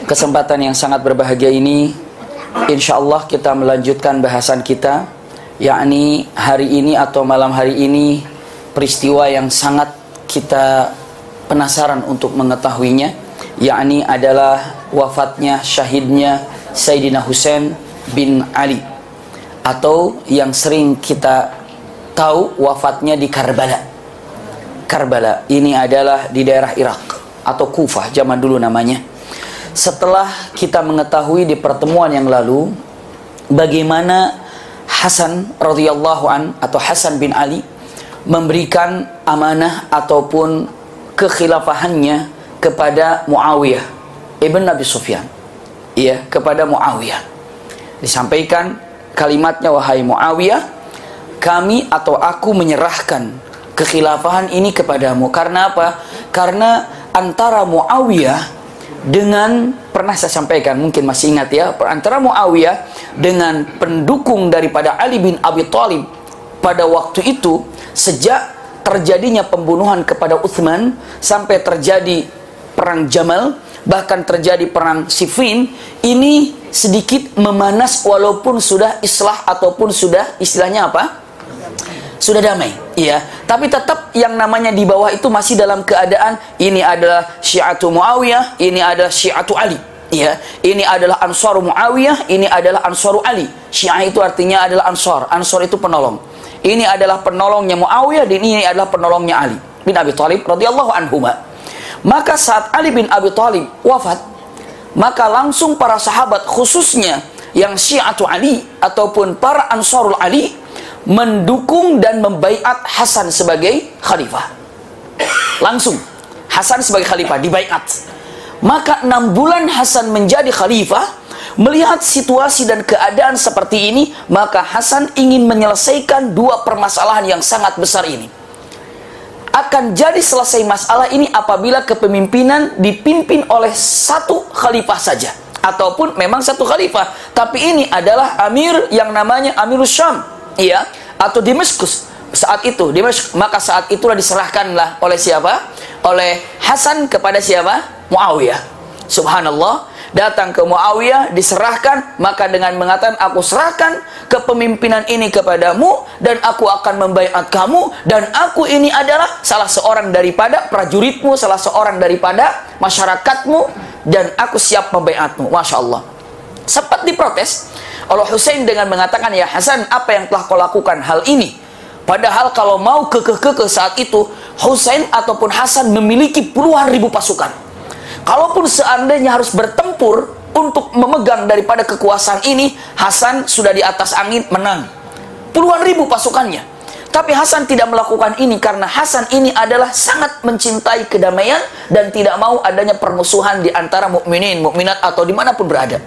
kesempatan yang sangat berbahagia ini, insya Allah kita melanjutkan bahasan kita, yakni hari ini atau malam hari ini, peristiwa yang sangat kita penasaran untuk mengetahuinya, yakni adalah wafatnya, syahidnya Sayyidina Husain bin Ali, atau yang sering kita tahu wafatnya di Karbala. Karbala ini adalah di daerah Irak atau Kufah zaman dulu namanya. Setelah kita mengetahui di pertemuan yang lalu bagaimana Hasan radhiyallahu an atau Hasan bin Ali memberikan amanah ataupun kekhilafahannya kepada Muawiyah ibn Abi Sufyan, iya, kepada Muawiyah. Disampaikan kalimatnya, wahai Muawiyah, kami atau aku menyerahkan kekhilafahan ini kepadamu. Karena apa? Karena antara Muawiyah dengan, pernah saya sampaikan, mungkin masih ingat ya, antara Muawiyah dengan pendukung daripada Ali bin Abi Thalib pada waktu itu, sejak terjadinya pembunuhan kepada Utsman sampai terjadi perang Jamal, bahkan terjadi perang Siffin, ini sedikit memanas walaupun sudah islah ataupun sudah istilahnya apa? Sudah damai, iya. Tapi tetap yang namanya di bawah itu masih dalam keadaan ini adalah Syi'atu Muawiyah, ini adalah Syi'atu Ali, iya. Ini adalah Ansar Muawiyah, ini adalah Ansar Ali. Syiah itu artinya adalah Ansar. Ansar itu penolong. Ini adalah penolongnya Muawiyah dan ini adalah penolongnya Ali bin Abi Thalib radhiyallahu anhuma. Maka saat Ali bin Abi Thalib wafat, maka langsung para sahabat, khususnya yang Syi'atu Ali ataupun para Ansarul Ali, mendukung dan membaiat Hasan sebagai khalifah. Langsung Hasan sebagai khalifah dibaiat. Maka 6 bulan Hasan menjadi khalifah, melihat situasi dan keadaan seperti ini, maka Hasan ingin menyelesaikan 2 permasalahan yang sangat besar ini. Akan jadi selesai masalah ini apabila kepemimpinan dipimpin oleh 1 khalifah saja, ataupun memang 1 khalifah, tapi ini adalah amir yang namanya Amirus Syam, iya, atau Damaskus saat itu, maka saat itulah diserahkanlah oleh siapa? Oleh Hasan kepada siapa? Muawiyah. Subhanallah, datang ke Muawiyah, diserahkan, maka dengan mengatakan, aku serahkan kepemimpinan ini kepadamu dan aku akan membaiat kamu, dan aku ini adalah salah seorang daripada prajuritmu, salah seorang daripada masyarakatmu, dan aku siap membaiatmu. Masya Allah. Sempat diprotes oleh Husain dengan mengatakan, ya Hasan, apa yang telah kau lakukan hal ini? Padahal kalau mau kekeh-kekeh saat itu, Husain ataupun Hasan memiliki puluhan ribu pasukan. Kalaupun seandainya harus bertempur untuk memegang daripada kekuasaan ini, Hasan sudah di atas angin menang. Puluhan ribu pasukannya. Tapi Hasan tidak melakukan ini karena Hasan ini adalah sangat mencintai kedamaian dan tidak mau adanya permusuhan di antara mukminin, mukminat atau dimanapun berada.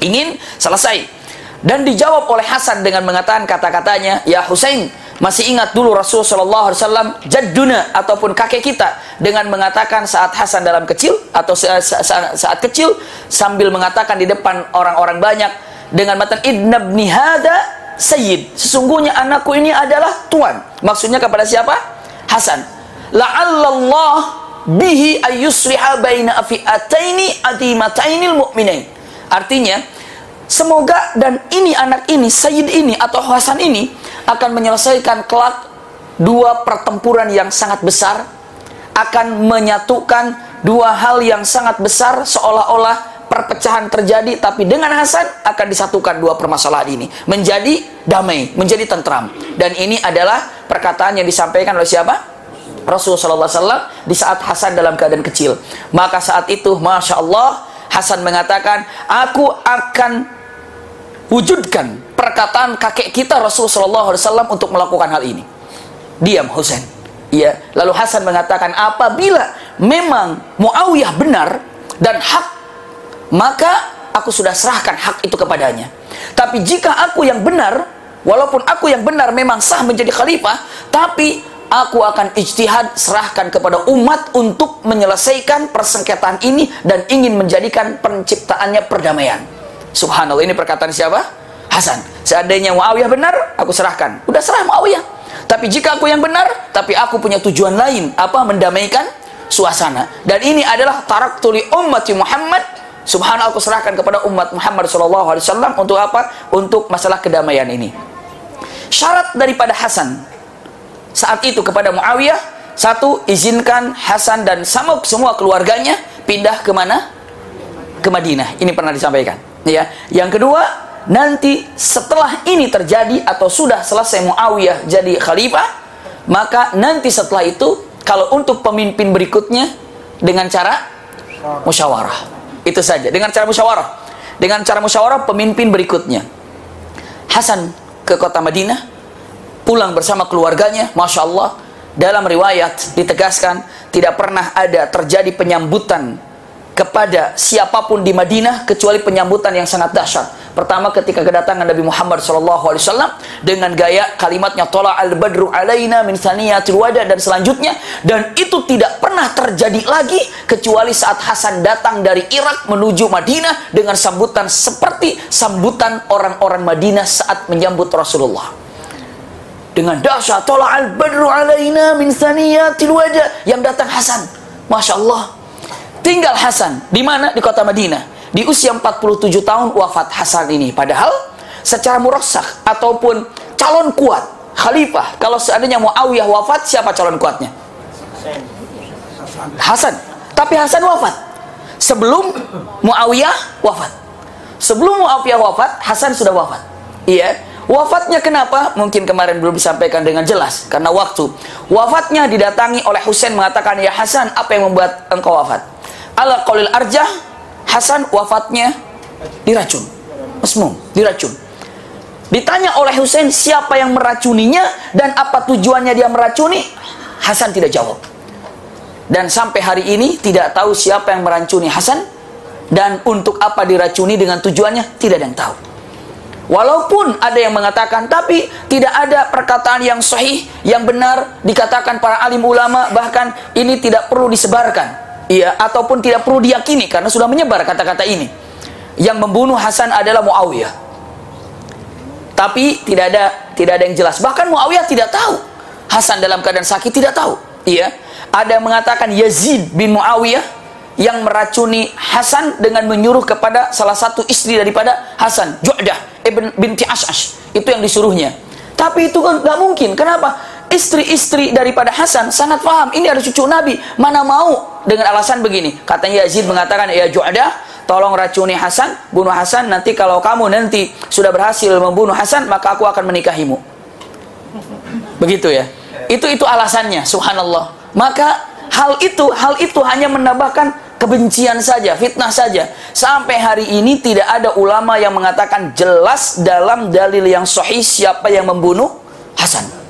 Ingin selesai. Dan dijawab oleh Hasan dengan mengatakan kata-katanya, ya Husain, masih ingat dulu Rasulullah SAW, jadduna ataupun kakek kita, dengan mengatakan saat Hasan dalam kecil atau saat kecil, sambil mengatakan di depan orang-orang banyak dengan mengatakan, idna ibni hada sayyid, sesungguhnya anakku ini adalah tuan. Maksudnya kepada siapa? Hasan. La'allallah bihi ayyusliha baina afi'ataini adimatainil mu'minain. Artinya, semoga dan ini anak ini, Sayyid ini atau Hasan ini akan menyelesaikan kelak 2 pertempuran yang sangat besar, akan menyatukan 2 hal yang sangat besar, seolah-olah perpecahan terjadi, tapi dengan Hasan akan disatukan 2 permasalahan ini menjadi damai, menjadi tentram. Dan ini adalah perkataan yang disampaikan oleh siapa? Rasulullah SAW di saat Hasan dalam keadaan kecil. Maka saat itu, Masya Allah, Hasan mengatakan, aku akan wujudkan perkataan kakek kita Rasulullah SAW untuk melakukan hal ini. Diam Husain. Ya. Lalu Hasan mengatakan, apabila memang Muawiyah benar dan hak, maka aku sudah serahkan hak itu kepadanya. Tapi jika aku yang benar, walaupun aku yang benar memang sah menjadi khalifah, tapi aku akan ijtihad, serahkan kepada umat untuk menyelesaikan persengketaan ini dan ingin menjadikan penciptaannya perdamaian. Subhanallah, ini perkataan siapa? Hasan. Seandainya Muawiyah benar, aku serahkan. Udah serah Muawiyah. Tapi jika aku yang benar, tapi aku punya tujuan lain, apa? Mendamaikan suasana. Dan ini adalah taraktu li ummati Muhammad Subhanallah, aku serahkan kepada umat Muhammad SAW. Untuk apa? Untuk masalah kedamaian ini. Syarat daripada Hasan saat itu kepada Muawiyah, satu, izinkan Hasan dan semua keluarganya pindah ke mana? Ke Madinah. Ini pernah disampaikan. Ya. Yang kedua, nanti setelah ini terjadi atau sudah selesai Muawiyah jadi khalifah, maka nanti setelah itu, kalau untuk pemimpin berikutnya dengan cara musyawarah. Itu saja, dengan cara musyawarah. Dengan cara musyawarah pemimpin berikutnya. Hasan ke kota Madinah, pulang bersama keluarganya. Masya Allah, dalam riwayat ditegaskan tidak pernah ada terjadi penyambutan kepada siapapun di Madinah kecuali penyambutan yang sangat dahsyat. Pertama, ketika kedatangan Nabi Muhammad SAW dengan gaya kalimatnya tola al-badru alaina min thaniyatil wada, dan selanjutnya, dan itu tidak pernah terjadi lagi kecuali saat Hasan datang dari Irak menuju Madinah dengan sambutan seperti sambutan orang-orang Madinah saat menyambut Rasulullah. Dengan dahsyat, tola al-badru alaina min thaniyatil wada, yang datang Hasan. Masya Allah. Tinggal Hasan di mana? Di kota Madinah. Di usia 47 tahun wafat Hasan ini. Padahal secara murassakh ataupun calon kuat khalifah, kalau seandainya Muawiyah wafat, siapa calon kuatnya? Hasan. Tapi Hasan wafat sebelum Muawiyah wafat. Sebelum Muawiyah wafat, Hasan sudah wafat. Iya. Wafatnya kenapa? Mungkin kemarin belum disampaikan dengan jelas karena waktu. Wafatnya didatangi oleh Husain mengatakan, "Ya Hasan, apa yang membuat engkau wafat?" Ala qaulil arjah, Hasan wafatnya diracun. Masmum, diracun. Ditanya oleh Husain siapa yang meracuninya dan apa tujuannya dia meracuni, Hasan tidak jawab. Dan sampai hari ini tidak tahu siapa yang meracuni Hasan dan untuk apa diracuni dengan tujuannya, tidak ada yang tahu. Walaupun ada yang mengatakan, tapi tidak ada perkataan yang sahih, yang benar dikatakan para alim ulama, bahkan ini tidak perlu disebarkan. Iya, ataupun tidak perlu diyakini karena sudah menyebar kata-kata ini. Yang membunuh Hasan adalah Muawiyah. Tapi tidak ada yang jelas. Bahkan Muawiyah tidak tahu. Hasan dalam keadaan sakit tidak tahu. Iya. Ada yang mengatakan Yazid bin Muawiyah yang meracuni Hasan dengan menyuruh kepada salah satu istri daripada Hasan, Ju'dah binti Ash'ash. Itu yang disuruhnya. Tapi itu kan nggak mungkin. Kenapa? Istri-istri daripada Hasan sangat paham, ini ada cucu Nabi, mana mau dengan alasan begini. Katanya Yazid mengatakan, "Ya Ju'dah, tolong racuni Hasan, bunuh Hasan, nanti kalau kamu nanti sudah berhasil membunuh Hasan, maka aku akan menikahimu." Begitu ya. Itu alasannya, subhanallah. Maka hal itu hanya menambahkan kebencian saja, fitnah saja. Sampai hari ini tidak ada ulama yang mengatakan jelas dalam dalil yang sahih siapa yang membunuh Hasan.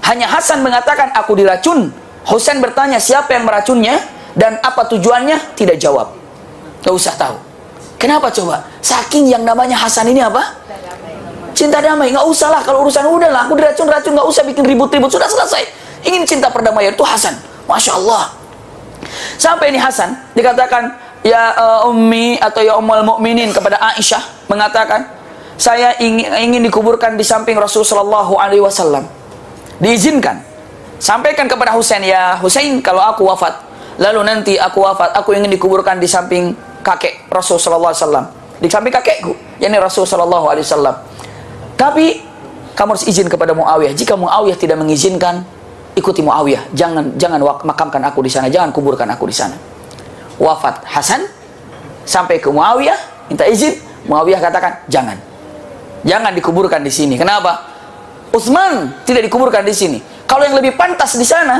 Hanya Hasan mengatakan aku diracun. Husain bertanya siapa yang meracunnya dan apa tujuannya, tidak jawab. Gak usah tahu. Kenapa coba? Saking yang namanya Hasan ini apa? Cinta damai. Gak usah lah, kalau urusan udahlah, aku diracun-racun, gak usah bikin ribut-ribut, sudah selesai. Ingin cinta perdamaian, itu Hasan. Masya Allah. Sampai ini Hasan dikatakan ya ummi atau ya ummul mukminin kepada Aisyah, mengatakan saya ingin dikuburkan di samping Rasulullah SAW. Diizinkan. Sampaikan kepada Husain, ya Husain, kalau aku wafat, lalu nanti aku wafat, aku ingin dikuburkan di samping kakek Rasulullah SAW, di samping kakekku, yakni Rasulullah SAW. Tapi kamu harus izin kepada Muawiyah. Jika Muawiyah tidak mengizinkan, ikuti Muawiyah. Jangan makamkan aku di sana, jangan kuburkan aku di sana. Wafat Hasan, sampai ke Muawiyah, minta izin. Muawiyah katakan, jangan dikuburkan di sini. Kenapa? Utsman tidak dikuburkan di sini. Kalau yang lebih pantas di sana,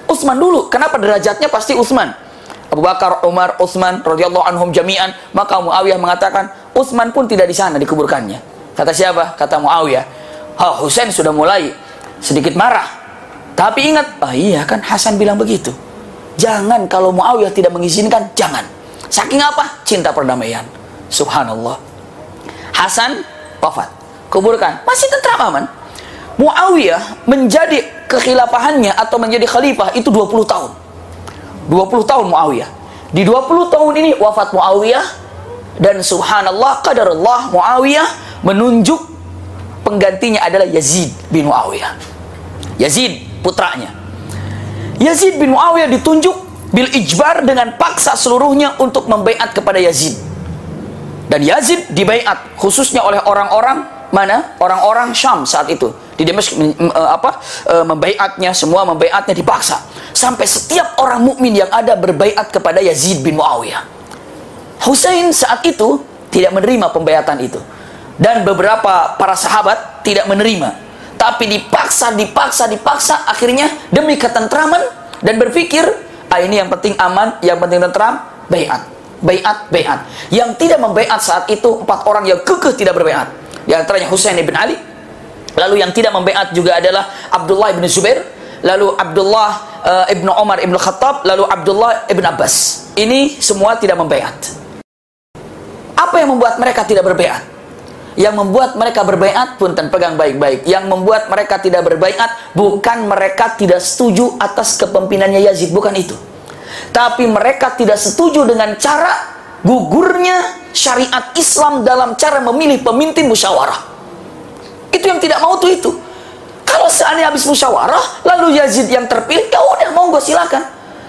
Utsman dulu. Kenapa? Derajatnya pasti Utsman. Abu Bakar, Umar, Utsman radhiyallahu anhum jami'an. Maka Muawiyah mengatakan, Utsman pun tidak di sana dikuburkannya. Kata siapa? Kata Muawiyah. Husain sudah mulai sedikit marah. Tapi ingat, iya kan Hasan bilang begitu. Jangan, kalau Muawiyah tidak mengizinkan, jangan. Saking apa? Cinta perdamaian. Subhanallah. Hasan wafat. Kuburkan. Masih tentram aman. Muawiyah menjadi kekhilafahannya atau menjadi khalifah itu 20 tahun. 20 tahun Muawiyah. Di 20 tahun ini wafat Muawiyah, dan subhanallah qadarullah Muawiyah menunjuk penggantinya adalah Yazid bin Muawiyah. Yazid putranya. Yazid bin Muawiyah ditunjuk bil ijbar dengan paksa seluruhnya untuk membaiat kepada Yazid. Dan Yazid dibaiat khususnya oleh orang-orang mana? Orang-orang Syam saat itu. Di Damaskus membaiatnya, semua membaiatnya dipaksa. Sampai setiap orang mukmin yang ada berbaiat kepada Yazid bin Muawiyah. Husain saat itu tidak menerima pembaiatan itu. Dan beberapa para sahabat tidak menerima. Tapi dipaksa, akhirnya demi ketentraman dan berpikir, ini yang penting aman, yang penting tentram, baiat. Yang tidak membaiat saat itu 4 orang yang kekeh tidak berbaiat. Di antaranya Husain bin Ali. Lalu yang tidak membaiat juga adalah Abdullah bin Zubair, lalu Abdullah ibn Umar ibn Khattab, lalu Abdullah ibn Abbas. Ini semua tidak membaiat. Apa yang membuat mereka tidak berbaiat? Yang membuat mereka berbaiat, punten pegang baik-baik. Yang membuat mereka tidak berbaiat bukan mereka tidak setuju atas kepemimpinannya Yazid, bukan itu. Tapi mereka tidak setuju dengan cara gugurnya syariat Islam dalam cara memilih pemimpin musyawarah. Itu yang tidak mau itu. Kalau seandainya habis musyawarah, lalu Yazid yang terpilih, ya udah monggo silakan.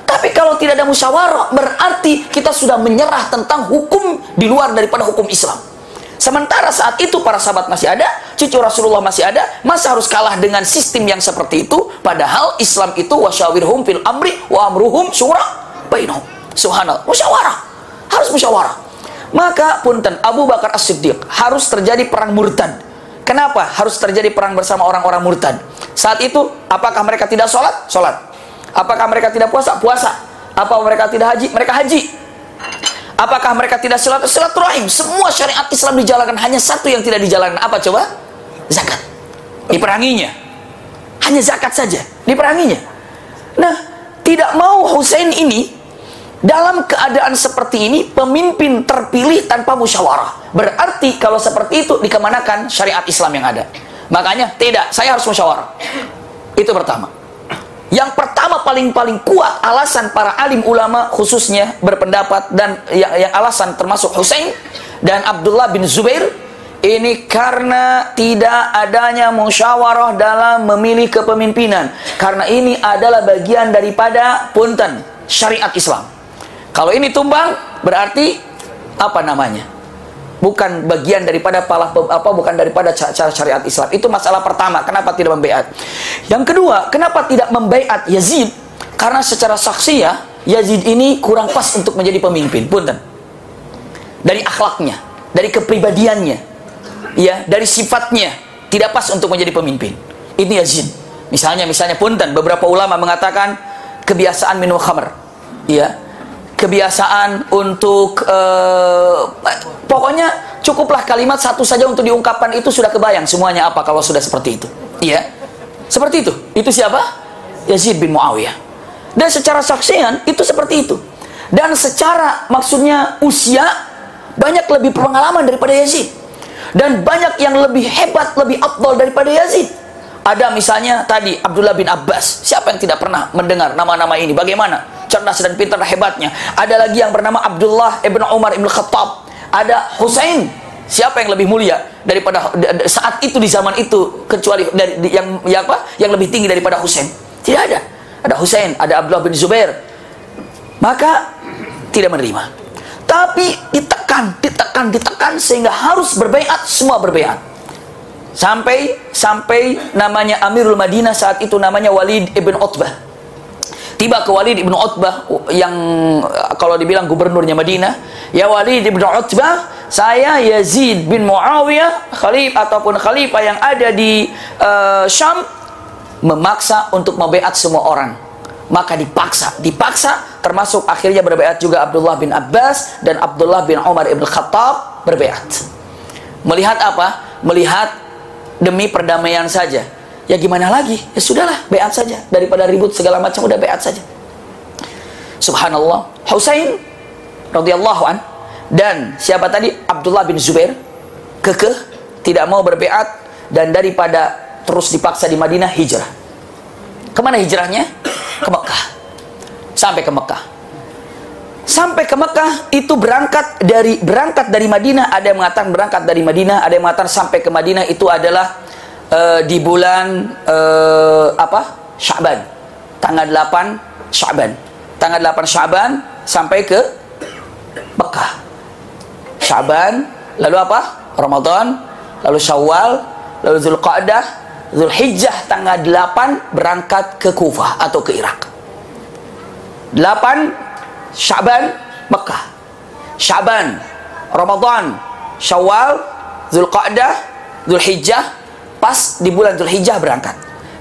Tapi kalau tidak ada musyawarah, berarti kita sudah menyerah tentang hukum di luar daripada hukum Islam. Sementara saat itu para sahabat masih ada, cucu Rasulullah masih ada, masa harus kalah dengan sistem yang seperti itu? Padahal Islam itu wasyawirhum fil amri wa amruhum syura bainahum. Subhanallah, musyawarah. Harus musyawarah. Maka punten Abu Bakar As-Siddiq harus terjadi perang murtad. Kenapa harus terjadi perang bersama orang-orang murtad? Saat itu apakah mereka tidak sholat? Sholat. Apakah mereka tidak puasa? Puasa. Apa mereka tidak haji? Mereka haji. Apakah mereka tidak silaturahim? Semua syariat Islam dijalankan, hanya satu yang tidak dijalankan. Apa coba? Zakat. Diperanginya. Hanya zakat saja diperanginya. Nah, tidak mau Husain ini dalam keadaan seperti ini pemimpin terpilih tanpa musyawarah. Berarti kalau seperti itu dikemanakan syariat Islam yang ada? Makanya tidak, saya harus musyawarah. Itu pertama. Yang pertama paling kuat alasan para alim ulama khususnya berpendapat dan yang alasan termasuk Husain dan Abdullah bin Zubair ini karena tidak adanya musyawarah dalam memilih kepemimpinan. Karena ini adalah bagian daripada punten syariat Islam. Kalau ini tumbang berarti apa namanya? Bukan bagian daripada bukan daripada cara syariat Islam. Itu masalah pertama, kenapa tidak membaiat. Yang kedua, kenapa tidak membaiat Yazid? Karena secara saksiyah Yazid ini kurang pas untuk menjadi pemimpin, punten. Dari akhlaknya, dari kepribadiannya, ya, dari sifatnya tidak pas untuk menjadi pemimpin. Ini Yazid. Misalnya punten, beberapa ulama mengatakan kebiasaan minum khamr, ya. Kebiasaan untuk pokoknya cukuplah kalimat satu saja untuk diungkapkan itu sudah kebayang semuanya apa kalau sudah seperti itu. Iya. Seperti itu. Itu siapa? Yazid bin Muawiyah. Dan secara saksian itu seperti itu. Dan secara maksudnya usia banyak lebih berpengalaman daripada Yazid. Dan banyak yang lebih hebat, lebih afdal daripada Yazid. Ada misalnya tadi Abdullah bin Abbas. Siapa yang tidak pernah mendengar nama-nama ini? Bagaimana cerdas dan pintar hebatnya. Ada lagi yang bernama Abdullah ibn Umar ibn Khattab. Ada Husain. Siapa yang lebih mulia daripada saat itu di zaman itu kecuali dari yang lebih tinggi daripada Husain? Tidak ada. Ada Husain, ada Abdullah bin Zubair. Maka tidak menerima. Tapi ditekan sehingga harus berbaiat, semua berbaiat. Sampai namanya Amirul Madinah saat itu namanya Walid ibn Utbah. Tiba ke Walid ibn Utbah yang kalau dibilang gubernurnya Madinah, ya Walid ibn Utbah, saya Yazid bin Muawiyah, khalifah yang ada di Syam memaksa untuk membaiat semua orang. Maka dipaksa termasuk akhirnya berbaiat juga Abdullah bin Abbas dan Abdullah bin Umar ibn Khattab berbaiat. Melihat apa? Melihat demi perdamaian saja. Ya gimana lagi? Ya sudahlah, baiat saja. Daripada ribut segala macam, udah baiat saja. Subhanallah. Husain radhiyallahu an dan siapa tadi? Abdullah bin Zubair kekeh tidak mau berbaiat dan daripada terus dipaksa di Madinah hijrah. Kemana hijrahnya? Ke Mekah. Sampai ke Mekah itu berangkat dari Madinah. Ada yang mengatakan berangkat dari Madinah, ada yang mengatakan sampai ke Madinah itu adalah di bulan Sya'ban, tanggal 8 Sya'ban sampai ke Mekah. Sya'ban, lalu apa? Ramadan, lalu Syawal, lalu Zulqa'dah, Zulhijjah tanggal 8 berangkat ke Kufah atau ke Irak. 8 Sya'ban Mekah, Sya'ban, Ramadan, Syawal, Zulqa'dah, Zulhijjah, pas di bulan Zulhijjah berangkat.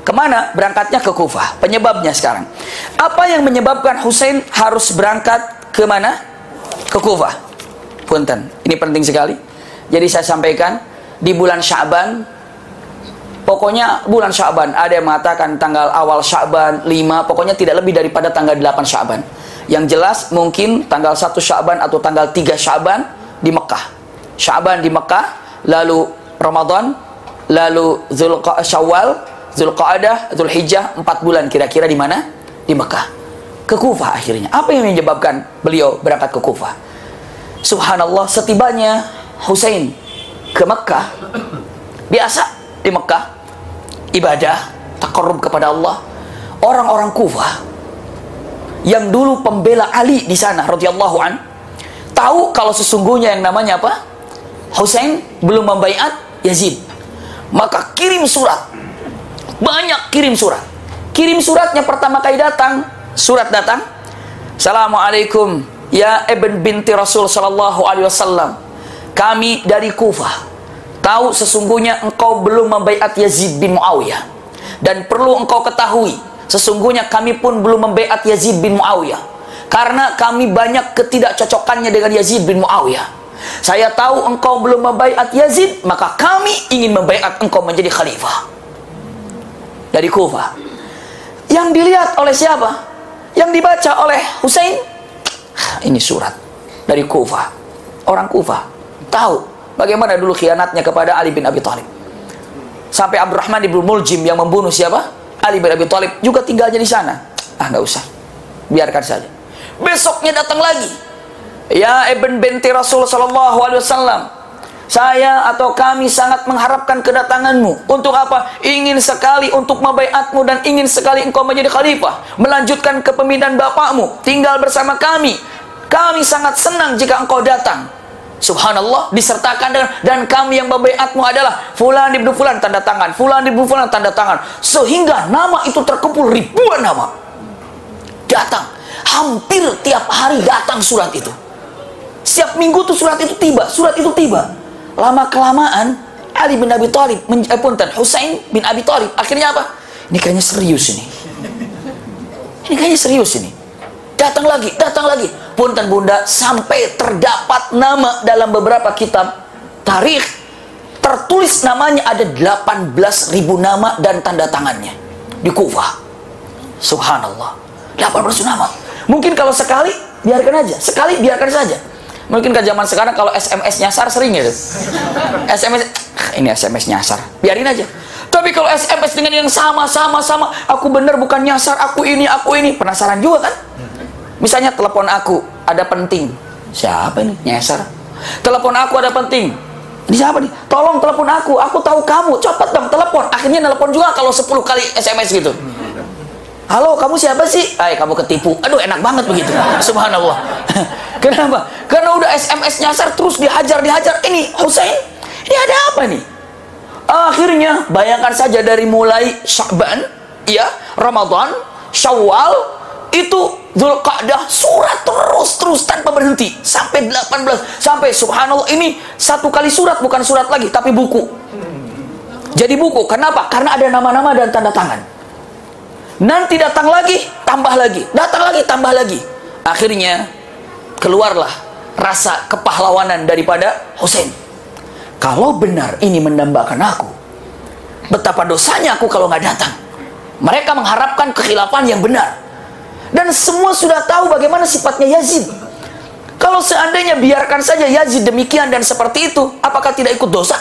Kemana? Berangkatnya ke Kufah. Penyebabnya sekarang. Apa yang menyebabkan Husain harus berangkat ke mana? Ke Kufah. Punten, ini penting sekali. Jadi saya sampaikan, di bulan Sya'ban, pokoknya bulan Sya'ban, ada yang mengatakan tanggal awal Sya'ban 5, pokoknya tidak lebih daripada tanggal 8 Sya'ban. Yang jelas mungkin tanggal 1 Sya'ban atau tanggal 3 Sya'ban di Mekah. Sya'ban di Mekah, lalu Ramadan, lalu Syawal, Zulqa'dah, Zulhijjah, 4 bulan kira-kira di mana? Di Mekah. Ke Kufah akhirnya. Apa yang menyebabkan beliau berangkat ke Kufah? Subhanallah, setibanya Husain ke Mekah, biasa di Mekah ibadah, taqarrub kepada Allah. Orang-orang Kufah yang dulu pembela Ali di sana radhiyallahu an, tahu kalau sesungguhnya yang namanya apa? Husain belum membaiat Yazid. Maka kirim surat. Banyak kirim surat. Kirim suratnya pertama kali datang, surat datang, Assalamualaikum ya Ibn binti Rasul sallallahu alaihi wasallam. Kami dari Kufah tahu sesungguhnya engkau belum membaiat Yazid bin Muawiyah, dan perlu engkau ketahui sesungguhnya kami pun belum membaiat Yazid bin Muawiyah karena kami banyak ketidakcocokannya dengan Yazid bin Muawiyah. Saya tahu engkau belum membaiat Yazid, maka kami ingin membaiat engkau menjadi khalifah. Dari Kufah. Yang dilihat oleh siapa? Yang dibaca oleh Husain. Ini surat dari Kufah. Orang Kufah tahu bagaimana dulu khianatnya kepada Ali bin Abi Thalib. Sampai Abdurrahman ibn Muljim yang membunuh siapa? Ali bin Abi Thalib juga tinggalnya di sana. Nggak usah, biarkan saja. Besoknya datang lagi, ya Ibn binti Rasul sallallahu alaihi wasallam, saya atau kami sangat mengharapkan kedatanganmu. Untuk apa? Ingin sekali untuk membaiatmu dan ingin sekali engkau menjadi khalifah, melanjutkan kepemimpinan bapakmu, tinggal bersama kami. Kami sangat senang jika engkau datang. Subhanallah, disertakan dengan, dan kami yang membaiatmu adalah Fulan ibnu Fulan, tanda tangan, Fulan ibnu Fulan, tanda tangan. Sehingga nama itu terkumpul ribuan nama. Datang, hampir tiap hari datang surat itu. Setiap minggu tuh surat itu tiba, surat itu tiba. Lama-kelamaan Ali bin Abi Thalib, Husain bin Abi Thalib, akhirnya apa? Ini kayaknya serius ini. Ini kayaknya serius ini. Datang lagi, datang lagi. Punten bunda, sampai terdapat nama dalam beberapa kitab tarikh, tertulis namanya ada 18.000 nama dan tanda tangannya di Kufah. Subhanallah, 18 nama. Mungkin kalau sekali biarkan aja, sekali biarkan saja. Mungkin ke zaman sekarang kalau SMS nyasar sering gitu. SMS, ini SMS nyasar, biarin aja. Tapi kalau SMS dengan yang sama, aku bener bukan nyasar, aku ini, penasaran juga kan? Misalnya telepon aku, ada penting. Siapa ini? Nyasar. Telepon aku ada penting. Ini siapa nih? Tolong telepon aku tahu kamu, cepet dong telepon. Akhirnya telepon juga kalau 10 kali SMS gitu. Halo, kamu siapa sih? Kamu ketipu. Aduh, enak banget begitu. Subhanallah. Kenapa? Karena udah SMS nyasar terus dihajar. Ini Husain, ini ada apa nih? Akhirnya bayangkan saja dari mulai Sya'ban, ya, Ramadan, Syawal, itu Zulqa'dah, surat terus tanpa berhenti sampai 18, sampai subhanallah ini satu kali surat, bukan surat lagi tapi buku. Jadi buku. Kenapa? Karena ada nama-nama dan tanda tangan. Nanti datang lagi, tambah lagi, datang lagi, tambah lagi. Akhirnya keluarlah rasa kepahlawanan daripada Husain. Kalau benar ini mendambakan aku, betapa dosanya aku kalau nggak datang. Mereka mengharapkan kekhilafan yang benar. Dan semua sudah tahu bagaimana sifatnya Yazid. Kalau seandainya biarkan saja Yazid demikian dan seperti itu, apakah tidak ikut dosa?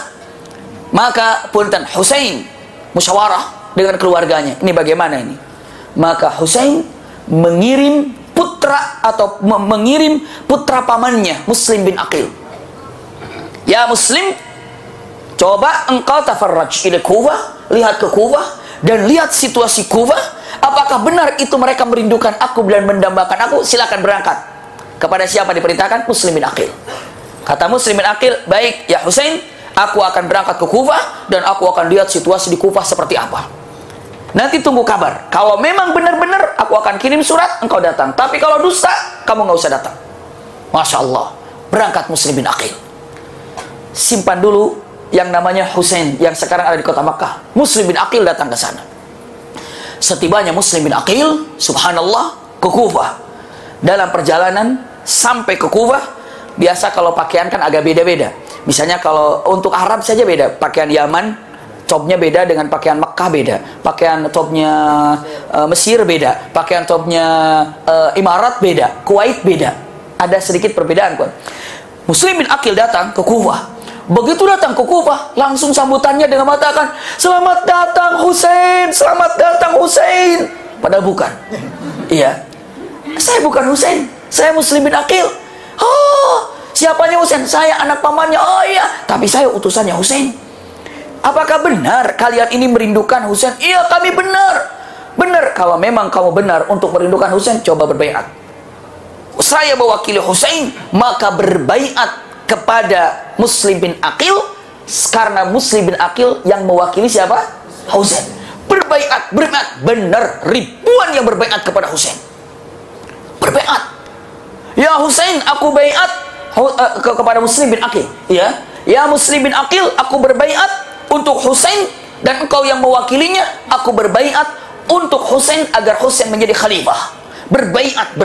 Maka punten Husain musyawarah dengan keluarganya. Ini bagaimana ini? Maka Husain mengirim putra atau mengirim putra pamannya Muslim bin Aqil. Ya Muslim, coba engkau tafarraj ila Kufah, lihat ke Kufah dan lihat situasi Kufah. Apakah benar itu mereka merindukan aku dan mendambakan aku? Silakan berangkat. Kepada siapa diperintahkan? Muslim bin Aqil. Kata Muslim bin Aqil, baik ya Husain, aku akan berangkat ke Kufah dan aku akan lihat situasi di Kufah seperti apa. Nanti tunggu kabar. Kalau memang benar-benar, aku akan kirim surat, engkau datang. Tapi kalau dusta, kamu nggak usah datang. Masya Allah, berangkat Muslim bin Aqil. Simpan dulu yang namanya Husain yang sekarang ada di kota Makkah. Muslim bin Aqil datang ke sana. Setibanya Muslim bin Aqil, subhanallah, ke Kufah. Dalam perjalanan sampai ke Kufah, biasa kalau pakaian kan agak beda-beda. Misalnya kalau untuk Arab saja beda, pakaian Yaman topnya beda dengan pakaian Mekah beda, pakaian topnya Mesir beda, pakaian topnya Imarat beda, Kuwait beda, ada sedikit perbedaan. Muslim bin Aqil datang ke Kufah. Begitu datang ke Kufah, langsung sambutannya dengan mengatakan, selamat datang Husain, selamat datang Husain. Padahal bukan. Iya, saya bukan Husain, saya Muslim bin Aqil. Oh, siapanya Husain? Saya anak pamannya. Oh iya, tapi saya utusannya Husain. Apakah benar kalian ini merindukan Husain? Iya, kami benar. Benar. Kalau memang kamu benar untuk merindukan Husain, coba berbaiat. Saya mewakili Husain, maka berbaiat kepada Muslim bin Aqil, karena Muslim bin Aqil yang mewakili siapa? Husain. Berbaiat. Benar. Ribuan yang berbaiat kepada Husain. Berbaiat. Ya Husain, aku baiat kepada Muslim bin Aqil. Ya Muslim bin Aqil, aku berbaiat untuk Husain, dan engkau yang mewakilinya, aku berbaiat untuk Husain agar Husain menjadi khalifah. Berbaiat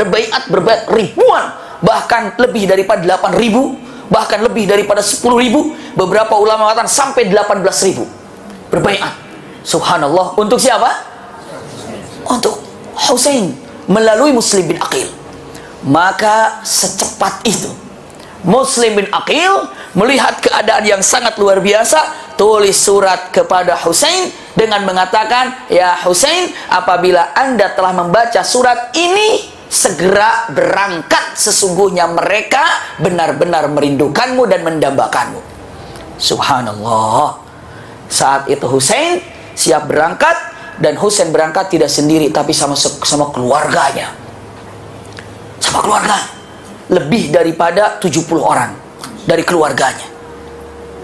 ribuan, bahkan lebih daripada 8.000, bahkan lebih daripada 10.000, beberapa ulama mengatakan sampai 18.000 berbaiat. Subhanallah, untuk siapa? Untuk Husain melalui Muslim bin Aqil. Maka secepat itu Muslim bin Aqil melihat keadaan yang sangat luar biasa, tulis surat kepada Husain dengan mengatakan, ya Husain, apabila Anda telah membaca surat ini, segera berangkat, sesungguhnya mereka benar-benar merindukanmu dan mendambakanmu. Subhanallah. Saat itu Husain siap berangkat, dan Husain berangkat tidak sendiri, tapi sama keluarganya. Sama keluarga. Lebih daripada 70 orang dari keluarganya.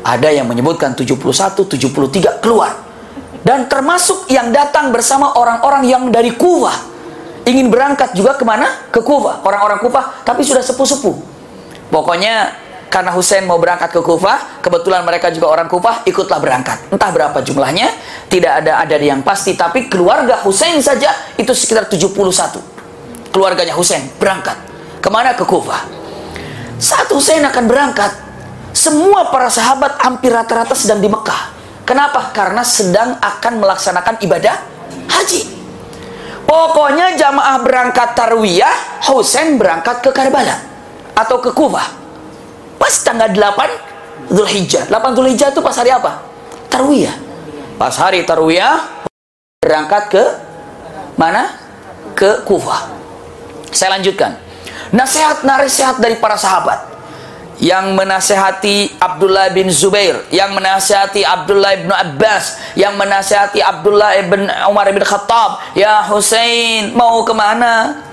Ada yang menyebutkan 71, 73 keluar. Dan termasuk yang datang bersama orang-orang yang dari Kufah. Ingin berangkat juga kemana? Ke Kufah. Orang-orang Kufah, tapi sudah sepuh-sepuh. Pokoknya karena Husain mau berangkat ke Kufah, kebetulan mereka juga orang Kufah, ikutlah berangkat. Entah berapa jumlahnya, tidak ada yang pasti. Tapi keluarga Husain saja itu sekitar 71. Keluarganya Husain berangkat. Kemana? Ke Kufah. Saat Husain akan berangkat, semua para sahabat hampir rata-rata sedang di Mekah. Kenapa? Karena sedang akan melaksanakan ibadah haji. Pokoknya jamaah berangkat tarwiyah, Husain berangkat ke Karbala atau ke Kufah. Pas tanggal 8 Dzulhijjah. 8 Dzulhijjah itu pas hari apa? Tarwiyah. Pas hari tarwiyah berangkat ke mana? Ke Kufah. Saya lanjutkan. Nasihat dari para sahabat yang menasihati Abdullah bin Zubair, yang menasihati Abdullah bin Abbas, yang menasihati Abdullah bin Umar bin Khattab. Ya Husain, mau kemana?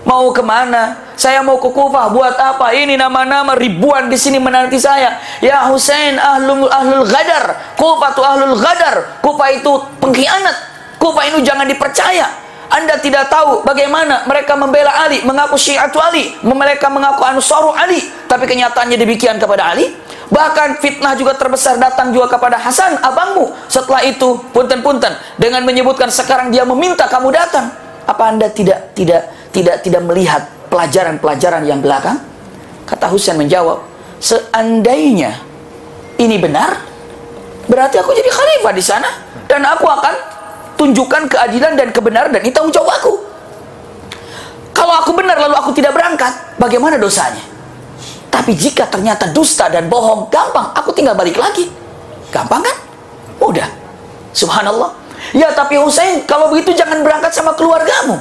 Mau kemana? Saya mau ke Kufah. Buat apa? Ini nama-nama ribuan di sini menanti saya. Ya Husain, ahlul ghadar. Kufah itu ahlul ghadar. Kufah itu pengkhianat. Kufah itu jangan dipercaya. Anda tidak tahu bagaimana mereka membela Ali, mengaku Syiatu Ali, mereka mengaku Ansaru Ali, tapi kenyataannya demikian kepada Ali. Bahkan fitnah juga terbesar datang juga kepada Hasan, abangmu. Setelah itu, punten-punten, dengan menyebutkan sekarang dia meminta kamu datang. Apa Anda tidak melihat pelajaran-pelajaran yang belakang? Kata Husain menjawab, seandainya ini benar, berarti aku jadi khalifah di sana, dan aku akan tunjukkan keadilan dan kebenaran, dan ini tanggung jawab aku. Kalau aku benar lalu aku tidak berangkat, bagaimana dosanya? Tapi jika ternyata dusta dan bohong, gampang, aku tinggal balik lagi. Gampang kan? Mudah. Subhanallah. Ya tapi Husain, kalau begitu jangan berangkat sama keluargamu.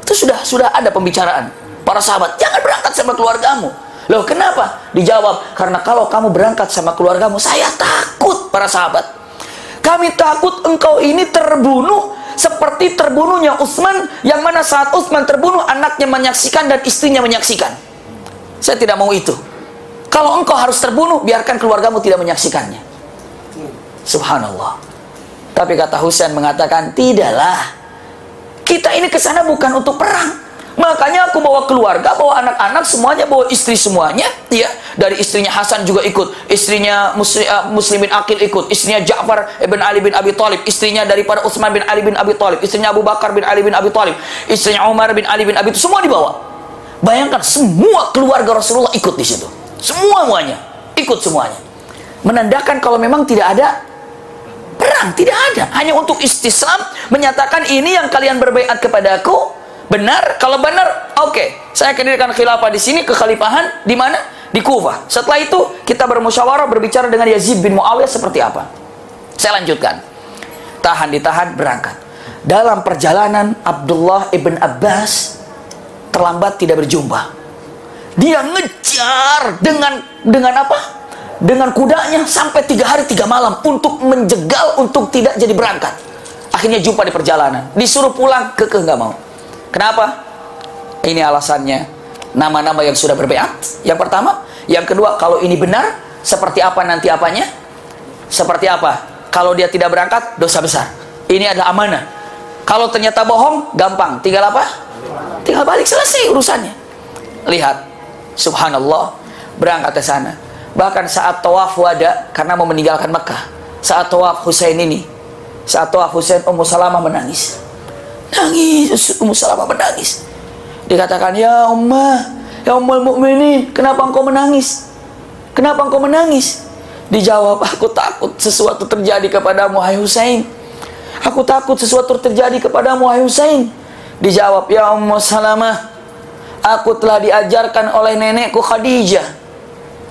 Itu sudah ada pembicaraan para sahabat, jangan berangkat sama keluargamu. Loh kenapa? Dijawab, karena kalau kamu berangkat sama keluargamu, saya takut. Para sahabat, kami takut engkau ini terbunuh seperti terbunuhnya Utsman, yang mana saat Utsman terbunuh, anaknya menyaksikan dan istrinya menyaksikan. Saya tidak mau itu. Kalau engkau harus terbunuh, biarkan keluargamu tidak menyaksikannya. Subhanallah. Tapi kata Husain mengatakan, tidaklah. Kita ini kesana bukan untuk perang. Makanya aku bawa keluarga, bawa anak-anak semuanya, bawa istri semuanya, ya. Dari istrinya Hasan juga ikut, istrinya Muslim bin Aqil ikut, istrinya Ja'far ibn Ali bin Abi Thalib, istrinya daripada Utsman bin Ali bin Abi Thalib, istrinya Abu Bakar bin Ali bin Abi Thalib, istrinya Umar bin Ali bin Abi Thalib, semua dibawa. Bayangkan semua keluarga Rasulullah ikut di situ. Semuanya ikut semuanya. Menandakan kalau memang tidak ada perang, tidak ada. Hanya untuk istislam, menyatakan ini yang kalian berbaiat kepadaku benar. Kalau benar, oke, saya akan dirikan khilafah di sini, kekhalifahan di mana? Di Kufah. Setelah itu kita bermusyawarah, berbicara dengan Yazid bin Muawiyah seperti apa. Saya lanjutkan. Ditahan, berangkat. Dalam perjalanan, Abdullah ibn Abbas terlambat, tidak berjumpa. Dia ngejar dengan apa? Dengan kudanya sampai 3 hari 3 malam untuk menjegal, untuk tidak jadi berangkat. Akhirnya jumpa di perjalanan. Disuruh pulang, kekeh nggak mau. Kenapa? Ini alasannya. Nama-nama yang sudah berbaiat. Yang pertama. Yang kedua, kalau ini benar, seperti apa nanti apanya? Seperti apa? Kalau dia tidak berangkat, dosa besar. Ini adalah amanah. Kalau ternyata bohong, gampang. Tinggal apa? Tinggal balik, selesai urusannya. Lihat. Subhanallah. Berangkat ke sana. Bahkan saat tawaf wada, karena mau meninggalkan Mekah. Saat tawaf Husain ini. Saat tawaf Husain, Ummu Salamah menangis. Nangis, Ummu Salamah menangis. Dikatakan, ya Ummah, ya Ummul Mukminin, kenapa engkau menangis? Kenapa engkau menangis? Dijawab, aku takut sesuatu terjadi kepadamu, hai Husain. Aku takut sesuatu terjadi kepadamu, hai Husain. Dijawab, ya Ummu Salamah, aku telah diajarkan oleh nenekku Khadijah.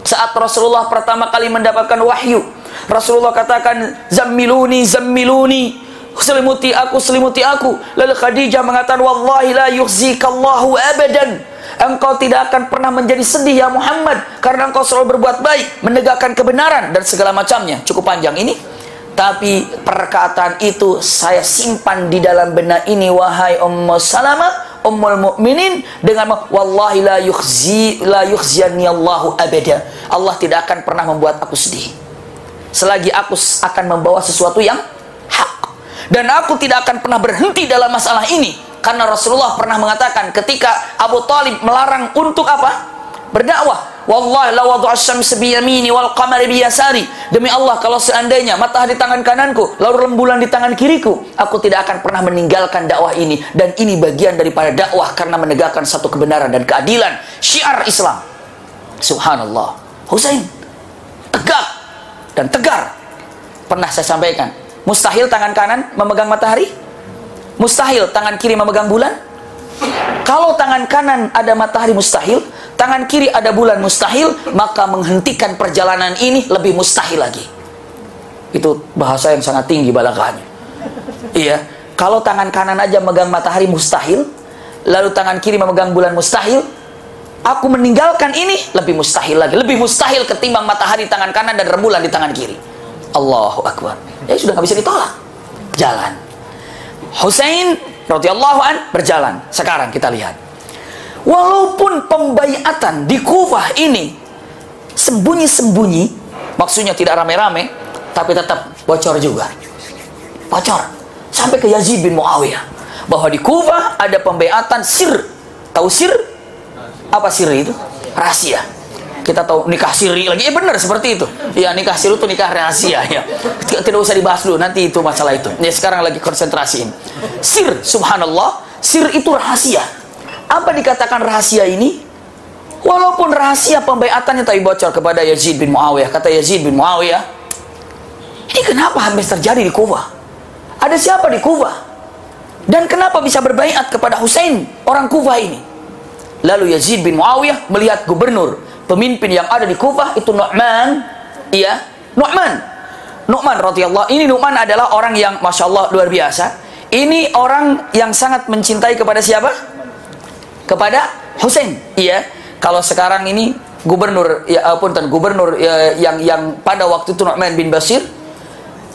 Saat Rasulullah pertama kali mendapatkan wahyu, Rasulullah katakan, zammiluni, zammiluni, selimuti aku, selimuti aku. Lalu Khadijah mengatakan, wallahi la yukhzikallahu abadan. Engkau tidak akan pernah menjadi sedih ya Muhammad, karena engkau selalu berbuat baik, menegakkan kebenaran dan segala macamnya. Cukup panjang ini. Tapi perkataan itu saya simpan di dalam benak ini, wahai Ummu Salamah, Ummul Mukminin, dengan wallahi la yukhziyani Allahu abada. Allah tidak akan pernah membuat aku sedih selagi aku akan membawa sesuatu yang hak. Dan aku tidak akan pernah berhenti dalam masalah ini. Karena Rasulullah pernah mengatakan ketika Abu Talib melarang untuk apa? Berdakwah. Wallahi la wadu'a syamsi biyamini wal qamari biyasari. Demi Allah, kalau seandainya matahari di tangan kananku, lalu rembulan di tangan kiriku, aku tidak akan pernah meninggalkan dakwah ini. Dan ini bagian daripada dakwah karena menegakkan satu kebenaran dan keadilan. Syiar Islam. Subhanallah. Husain tegak dan tegar. Pernah saya sampaikan, mustahil tangan kanan memegang matahari, mustahil tangan kiri memegang bulan. Kalau tangan kanan ada matahari mustahil, tangan kiri ada bulan mustahil, maka menghentikan perjalanan ini lebih mustahil lagi. Itu bahasa yang sangat tinggi balaghahnya. Iya, kalau tangan kanan aja memegang matahari mustahil, lalu tangan kiri memegang bulan mustahil, aku meninggalkan ini lebih mustahil lagi, lebih mustahil ketimbang matahari di tangan kanan dan rembulan di tangan kiri. Allahu Akbar. Ya sudah nggak bisa ditolak. Jalan. Husain radhiyallahu an berjalan. Sekarang kita lihat. Walaupun pembaiatan di Kufah ini sembunyi-sembunyi, maksudnya tidak rame-rame, tapi tetap bocor juga. Bocor sampai ke Yazid bin Muawiyah bahwa di Kufah ada pembaiatan sir. Tahu sir? Apa sir itu? Rahasia. Kita tahu nikah siri lagi, benar seperti itu. Ya, nikah siri itu nikah rahasia ya. Tidak usah dibahas dulu, nanti itu masalah itu. Ya, sekarang lagi konsentrasiin. Sir, subhanallah, sir itu rahasia. Apa dikatakan rahasia ini? Walaupun rahasia pembaiatannya tapi bocor kepada Yazid bin Muawiyah. Kata Yazid bin Muawiyah, ini kenapa habis terjadi di Kufah? Ada siapa di Kufah? Dan kenapa bisa berbaiat kepada Husain, orang Kufah ini? Lalu Yazid bin Muawiyah melihat gubernur, pemimpin yang ada di Kufah itu Nu'man. Iya, Nu'man radhiyallahu. Ini Nu'man adalah orang yang Masya Allah luar biasa. Ini orang yang sangat mencintai kepada siapa? Kepada Husain. Iya. Kalau sekarang ini gubernur yang pada waktu itu Nu'man bin Bashir,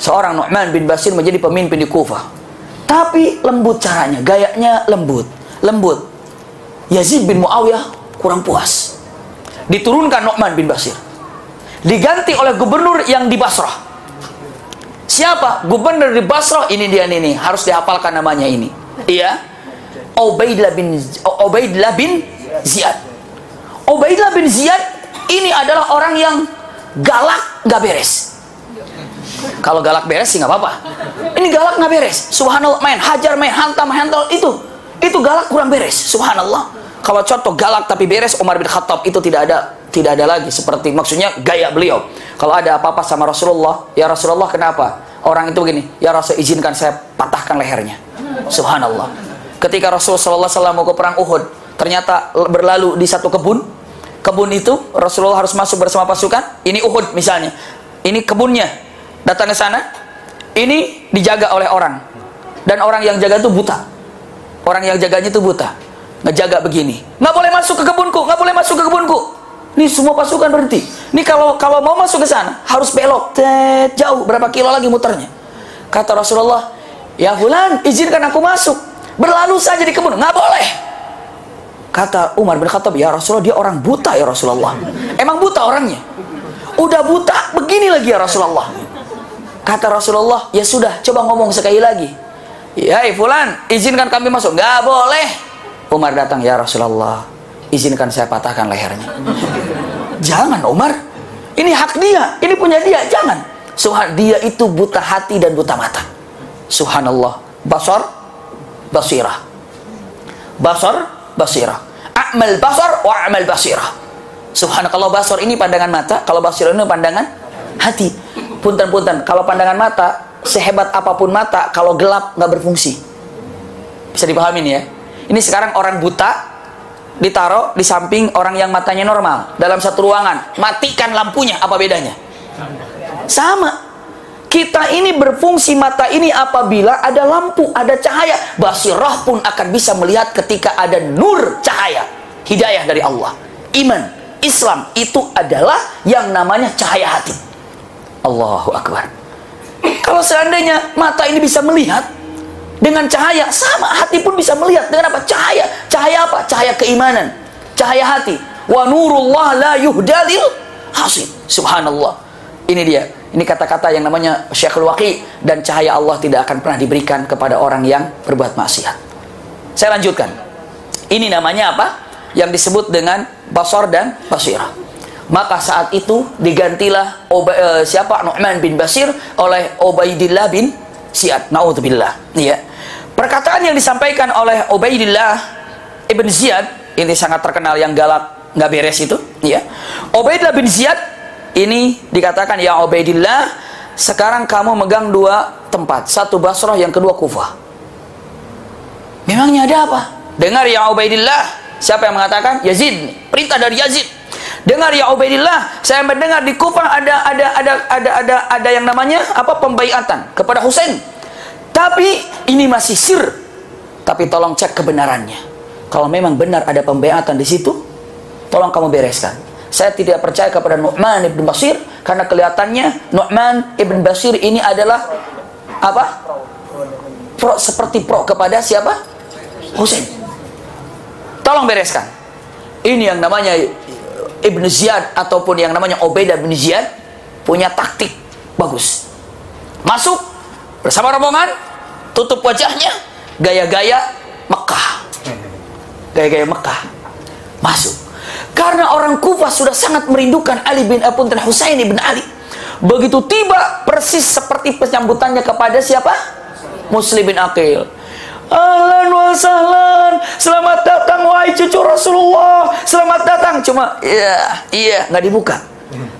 seorang Nu'man bin Bashir menjadi pemimpin di Kufah. Tapi lembut caranya, gayanya lembut. Yazid bin Muawiyah kurang puas. Diturunkan Nu'man bin Bashir. Diganti oleh gubernur yang di Basrah. Siapa? Gubernur di Basrah, ini dia nih, harus dihafalkan namanya ini. Iya. Ubaidillah bin Ziyad. Ubaidillah bin Ziyad ini adalah orang yang galak gak beres. Kalau galak beres sih nggak apa-apa. Ini galak nggak beres. Subhanallah, main hajar, main hantam, itu galak kurang beres. Subhanallah. Kalau contoh galak tapi beres, Umar bin Khattab itu tidak ada lagi. Seperti maksudnya gaya beliau. Kalau ada apa-apa sama Rasulullah, ya Rasulullah kenapa? Orang itu begini, ya Rasul izinkan saya patahkan lehernya. Subhanallah. Ketika Rasulullah SAW mau ke perang Uhud, ternyata berlalu di satu kebun. Kebun itu Rasulullah harus masuk bersama pasukan. Ini Uhud misalnya. Ini kebunnya. Datang ke sana. Ini dijaga oleh orang. Dan orang yang jaga itu buta. Orang yang jaganya itu buta. Ngejaga begini. Nggak boleh masuk ke kebunku, nggak boleh masuk ke kebunku. Ini semua pasukan berhenti. Ini kalau mau masuk ke sana harus belok. Jauh berapa kilo lagi muternya. Kata Rasulullah, ya fulan, izinkan aku masuk. Berlalu saja di kebun. Nggak boleh. Kata Umar bin Khattab, ya Rasulullah, dia orang buta ya Rasulullah. Emang buta orangnya? Udah buta, begini lagi ya Rasulullah. Kata Rasulullah, ya sudah, coba ngomong sekali lagi. Ya fulan, izinkan kami masuk. Nggak boleh. Umar datang, ya Rasulullah, izinkan saya patahkan lehernya. Jangan Umar, ini hak dia, ini punya dia, jangan. Dia itu buta hati dan buta mata. Subhanallah. Basirah. Basirah. A'mal basar wa a'mal basirah. Subhanallah. Kalau basar ini pandangan mata, kalau basirah ini pandangan hati. Punten, kalau pandangan mata, sehebat apapun mata, kalau gelap nggak berfungsi. Bisa dipahamin ya? Ini sekarang orang buta ditaruh di samping orang yang matanya normal dalam satu ruangan, matikan lampunya, apa bedanya? Sama. Kita ini berfungsi mata ini apabila ada lampu, ada cahaya. Basirah pun akan bisa melihat ketika ada nur cahaya, hidayah dari Allah. Iman, Islam itu adalah yang namanya cahaya hati. Allahu Akbar. Kalau seandainya mata ini bisa melihat dengan cahaya, sama hati pun bisa melihat dengan apa? Cahaya. Cahaya apa? Cahaya keimanan, cahaya hati. Wa nurullah la yuhdalil hasid. Subhanallah. Ini dia. Ini kata-kata yang namanya Syekhul Waqi. Dan cahaya Allah tidak akan pernah diberikan kepada orang yang berbuat maksiat. Saya lanjutkan. Ini namanya apa? Yang disebut dengan basar dan basirah. Maka saat itu digantilah siapa? Nu'man bin Bashir oleh Ubaidillah bin Ziyad. Na'udzubillah. Ya. Perkataan yang disampaikan oleh Ubaidillah ibn Ziyad, ini sangat terkenal, yang galak nggak beres itu. Ya. Ubaidillah bin Ziyad ini dikatakan, ya Ubaidillah, sekarang kamu megang dua tempat. Satu Basrah, yang kedua Kufah. Memangnya ada apa? Dengar ya Ubaidillah. Siapa yang mengatakan? Yazid. Perintah dari Yazid. Dengar ya Ubaidillah, saya mendengar di Kufah ada yang namanya apa? Pembaiatan kepada Husain. Tapi ini masih sir. Tapi tolong cek kebenarannya. Kalau memang benar ada pembaiatan di situ, tolong kamu bereskan. Saya tidak percaya kepada Nu'man ibn Bashir karena kelihatannya Nu'man ibn Bashir ini adalah apa? Seperti pro kepada siapa? Husain. Tolong bereskan. Ini yang namanya Ibn Ziyad ataupun yang namanya Ubaidah bin Ziyad punya taktik bagus. Masuk bersama rombongan, tutup wajahnya, gaya-gaya Mekah. Gaya-gaya Mekah. Masuk. Karena orang Kufah sudah sangat merindukan Ali bin Husain bin Ali. Begitu tiba, persis seperti penyambutannya kepada siapa? Muslim bin Aqil. Ahlan wa sahlan, selamat datang wahai cucu Rasulullah, selamat datang. Cuma iya nggak dibuka.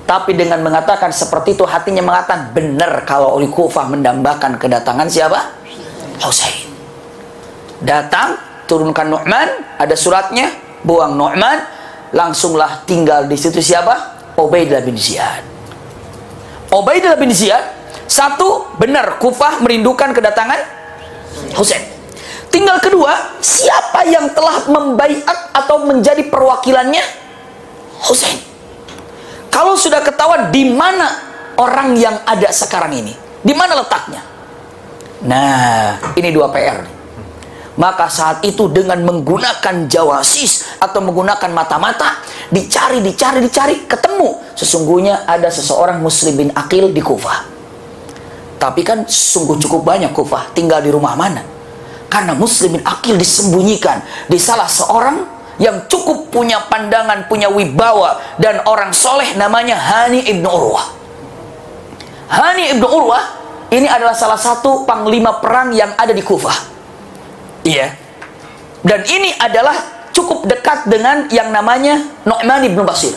Tapi dengan mengatakan seperti itu, hatinya mengatakan benar kalau orang Kufah mendambakan kedatangan siapa? Husain. Datang, turunkan Nu'man, ada suratnya, buang Nu'man, langsunglah tinggal di situ siapa? Ubaidillah bin Ziyad. Ubaidillah bin Ziyad, satu, benar Kufah merindukan kedatangan Husain. Tinggal kedua, siapa yang telah membaiat atau menjadi perwakilannya? Husain. Kalau sudah ketahuan di mana orang yang ada sekarang ini, di mana letaknya? Nah, ini dua PR. Maka saat itu dengan menggunakan jawasis atau menggunakan mata-mata, dicari, ketemu. Sesungguhnya ada seseorang Muslim bin Aqil di Kufah. Tapi kan sungguh cukup banyak Kufah, tinggal di rumah mana? Karena Muslim bin Aqil disembunyikan di salah seorang yang cukup punya pandangan, punya wibawa, dan orang soleh namanya Hani ibnu Urwah. Hani ibnu Urwah ini adalah salah satu panglima perang yang ada di Kufah. Iya. Dan ini adalah cukup dekat dengan yang namanya Nu'man ibnu Bashir.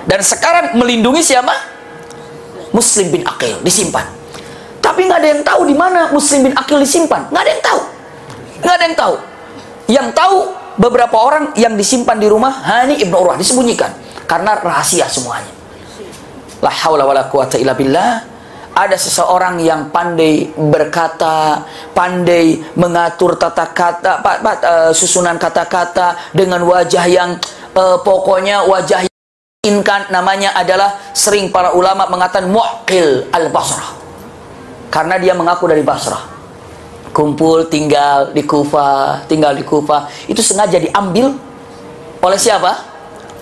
Dan sekarang melindungi siapa? Muslim bin Aqil, disimpan. Tapi nggak ada yang tahu di mana Muslim bin Aqil disimpan. Nggak ada yang tahu. Nggak ada yang tahu. Yang tahu beberapa orang yang disimpan di rumah Hani ibnu Urwah, disembunyikan karena rahasia semuanya. La haula wala quwata illa billah. Ada seseorang yang pandai berkata, pandai mengatur tata kata, susunan kata-kata dengan wajah yang pokoknya wajah yang inkan, namanya adalah sering para ulama mengatakan Mu'qil al-Basrah. Karena dia mengaku dari Basrah. Kumpul tinggal di Kufah. Itu sengaja diambil oleh siapa?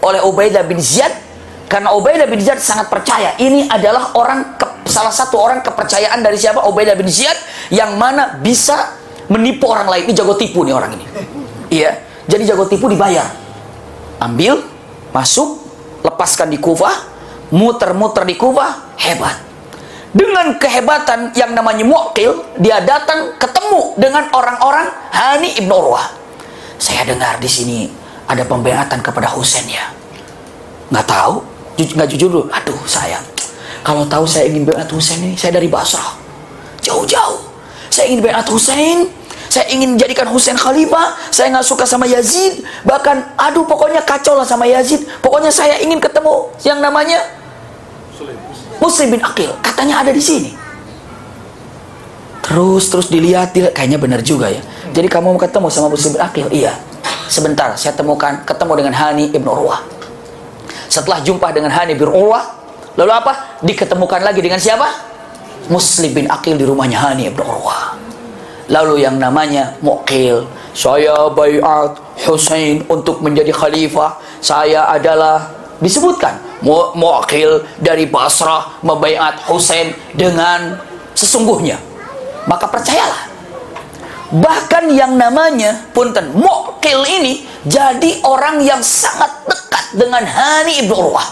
Oleh Ubaidah bin Ziyad. Karena Ubaidah bin Ziyad sangat percaya ini adalah salah satu orang kepercayaan dari siapa? Ubaidah bin Ziyad, yang mana bisa menipu orang lain. Ini jago tipu nih orang ini. Iya, jadi jago tipu dibayar. Ambil, masuk, lepaskan di Kufah, muter-muter di Kufah, hebat. Dengan kehebatan yang namanya Mu'qil, dia datang ketemu dengan orang-orang Hani ibnu Urwah. Saya dengar di sini ada pembeatan kepada Husain ya. Nggak tahu, nggak jujur dulu. Aduh sayang, kalau tahu saya ingin baiat Husain ini, saya dari Basrah, jauh-jauh. Saya ingin baiat Husain, saya ingin jadikan Husain khalifah. Saya nggak suka sama Yazid, bahkan aduh pokoknya kacau lah sama Yazid. Pokoknya saya ingin ketemu yang namanya Muslim bin Aqil, katanya ada di sini. Terus dilihat, kayaknya benar juga ya. Jadi kamu mau ketemu sama Muslim bin Aqil? Iya. Sebentar, saya ketemu dengan Hani ibnu Urwah. Setelah jumpa dengan Hani bin Urwah, lalu apa? Diketemukan lagi dengan siapa? Muslim bin Aqil di rumahnya Hani ibnu Urwah. Lalu yang namanya Mu'qil, saya baiat Husain untuk menjadi khalifah. Saya adalah, disebutkan Mu'qil dari Basrah membaiat Husain dengan sesungguhnya. Maka percayalah. Bahkan yang namanya punten Mu'qil ini jadi orang yang sangat dekat dengan Hani ibnu Urwah,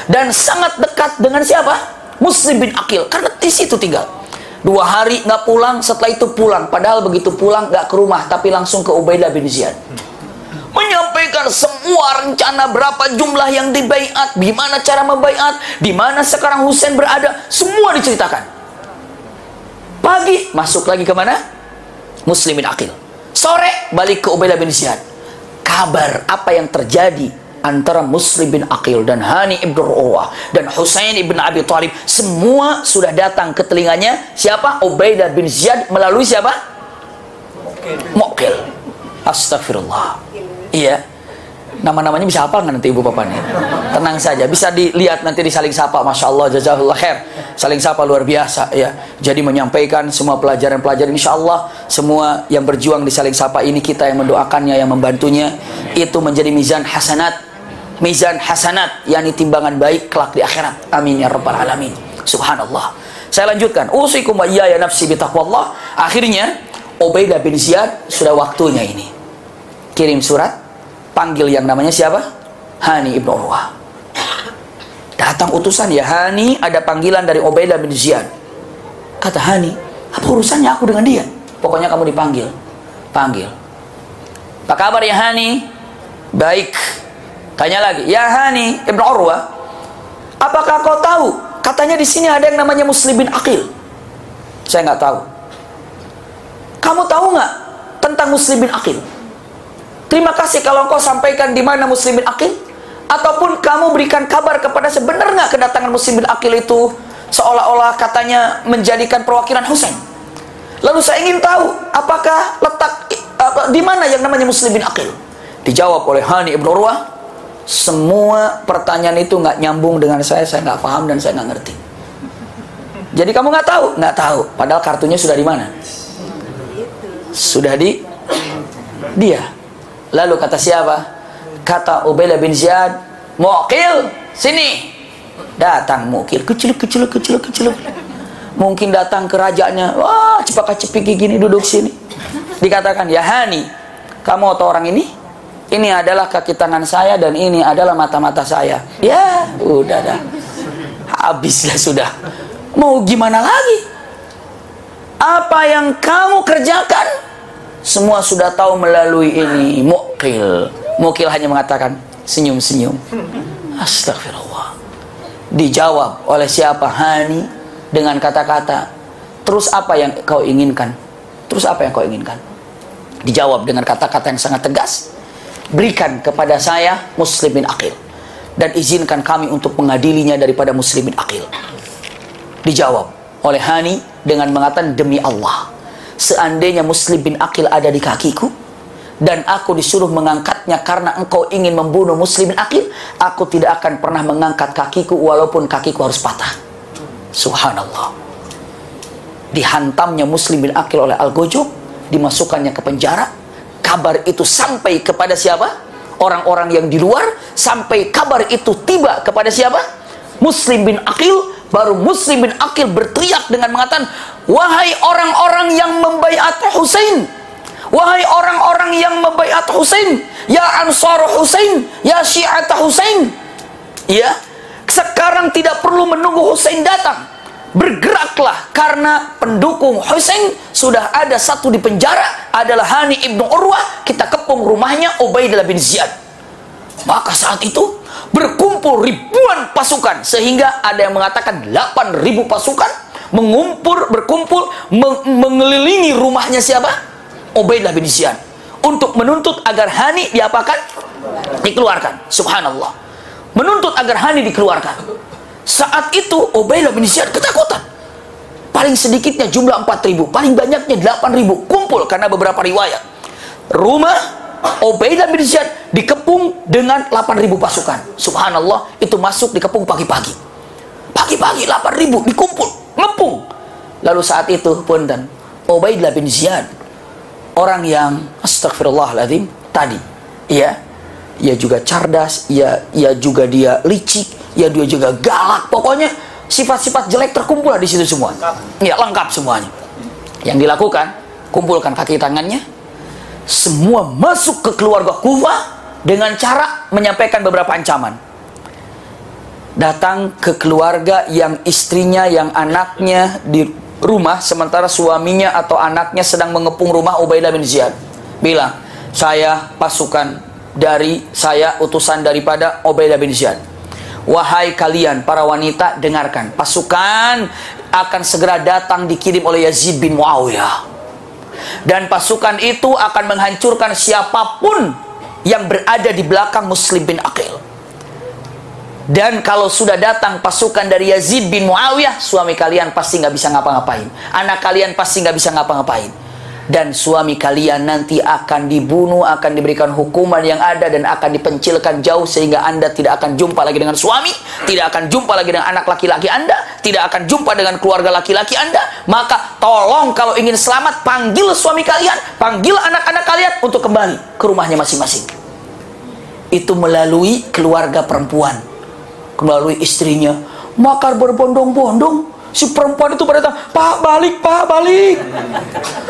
dan sangat dekat dengan siapa? Muslim bin Aqil, karena di situ tinggal 2 hari nggak pulang, setelah itu pulang. Padahal begitu pulang nggak ke rumah, tapi langsung ke Ubaidah bin Ziyad, menyampaikan semua rencana, berapa jumlah yang dibaiat, gimana cara membaiat, di mana sekarang Husain berada, semua diceritakan. Pagi masuk lagi ke mana? Muslim bin Aqil. Sore balik ke Ubaidah bin Ziyad. Kabar apa yang terjadi antara Muslim bin Aqil dan Hani ibnu Urwah dan Husain ibn Abi Thalib, semua sudah datang ke telinganya siapa? Ubaidah bin Ziyad melalui siapa? Mu'qil. Astagfirullah. Iya, nama-namanya bisa hafal nggak nanti ibu bapaknya? Tenang saja, bisa dilihat nanti di saling sapa. Masya Allah, jazakallah khair. Saling sapa luar biasa ya. Jadi menyampaikan semua pelajaran-pelajaran, insya Allah semua yang berjuang di saling sapa ini, kita yang mendoakannya, yang membantunya, itu menjadi mizan hasanat, yakni timbangan baik kelak di akhirat. Amin ya rabbal alamin. Subhanallah. Saya lanjutkan. Usikum wa iyaya nafsi bitaqwallah. Akhirnya Ubaidah bin Ziyad sudah waktunya ini. Kirim surat, panggil yang namanya siapa? Hani ibnu Urwah. Datang utusan, ya Hani, ada panggilan dari Ubaidah bin Ziyad. Kata Hani, apa urusannya aku dengan dia? Pokoknya kamu dipanggil. Panggil. Apa kabar ya Hani? Baik. Tanya lagi, ya Hani ibnu Urwah, apakah kau tahu? Katanya di sini ada yang namanya Muslim bin Aqil. Saya nggak tahu. Kamu tahu nggak tentang Muslim bin Aqil? Terima kasih kalau engkau sampaikan di mana Muslim bin Aqil, ataupun kamu berikan kabar kepada sebenarnya nggak kedatangan Muslim bin Aqil itu seolah-olah katanya menjadikan perwakilan Husain. Lalu saya ingin tahu apakah letak di mana yang namanya Muslim bin Aqil. Dijawab oleh Hani ibnu Urwah, semua pertanyaan itu nggak nyambung dengan saya nggak paham dan saya nggak ngerti. Jadi kamu nggak tahu? Nggak tahu. Padahal kartunya sudah di mana? Sudah di dia. Lalu kata siapa? Kata Ubaidah bin Ziyad, Muqil, sini. Datang Muqil, kecil. Mungkin datang ke rajanya, wah cepak-cepik gini, duduk sini. Dikatakan, ya Hani, kamu atau orang ini? Ini adalah kaki tangan saya dan ini adalah mata-mata saya. Ya, udah dah. Habislah sudah. Mau gimana lagi? Apa yang kamu kerjakan semua sudah tahu melalui ini. Muqil hanya mengatakan senyum-senyum. Astagfirullah. Dijawab oleh siapa? Hani dengan kata-kata, terus apa yang kau inginkan? Terus apa yang kau inginkan? Dijawab dengan kata-kata yang sangat tegas. Berikan kepada saya muslimin aqil dan izinkan kami untuk mengadilinya daripada muslimin aqil. Dijawab oleh Hani dengan mengatakan, demi Allah, seandainya muslim bin aqil ada di kakiku dan aku disuruh mengangkatnya karena engkau ingin membunuh muslim bin aqil, aku tidak akan pernah mengangkat kakiku walaupun kakiku harus patah. Subhanallah. Dihantamnya muslim bin aqil oleh Al-Gojok, dimasukkannya ke penjara. Kabar itu sampai kepada siapa? Orang-orang yang di luar. Sampai kabar itu tiba kepada siapa? Muslim bin Aqil. Baru Muslim bin Aqil berteriak dengan mengatakan, wahai orang-orang yang membaiat Husain, wahai orang-orang yang membaiat Husain, ya Ansar Husain, ya Syi'at Husain, ya, sekarang tidak perlu menunggu Husain datang, bergeraklah, karena pendukung Husain sudah ada satu di penjara, adalah Hani ibnu Urwah. Kita kepung rumahnya Ubaidillah bin Ziyad. Maka saat itu berkumpul ribuan pasukan, sehingga ada yang mengatakan 8.000 pasukan berkumpul mengelilingi rumahnya siapa? Ubaidillah bin Ziyad, untuk menuntut agar Hani diapakan? Dikeluarkan. Subhanallah. Menuntut agar Hani dikeluarkan. Saat itu Ubaidillah bin Ziyad ketakutan. Paling sedikitnya jumlah 4.000, paling banyaknya 8.000 kumpul, karena beberapa riwayat rumah Ubaidillah bin Ziyad dikepung dengan 8.000 pasukan. Subhanallah, itu masuk dikepung pagi-pagi. Pagi-pagi 8.000 dikumpul, ngepung. Lalu saat itu punten, Ubaidillah bin Ziyad, orang yang astagfirullahaladzim tadi, ya, ia juga cerdas, ia juga dia licik, ia dia juga galak. Pokoknya sifat-sifat jelek terkumpul di situ semua. Ya, lengkap semuanya. Yang dilakukan, kumpulkan kaki tangannya, semua masuk ke keluarga Kufah dengan cara menyampaikan beberapa ancaman. Datang ke keluarga yang istrinya, yang anaknya di rumah, sementara suaminya atau anaknya sedang mengepung rumah Ubaidillah bin Ziyad. Bilang, saya pasukan dari saya, utusan daripada Ubaidillah bin Ziyad. Wahai kalian para wanita, dengarkan, pasukan akan segera datang dikirim oleh Yazid bin Muawiyah. Dan pasukan itu akan menghancurkan siapapun yang berada di belakang Muslim bin Aqil. Dan kalau sudah datang pasukan dari Yazid bin Muawiyah, suami kalian pasti nggak bisa ngapa-ngapain, anak kalian pasti nggak bisa ngapa-ngapain, dan suami kalian nanti akan dibunuh, akan diberikan hukuman yang ada, dan akan dipencilkan jauh, sehingga Anda tidak akan jumpa lagi dengan suami, tidak akan jumpa lagi dengan anak laki-laki Anda, tidak akan jumpa dengan keluarga laki-laki Anda. Maka tolong kalau ingin selamat, panggil suami kalian, panggil anak-anak kalian untuk kembali ke rumahnya masing-masing. Itu melalui keluarga perempuan, melalui istrinya. Maka berbondong-bondong si perempuan itu pada datang, Pak balik, Pak balik,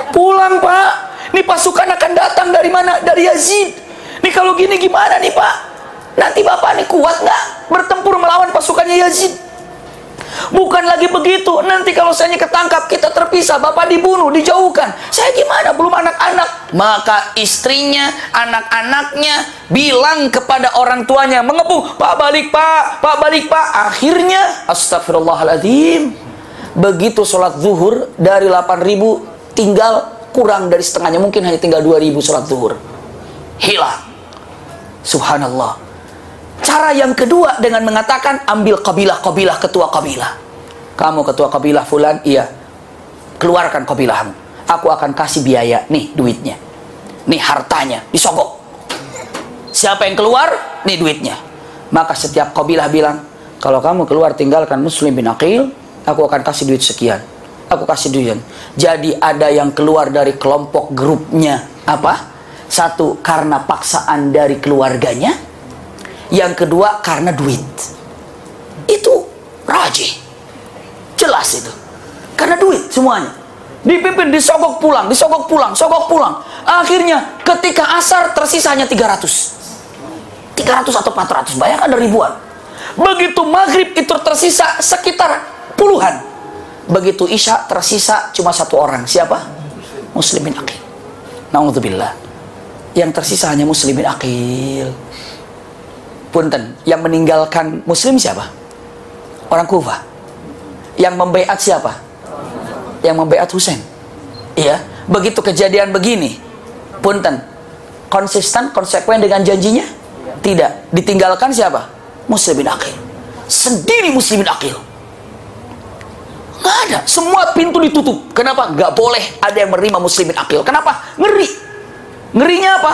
pulang Pak, ini pasukan akan datang dari mana? Dari Yazid. Nih kalau gini gimana nih Pak? Nanti Bapak nih kuat nggak bertempur melawan pasukannya Yazid? Bukan lagi begitu, nanti kalau saya ketangkap, kita terpisah, Bapak dibunuh, dijauhkan, saya gimana? Belum anak-anak. Maka istrinya, anak-anaknya bilang kepada orang tuanya, mengepung, Pak balik Pak, Pak balik Pak. Akhirnya, astagfirullahaladzim, begitu sholat zuhur, dari 8.000 tinggal kurang dari setengahnya, mungkin hanya tinggal 2.000 sholat zuhur, hilang. Subhanallah. Cara yang kedua dengan mengatakan, ambil kabilah-kabilah, ketua kabilah. Kamu ketua kabilah fulan, iya, keluarkan kabilahmu, aku akan kasih biaya, nih duitnya, nih hartanya, disogok. Siapa yang keluar, nih duitnya. Maka setiap kabilah bilang, kalau kamu keluar tinggalkan Muslim bin Aqil, aku akan kasih duit sekian, aku kasih duit. Jadi ada yang keluar dari kelompok grupnya, apa? Satu, karena paksaan dari keluarganya. Yang kedua karena duit. Itu rajih. Jelas itu. Karena duit semuanya. Dipimpin, disogok pulang, disogok pulang, sogok pulang. Akhirnya ketika asar tersisa hanya 300 atau 400. Bayangkan ada ribuan. Begitu maghrib itu tersisa sekitar puluhan. Begitu isya tersisa cuma satu orang. Siapa? Muslimin akil. Na'udzubillah. Yang tersisa hanya muslimin akil. Punten, yang meninggalkan muslim siapa? Orang Kufah. Yang membaiat siapa? Yang membaiat Husain. Iya. Begitu kejadian begini, punten, konsisten, konsekuen dengan janjinya? Tidak. Ditinggalkan siapa? Muslimin akil. Sendiri muslimin akil. Nggak ada. Semua pintu ditutup. Kenapa? Nggak boleh ada yang menerima muslimin akil. Kenapa? Ngeri. Ngerinya apa?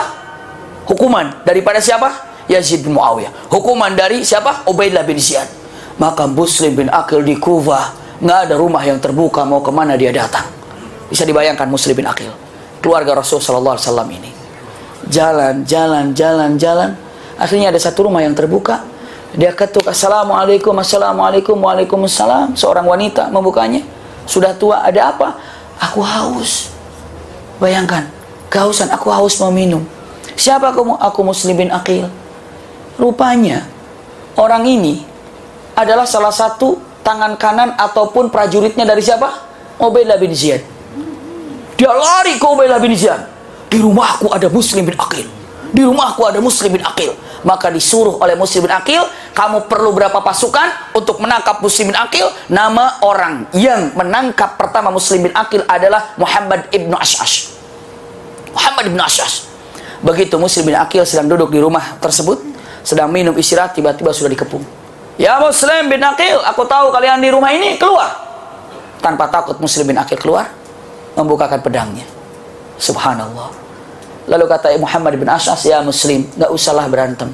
Hukuman. Daripada siapa? Yazid bin Muawiyah. Hukuman dari siapa? Ubaidillah bin Ziyad. Maka muslim bin akil di Kufah, nggak ada rumah yang terbuka, mau kemana dia datang. Bisa dibayangkan muslim bin akil. Keluarga Rasul Sallallahu Alaihi Wasallam ini. Jalan. Akhirnya ada satu rumah yang terbuka. Dia ketuk, assalamualaikum, assalamualaikum, waalaikumsalam. Seorang wanita membukanya. Sudah tua, ada apa? Aku haus. Bayangkan, kehausan, aku haus mau minum. Siapa kamu? Aku muslim bin akil. Rupanya, orang ini adalah salah satu tangan kanan ataupun prajuritnya dari siapa? Ubaidillah bin Ziyad. Dia lari ke Ubaidillah bin Ziyad. Di rumahku ada muslim bin akil. Di rumahku ada muslim bin akil. Maka disuruh oleh muslim bin akil, kamu perlu berapa pasukan untuk menangkap muslim bin akil? Nama orang yang menangkap pertama muslim bin akil adalah Muhammad ibn Ash'ash. Muhammad ibn Ash'ash. Begitu muslim bin akil sedang duduk di rumah tersebut, sedang minum istirahat, tiba-tiba sudah dikepung. Ya muslim bin akil, aku tahu kalian di rumah ini, keluar. Tanpa takut muslim bin akil keluar, membukakan pedangnya. Subhanallah. Lalu kata Muhammad bin Ash'as, ya muslim, gak usahlah berantem.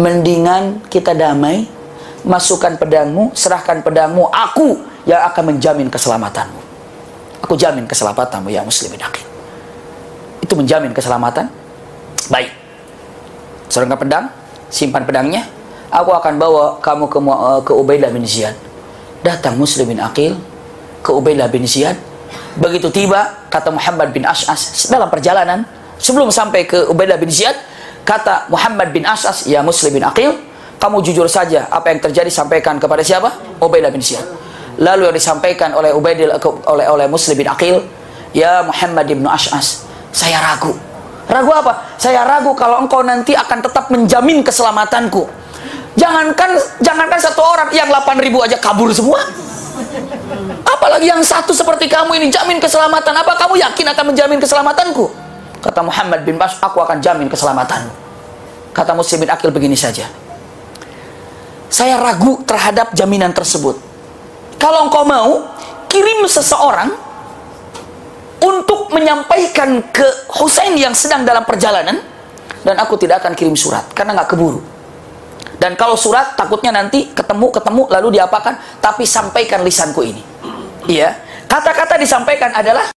Mendingan kita damai, masukkan pedangmu, serahkan pedangmu, aku yang akan menjamin keselamatanmu. Aku jamin keselamatanmu ya muslim bin akil. Itu menjamin keselamatan. Baik. Serahkan pedang, simpan pedangnya. Aku akan bawa kamu ke Ubaidillah bin Ziyad. Datang muslim bin akil ke Ubaidillah bin Ziyad. Begitu tiba, kata Muhammad bin Ash'as dalam perjalanan, sebelum sampai ke Ubaidillah bin Ziyad, kata Muhammad bin Ash'as, ya muslim bin akil, kamu jujur saja, apa yang terjadi sampaikan kepada siapa? Ubaidillah bin Ziyad. Lalu yang disampaikan oleh Ubaidillah oleh muslim bin akil, ya Muhammad bin Ash'as, saya ragu. Ragu apa? Saya ragu kalau engkau nanti akan tetap menjamin keselamatanku. Jangankan satu orang, yang 8.000 aja kabur semua. Apalagi yang satu seperti kamu ini jamin keselamatan. Apa kamu yakin akan menjamin keselamatanku? Kata Muhammad bin Bas, aku akan jamin keselamatanmu. Kata muslim bin akil, begini saja, saya ragu terhadap jaminan tersebut. Kalau engkau mau, kirim seseorang untuk menyampaikan ke Husain yang sedang dalam perjalanan, dan aku tidak akan kirim surat karena nggak keburu. Dan kalau surat takutnya nanti ketemu lalu diapakan? Tapi sampaikan lisanku ini. Iya. Kata-kata disampaikan adalah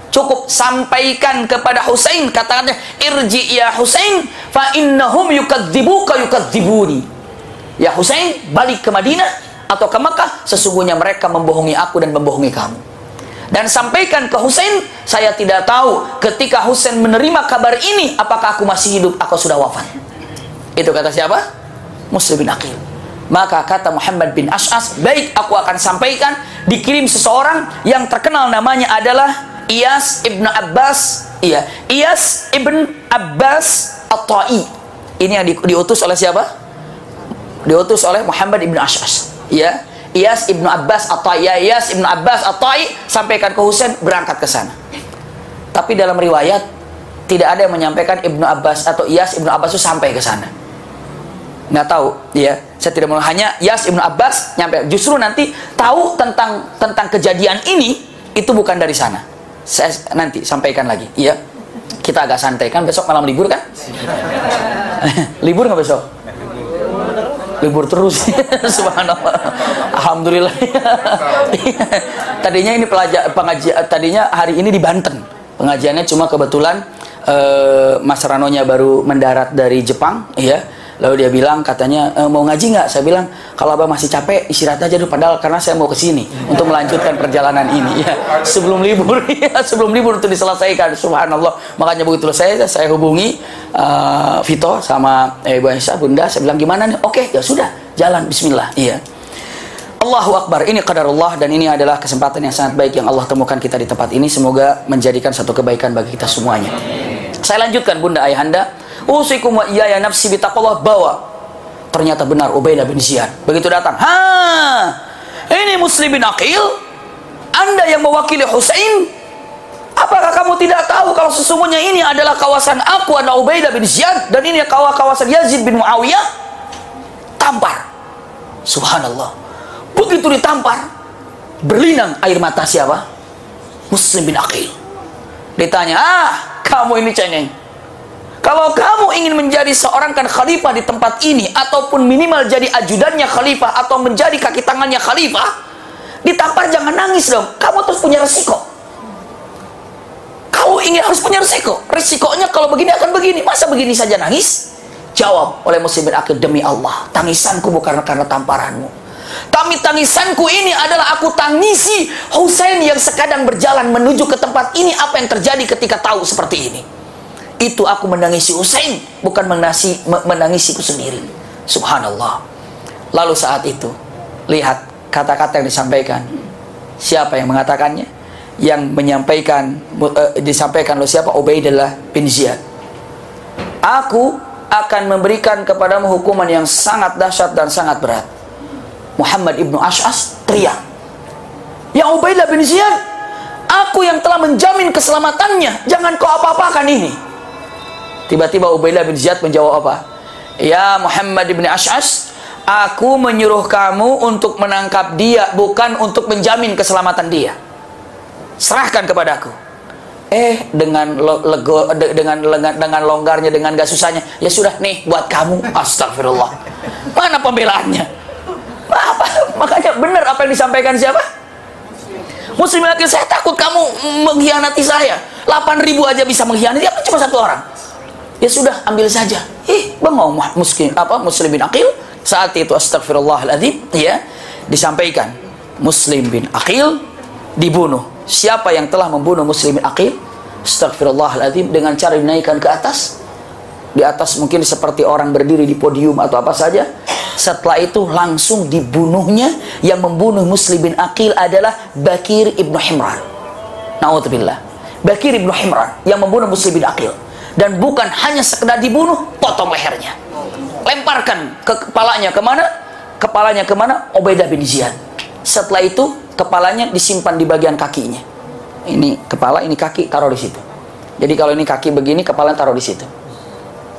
cukup sampaikan kepada Husain, kata-katanya irji ya Husain fa innahum yukadzibuka yukadzibuni. Ya Husain, balik ke Madinah atau ke Makkah, sesungguhnya mereka membohongi aku dan membohongi kamu. Dan sampaikan ke Husain, saya tidak tahu ketika Husain menerima kabar ini apakah aku masih hidup atau sudah wafat. Itu kata siapa? Muslim bin akil. Maka kata Muhammad bin Ash'as, baik, aku akan sampaikan. Dikirim seseorang yang terkenal namanya adalah Iyas ibn Abbas. Iya, Iyas ibn Abbas At-Ta'i. Ini yang diutus oleh siapa? Diutus oleh Muhammad ibn Ash'as. Iya, Iyas ibn Abbas At-Ta'i. Ya, Iyas ibn Abbas At-Ta'i, sampaikan ke Husain, berangkat ke sana. Tapi dalam riwayat tidak ada yang menyampaikan Ibnu Abbas atau Iyas ibn Abbas itu sampai ke sana. Nggak tahu, ya, saya tidak mau, hanya Iyas ibn Abbas nyampe. Justru nanti tahu tentang kejadian ini itu bukan dari sana. Saya nanti sampaikan lagi, ya. Kita agak santai kan, besok malam libur kan? Libur nggak besok? Libur terus. Subhanallah. Alhamdulillah. Tadinya ini pengajian, tadinya hari ini di Banten. Pengajiannya cuma kebetulan Mas Ranonya baru mendarat dari Jepang, ya. Lalu dia bilang, katanya, mau ngaji nggak? Saya bilang, kalau abang masih capek, istirahat aja dulu. Padahal karena saya mau ke sini untuk melanjutkan perjalanan ini. Ya, sebelum libur, ya, sebelum libur itu diselesaikan. Subhanallah. Makanya begitu saya hubungi Vito sama Ibu Aisyah, Bunda. Saya bilang, gimana nih? Oke, ya sudah, jalan. Bismillah. Iya. Allahu Akbar. Ini qadarullah dan ini adalah kesempatan yang sangat baik yang Allah temukan kita di tempat ini. Semoga menjadikan satu kebaikan bagi kita semuanya. Saya lanjutkan, Bunda Ayahanda. Usikum wa iyaya nafsi bitaqallah, bawa. Ternyata benar Ubaidah bin Ziyad. Begitu datang, ini Muslim bin Aqil, Anda yang mewakili Husain. Apakah kamu tidak tahu kalau sesungguhnya ini adalah kawasan aku, adalah Ubaidah bin Ziyad, dan ini kawasan Yazid bin Muawiyah? Tampar. Subhanallah. Begitu ditampar, berlinang air mata siapa? Muslim bin Aqil. Ditanya, kamu ini cengeng. Kalau kamu ingin menjadi seorang khalifah di tempat ini, ataupun minimal jadi ajudannya khalifah, atau menjadi kaki tangannya khalifah, ditampar jangan nangis dong. Kamu terus punya resiko. Kamu ingin harus punya resiko. Resikonya kalau begini akan begini. Masa begini saja nangis? Jawab oleh Muslim bin Aqil, demi Allah, tangisanku bukan karena tamparanmu. Tapi tangisanku ini adalah aku tangisi Husain yang sekadang berjalan menuju ke tempat ini. Apa yang terjadi ketika tahu seperti ini? Itu aku menangisi Husain, bukan menangisiku sendiri. Subhanallah. Lalu saat itu, lihat kata-kata yang disampaikan. Siapa yang mengatakannya? Yang menyampaikan, disampaikan oleh siapa? Ubaidah bin Ziyad. Aku akan memberikan kepadamu hukuman yang sangat dahsyat dan sangat berat. Muhammad ibnu Ash'as teriak, ya Ubaidah bin Ziyad, aku yang telah menjamin keselamatannya, jangan kau apa-apakan ini. Tiba-tiba Ubaidah bin Ziyad menjawab apa? Ya Muhammad ibn Ash'as, aku menyuruh kamu untuk menangkap dia, bukan untuk menjamin keselamatan dia. Serahkan kepadaku. Dengan longgarnya, dengan gak susahnya, ya sudah nih buat kamu. Astagfirullah. Mana pembelaannya? Apa? Makanya benar apa yang disampaikan siapa? Muslim lagi, saya takut kamu mengkhianati saya. 8.000 aja bisa mengkhianati, apa cuma satu orang? Ya sudah, ambil saja. Bengong Muslim bin Aqil saat itu, astagfirullahaladzim, ya, disampaikan Muslim bin Aqil dibunuh. Siapa yang telah membunuh Muslim bin Aqil? Astagfirullahaladzim, dengan cara dinaikkan ke atas. Di atas mungkin seperti orang berdiri di podium atau apa saja. Setelah itu langsung dibunuhnya. Yang membunuh Muslim bin Aqil adalah Bakir ibnu Himran. Na'udzubillah. Bakir ibnu Himran yang membunuh Muslim bin Aqil. Dan bukan hanya sekedar dibunuh, potong lehernya, lemparkan ke kepalanya kemana? Kepalanya kemana? Ubaidah bin Ziyad. Setelah itu kepalanya disimpan di bagian kakinya. Ini kepala, ini kaki, taruh di situ. Jadi kalau ini kaki begini, kepala taruh di situ.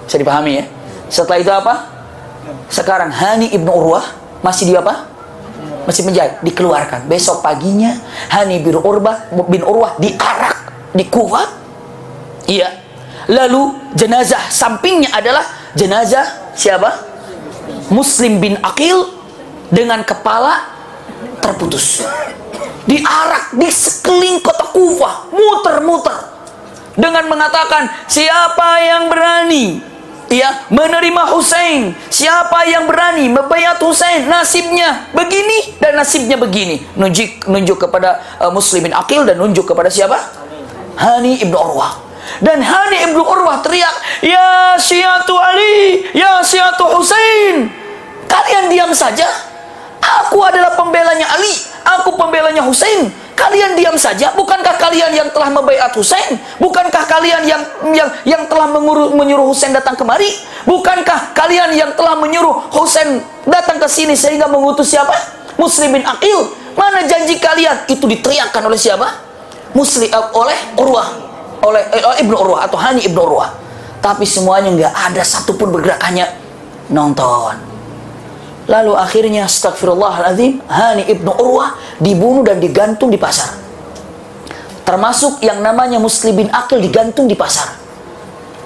Bisa dipahami ya? Setelah itu apa? Sekarang Hani ibnu Urwah masih di apa? Masih menjahit, dikeluarkan. Besok paginya Hani bin Urwah diarak di Kufah. Iya. Lalu jenazah sampingnya adalah jenazah siapa? Muslim bin Aqil dengan kepala terputus. Diarak di sekeliling kota Kufah, muter-muter, dengan mengatakan, siapa yang berani menerima Husain, siapa yang berani membayat Husain, nasibnya begini dan nasibnya begini. Nunjuk kepada Muslim bin Aqil dan nunjuk kepada siapa? Hani ibnu Urwah. Dan Hani ibnu Urwah teriak, ya Syiatu Ali, ya Syiatu Husain, kalian diam saja. Aku adalah pembelanya Ali, aku pembelanya Husain. Kalian diam saja. Bukankah kalian yang telah membaiat Husain? Bukankah kalian yang telah menyuruh Husain datang kemari? Bukankah kalian yang telah menyuruh Husain datang ke sini sehingga mengutus siapa? Muslim bin Aqil. Mana janji kalian? Itu diteriakkan oleh siapa? Oleh Urwah, oleh ibnu Urwah atau Hani ibnu Urwah. Tapi semuanya nggak ada satupun bergerak, hanya nonton. Lalu akhirnya astagfirullahaladzim, Hani ibnu Urwah dibunuh dan digantung di pasar. Termasuk yang namanya Muslim bin Aqil digantung di pasar.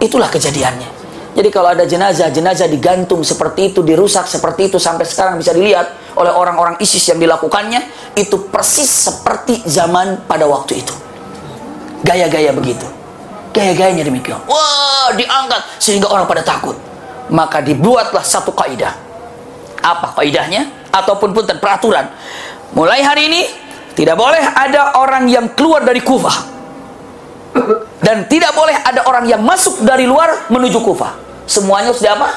Itulah kejadiannya. Jadi kalau ada jenazah digantung seperti itu, dirusak seperti itu, sampai sekarang bisa dilihat oleh orang-orang ISIS yang dilakukannya, itu persis seperti zaman pada waktu itu. Gaya-gaya begitu. Gaya-gayanya demikian. Wah, diangkat sehingga orang pada takut. maka dibuatlah satu kaidah. Apa kaidahnya? Ataupun punten peraturan. Mulai hari ini tidak boleh ada orang yang keluar dari Kufah, dan tidak boleh ada orang yang masuk dari luar menuju Kufah. Semuanya sudah apa?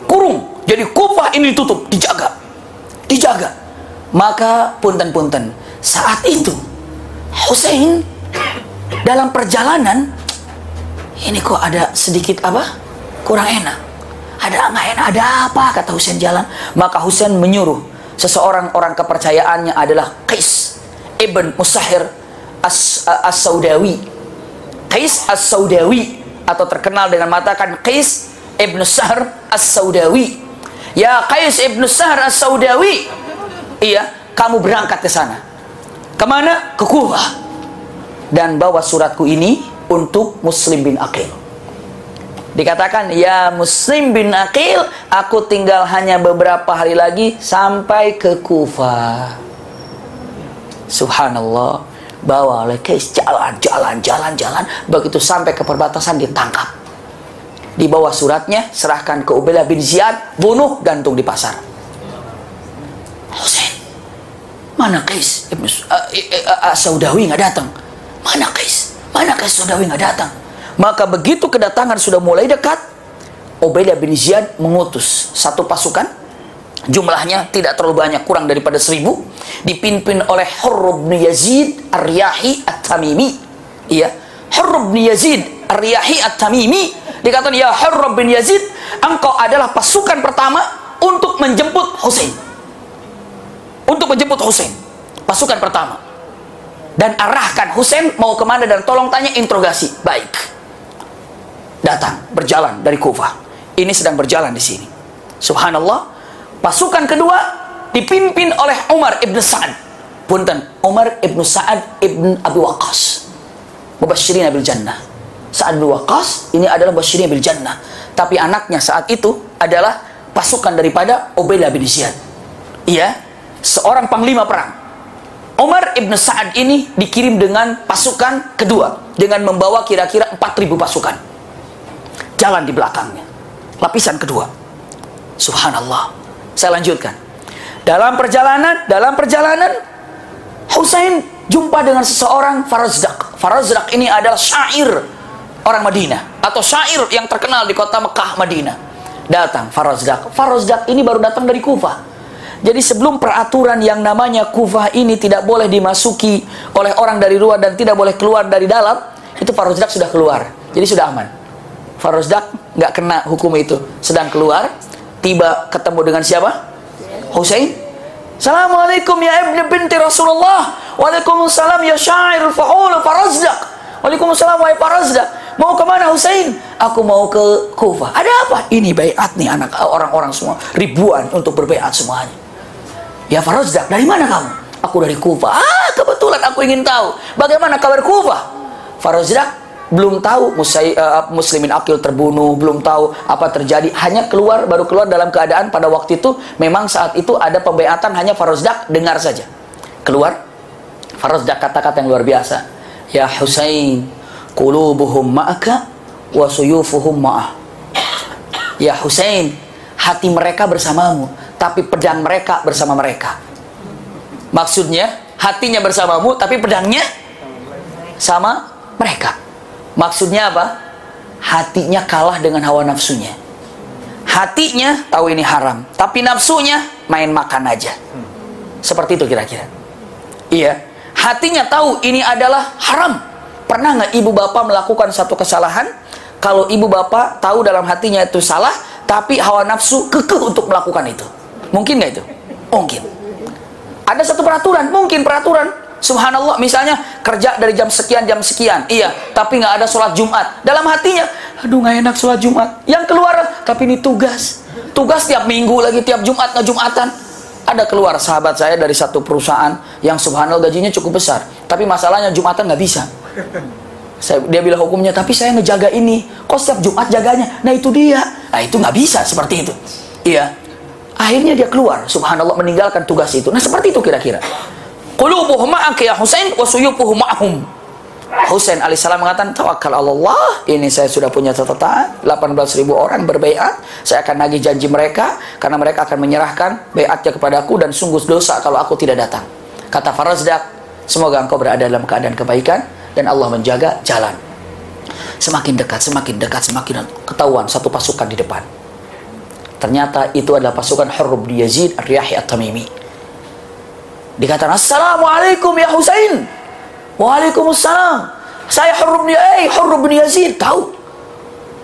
Kurung. Jadi Kufah ini ditutup, dijaga. Dijaga. Maka punten-punten, saat itu Husain dalam perjalanan ini kok ada sedikit apa? Kurang enak. Ada nggak enak? Ada apa? Kata Husain jalan. Maka Husain menyuruh seseorang, orang kepercayaannya adalah Qais ibn Musahir as-Saudawi. Qais as-Saudawi, atau terkenal dengan matakan Qais ibn Sahr as-Saudawi. Ya Qais ibn Sahr as-Saudawi, iya, kamu berangkat ke sana. Kemana? Ke Kufah. Dan bawa suratku ini untuk Muslim bin Aqil. Dikatakan, ya Muslim bin Aqil, aku tinggal hanya beberapa hari lagi sampai ke Kufah. Subhanallah. Bawa oleh Qais, jalan. Begitu sampai ke perbatasan ditangkap. Dibawa suratnya, serahkan ke Ubaidah bin Ziyad, bunuh, gantung di pasar. Husain, mana Qais Saudawi nggak datang? Mana Qais Saudawi nggak datang? Maka begitu kedatangan sudah mulai dekat, Ubaidah bin Ziyad mengutus satu pasukan, jumlahnya tidak terlalu banyak, kurang daripada 1000, dipimpin oleh Hurr bin Yazid Ar-Riyahi At-Tamimi. Iya, Hurr bin Yazid Ar-Riyahi At-Tamimi dikatakan, ya Hurr bin Yazid, engkau adalah pasukan pertama untuk menjemput Husain. Untuk menjemput Husain, pasukan pertama. Dan arahkan Husain mau kemana, dan tolong tanya, interogasi. Baik. Datang, berjalan dari Kufah. Ini sedang berjalan di sini. Subhanallah. Pasukan kedua dipimpin oleh Umar ibn Sa'ad. Punten, Umar ibn Sa'ad ibn Abi Waqqas, Mubasysyirin bil Jannah. Sa'ad bin Waqqas ini adalah Mubasysyirin bil Jannah. Tapi anaknya saat itu adalah pasukan daripada Ubaidah bin Ziyad. Iya, seorang panglima perang. Umar ibn Sa'ad ini dikirim dengan pasukan kedua, dengan membawa kira-kira 4000 pasukan. Jalan di belakangnya, lapisan kedua. Subhanallah. Saya lanjutkan. Dalam perjalanan Husain jumpa dengan seseorang, Farazdak. Farazdak ini adalah syair orang Madinah, atau syair yang terkenal di kota Mekah, Madinah. Datang Farazdak. Farazdak ini baru datang dari Kufah. Jadi sebelum peraturan yang namanya Kufah ini tidak boleh dimasuki oleh orang dari luar dan tidak boleh keluar dari dalam, itu Farazdak sudah keluar. Jadi sudah aman. Farazdak nggak kena hukum itu. Sedang keluar, tiba ketemu dengan siapa? Husain. Assalamualaikum ya ibnu binti Rasulullah. Waalaikumsalam ya syair fa'ul Farazdak. Waalaikumsalam wahai Farazdak. Mau kemana Husain? Aku mau ke Kufah. Ada apa? Ini baiat nih anak orang-orang semua, ribuan untuk berbaiat semuanya. Ya Farazdak, dari mana kamu? Aku dari Kufah. Kebetulan aku ingin tahu bagaimana kabar Kufah. Farazdak belum tahu Muslimin Aqil terbunuh, belum tahu apa terjadi, hanya baru keluar dalam keadaan pada waktu itu memang saat itu ada pembaiatan, hanya Farazdak dengar saja. Keluar, Farazdak kata-kata yang luar biasa. Ya Husain, qulubuhum ma'aka wa suyufuhum ma'ah. Ya Husain, hati mereka bersamamu, tapi pedang mereka bersama mereka. Maksudnya, hatinya bersamamu, tapi pedangnya sama mereka. Maksudnya apa? Hatinya kalah dengan hawa nafsunya. Hatinya tahu ini haram, tapi nafsunya main makan aja. Seperti itu kira-kira. Iya, hatinya tahu ini adalah haram. Pernah nggak ibu bapak melakukan satu kesalahan? Kalau ibu bapak tahu dalam hatinya itu salah, tapi hawa nafsu kekeh untuk melakukan itu. Mungkin nggak itu? Mungkin. Ada satu peraturan, mungkin peraturan. Subhanallah, misalnya kerja dari jam sekian, iya, tapi nggak ada sholat Jumat. Dalam hatinya, aduh nggak enak sholat Jumat. Yang keluar, tapi ini tugas tiap minggu lagi, tiap Jumat nggak Jumatan. Ada keluar sahabat saya dari satu perusahaan yang subhanallah gajinya cukup besar, tapi masalahnya Jumatan nggak bisa. Dia bilang hukumnya, tapi saya ngejaga ini, kok setiap Jumat jaganya? Nah itu dia, nah itu nggak bisa seperti itu. Iya, akhirnya dia keluar, subhanallah, meninggalkan tugas itu. Nah seperti itu kira-kira. Qulubuhum ma'aka ya Husain wa suyufuhum ma'hum. Husain alaihissalam mengatakan, tawakal Allah, ini saya sudah punya catatan, 18.000 orang berbaiat, saya akan nagih janji mereka, karena mereka akan menyerahkan baiatnya kepadaku, dan sungguh dosa kalau aku tidak datang. Kata Farazdak, semoga engkau berada dalam keadaan kebaikan, dan Allah menjaga jalan. Semakin dekat, semakin ketahuan satu pasukan di depan. Ternyata itu adalah pasukan Hurr bin Yazid Ar-Riyahi At-Tamimi. Dikatakan, assalamualaikum ya Husain. Waalaikumsalam. Saya Hurr bin Yazid. Tahu?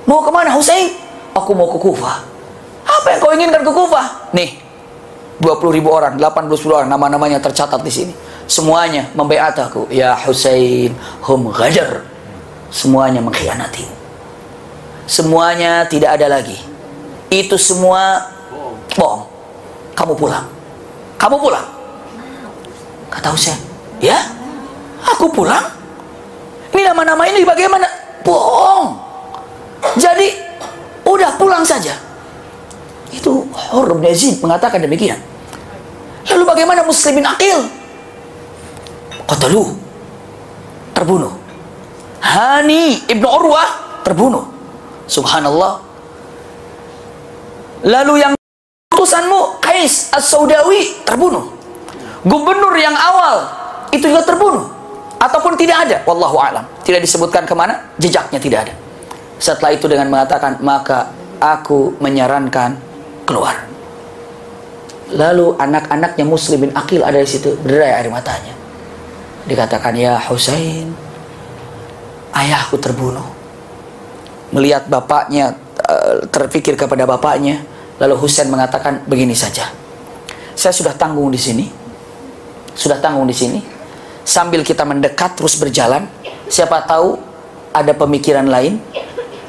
Mau kemana Husain? Aku mau ke Kufah. Apa yang kau inginkan ke Kufah? Nih, 20.000 orang, 80.000 orang, nama-namanya tercatat di sini. Semuanya membaiat aku. Ya Husain, hum ghadar. Semuanya mengkhianati. Semuanya tidak ada lagi. Itu semua bohong. Kamu pulang. Kamu pulang. Kata Husain, ya? Aku pulang? Ini nama-nama ini bagaimana? Bohong. Jadi, udah pulang saja. Itu Hurr bin Yazid mengatakan demikian. Lalu bagaimana muslimin akil? Qataluh. Terbunuh. Hani ibnu Urwah terbunuh. Subhanallah. Lalu yang utusanmu Qais As-Saudawi terbunuh. Gubernur yang awal itu juga terbunuh. Ataupun tidak ada, wallahu a'lam. Tidak disebutkan kemana, jejaknya tidak ada. Setelah itu dengan mengatakan, maka aku menyarankan keluar. Lalu anak-anaknya muslimin akil ada di situ, berderai air matanya. Dikatakan, ya Husain, ayahku terbunuh. Melihat bapaknya, terpikir kepada bapaknya. Lalu Husain mengatakan, begini saja. Saya sudah tanggung di sini. Sambil kita mendekat terus berjalan, siapa tahu ada pemikiran lain,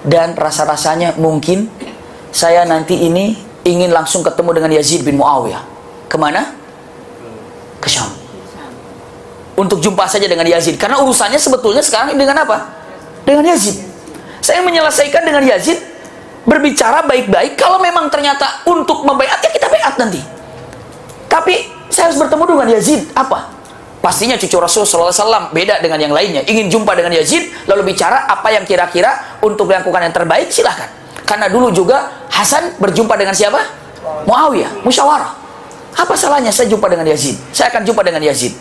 dan rasa-rasanya mungkin saya nanti ini ingin langsung ketemu dengan Yazid bin Muawiyah. Kemana? Ke Syam. Untuk jumpa saja dengan Yazid, karena urusannya sebetulnya sekarang dengan apa? Dengan Yazid. Saya menyelesaikan dengan Yazid, berbicara baik-baik. Kalau memang ternyata untuk membaiat, ya kita baiat nanti. Tapi saya harus bertemu dengan Yazid. Apa? Pastinya cucu Rasulullah SAW, beda dengan yang lainnya. Ingin jumpa dengan Yazid, lalu bicara apa yang kira-kira untuk dilakukan yang terbaik, silahkan. Karena dulu juga Hasan berjumpa dengan siapa? Muawiyah, musyawarah. Apa salahnya saya jumpa dengan Yazid? Saya akan jumpa dengan Yazid.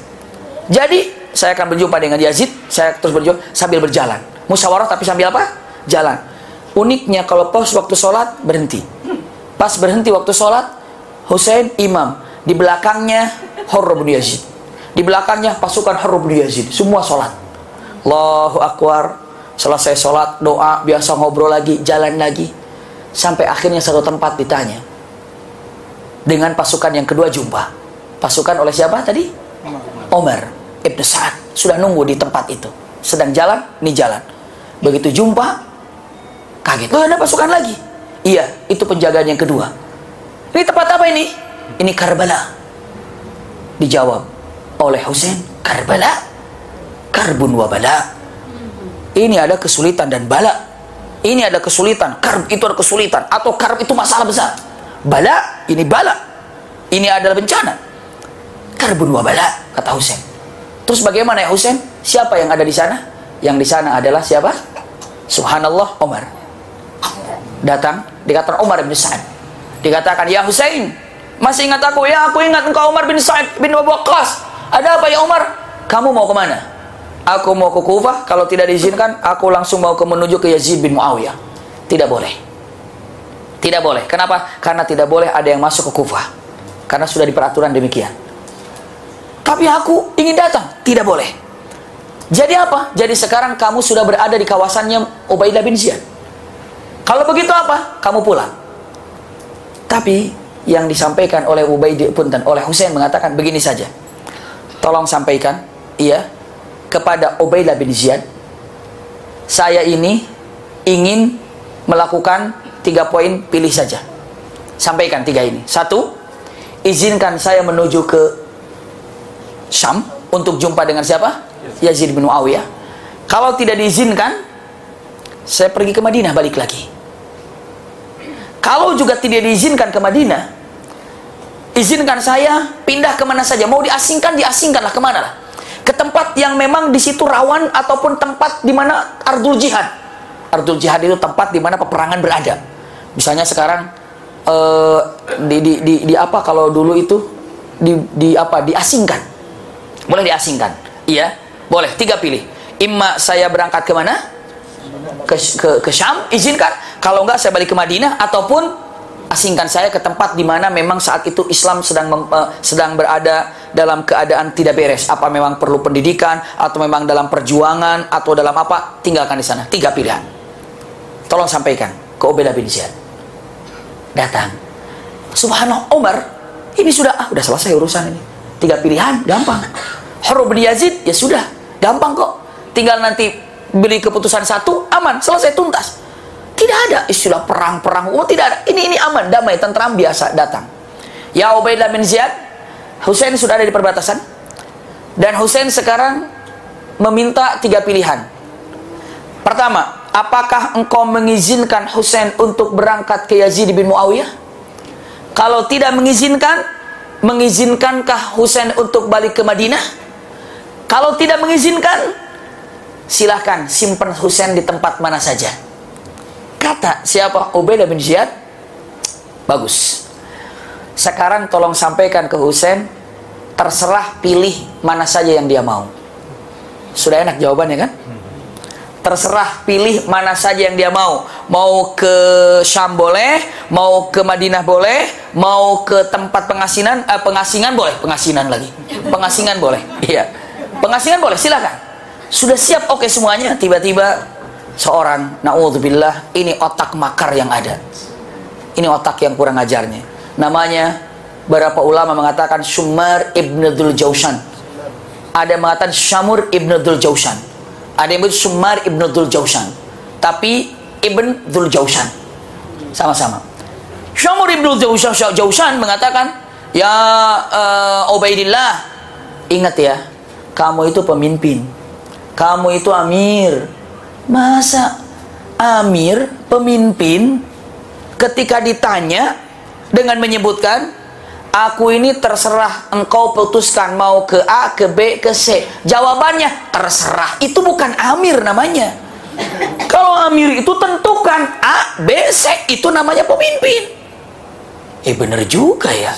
Jadi, saya akan berjumpa dengan Yazid, saya terus berjumpa sambil berjalan. Musyawarah tapi sambil apa? Jalan. Uniknya kalau pas waktu sholat, berhenti. Pas berhenti waktu sholat, Husain imam. Di belakangnya Hurr bin Yazid. Di belakangnya pasukan Hurr bin Yazid. Semua sholat. Allahu Akbar. Selesai sholat, doa, biasa ngobrol lagi, jalan lagi. Sampai akhirnya satu tempat ditanya. Dengan pasukan yang kedua jumpa. Pasukan oleh siapa tadi? Umar ibn Sa'ad. Sudah nunggu di tempat itu. Sedang jalan, ini jalan. Begitu jumpa, kaget. Loh, ada pasukan lagi? Iya, itu penjagaan yang kedua. Ini tempat apa ini? Ini Karbala. Dijawab oleh Husain, Karbala, karbun wa bala. Ini ada kesulitan dan bala. Ini ada kesulitan, karb itu ada kesulitan, atau karb itu masalah besar. Bala, ini bala. Ini adalah bencana. Karbun wa bala, kata Husain. Terus bagaimana ya Husain? Siapa yang ada di sana? Yang di sana adalah siapa? Subhanallah, Umar. Datang, dikatakan Umar bin Sa'ad. Dikatakan, ya Husain, masih ingat aku? Ya, aku ingat engkau Umar bin Sa'ad bin Abu Waqqas. Ada apa ya Umar? Kamu mau kemana? Aku mau ke Kufah. Kalau tidak diizinkan, aku langsung mau menuju ke Yazid bin Muawiyah. Tidak boleh. Tidak boleh. Kenapa? Karena tidak boleh ada yang masuk ke Kufah. Karena sudah diperaturan demikian. Tapi aku ingin datang. Tidak boleh. Jadi apa? Jadi sekarang kamu sudah berada di kawasannya Ubaidah bin Ziyad. Kalau begitu apa? Kamu pulang. Tapi yang disampaikan oleh Ubaidah pun dan oleh Husain mengatakan begini saja. Tolong sampaikan, iya, kepada Ubaidah bin Ziyad, saya ini ingin melakukan 3 poin, pilih saja. Sampaikan 3 ini. 1, izinkan saya menuju ke Syam untuk jumpa dengan siapa? Yazid bin Muawiyah. Kalau tidak diizinkan, saya pergi ke Madinah, balik lagi. Kalau juga tidak diizinkan ke Madinah, izinkan saya pindah kemana saja. Mau diasingkan, diasingkanlah kemana lah. ke tempat yang memang di situ rawan ataupun tempat di mana ardul jihad. Ardul jihad itu tempat di mana peperangan berada. Misalnya sekarang di apa kalau dulu itu diasingkan. Boleh diasingkan. Iya, boleh. 3 pilih. Imma saya berangkat ke mana? Ke Syam, izinkan. Kalau enggak saya balik ke Madinah, ataupun asingkan saya ke tempat di mana memang saat itu Islam sedang berada dalam keadaan tidak beres. Apa memang perlu pendidikan, atau memang dalam perjuangan, atau dalam apa? Tinggalkan di sana. 3 pilihan. Tolong sampaikan ke Ubaidah bin Ziyad. Datang. Subhanallah, Umar, ini sudah selesai urusan ini. 3 pilihan, gampang. Hurr bin Yazid, ya sudah, gampang kok. Tinggal nanti beli keputusan satu, aman, selesai, tuntas. Tidak ada istilah perang-perang, tidak ada. Ini aman, damai, tentram, biasa datang. Ya Ubaidah bin Ziyad, Husain sudah ada di perbatasan. Dan Husain sekarang meminta 3 pilihan. Pertama, apakah engkau mengizinkan Husain untuk berangkat ke Yazid bin Muawiyah? Kalau tidak mengizinkan, mengizinkankah Husain untuk balik ke Madinah? Kalau tidak mengizinkan, silahkan simpan Husain di tempat mana saja. Kata siapa? Ubaidah bin Ziyad, bagus. Sekarang tolong sampaikan ke Husain, terserah pilih mana saja yang dia mau. Sudah enak jawabannya kan? Terserah pilih mana saja yang dia mau. Mau ke Syam boleh, mau ke Madinah boleh, mau ke tempat pengasingan boleh, pengasingan boleh. Iya. Pengasingan boleh, silakan. Sudah siap, oke semuanya. Tiba-tiba seorang, na'udzubillah, ini otak makar yang ada. Ini otak yang kurang ajarnya. Namanya, beberapa ulama mengatakan Syummar ibn Dzul Jaushan. Ada yang mengatakan Syamur ibn Dzul Jaushan. Ada yang menyebut Syummar ibn Dzul Jaushan. Tapi Ibn Dzul Jaushan. Sama-sama. Syamur ibn Dzul Jaushan mengatakan, ya Ubaidillah, ingat ya, kamu itu pemimpin. Kamu itu amir. Masa amir, pemimpin, ketika ditanya dengan menyebutkan, aku ini terserah, engkau putuskan mau ke A, ke B, ke C. Jawabannya terserah. Itu bukan amir namanya. Kalau amir itu tentukan A, B, C, itu namanya pemimpin. Bener juga ya.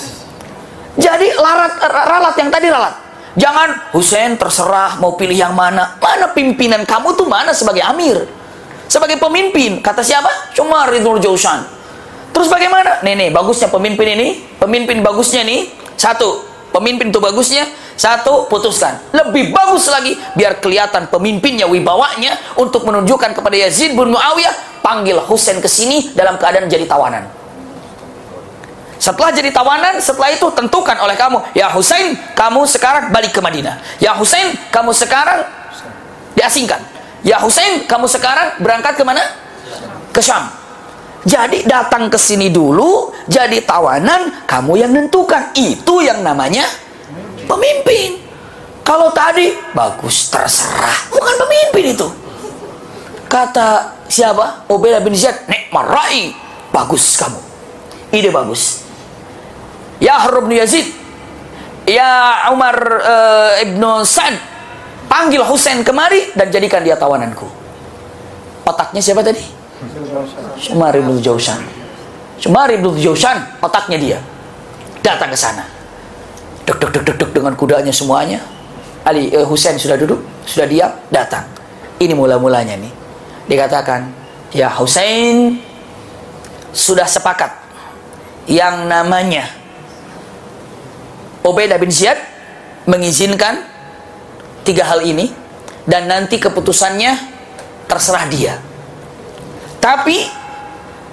Jadi ralat yang tadi ralat. Jangan Husain terserah mau pilih yang mana. Mana pimpinan kamu tuh mana sebagai amir? Sebagai pemimpin. Kata siapa? Syummar ibn Dzul Jaushan. Terus bagaimana? Nih, bagusnya pemimpin ini. Pemimpin bagusnya nih. 1. Pemimpin itu bagusnya. 1. Putuskan. Lebih bagus lagi. Biar kelihatan pemimpinnya, wibawanya. Untuk menunjukkan kepada Yazid bin Muawiyah. Panggil Husain ke sini dalam keadaan jadi tawanan. Setelah jadi tawanan, setelah itu tentukan oleh kamu. Ya Husain, kamu sekarang balik ke Madinah. Ya Husain, kamu sekarang diasingkan. Ya Husain, kamu sekarang berangkat ke mana? Ke Syam. Jadi datang ke sini dulu, jadi tawanan, kamu yang nentukan. Itu yang namanya pemimpin. Kalau tadi, bagus, terserah. Bukan pemimpin itu. Kata siapa? Ubaidah bin Ziyad, ni'mar ra'i. Bagus kamu. Ide bagus. Ya Hurr bin Yazid, ya Umar ibn Sa'd, panggil Husain kemari dan jadikan dia tawananku. Otaknya siapa tadi? Syummar ibn Dzul Jaushan. Syummar ibn Dzul Jaushan, otaknya dia. Datang ke sana. Dek dengan kudanya semuanya. Husain sudah duduk, sudah diam, datang. Ini mula-mulanya nih. Dikatakan, ya Husain, sudah sepakat yang namanya Ubaidah bin Ziyad mengizinkan 3 hal ini, dan nanti keputusannya terserah dia. Tapi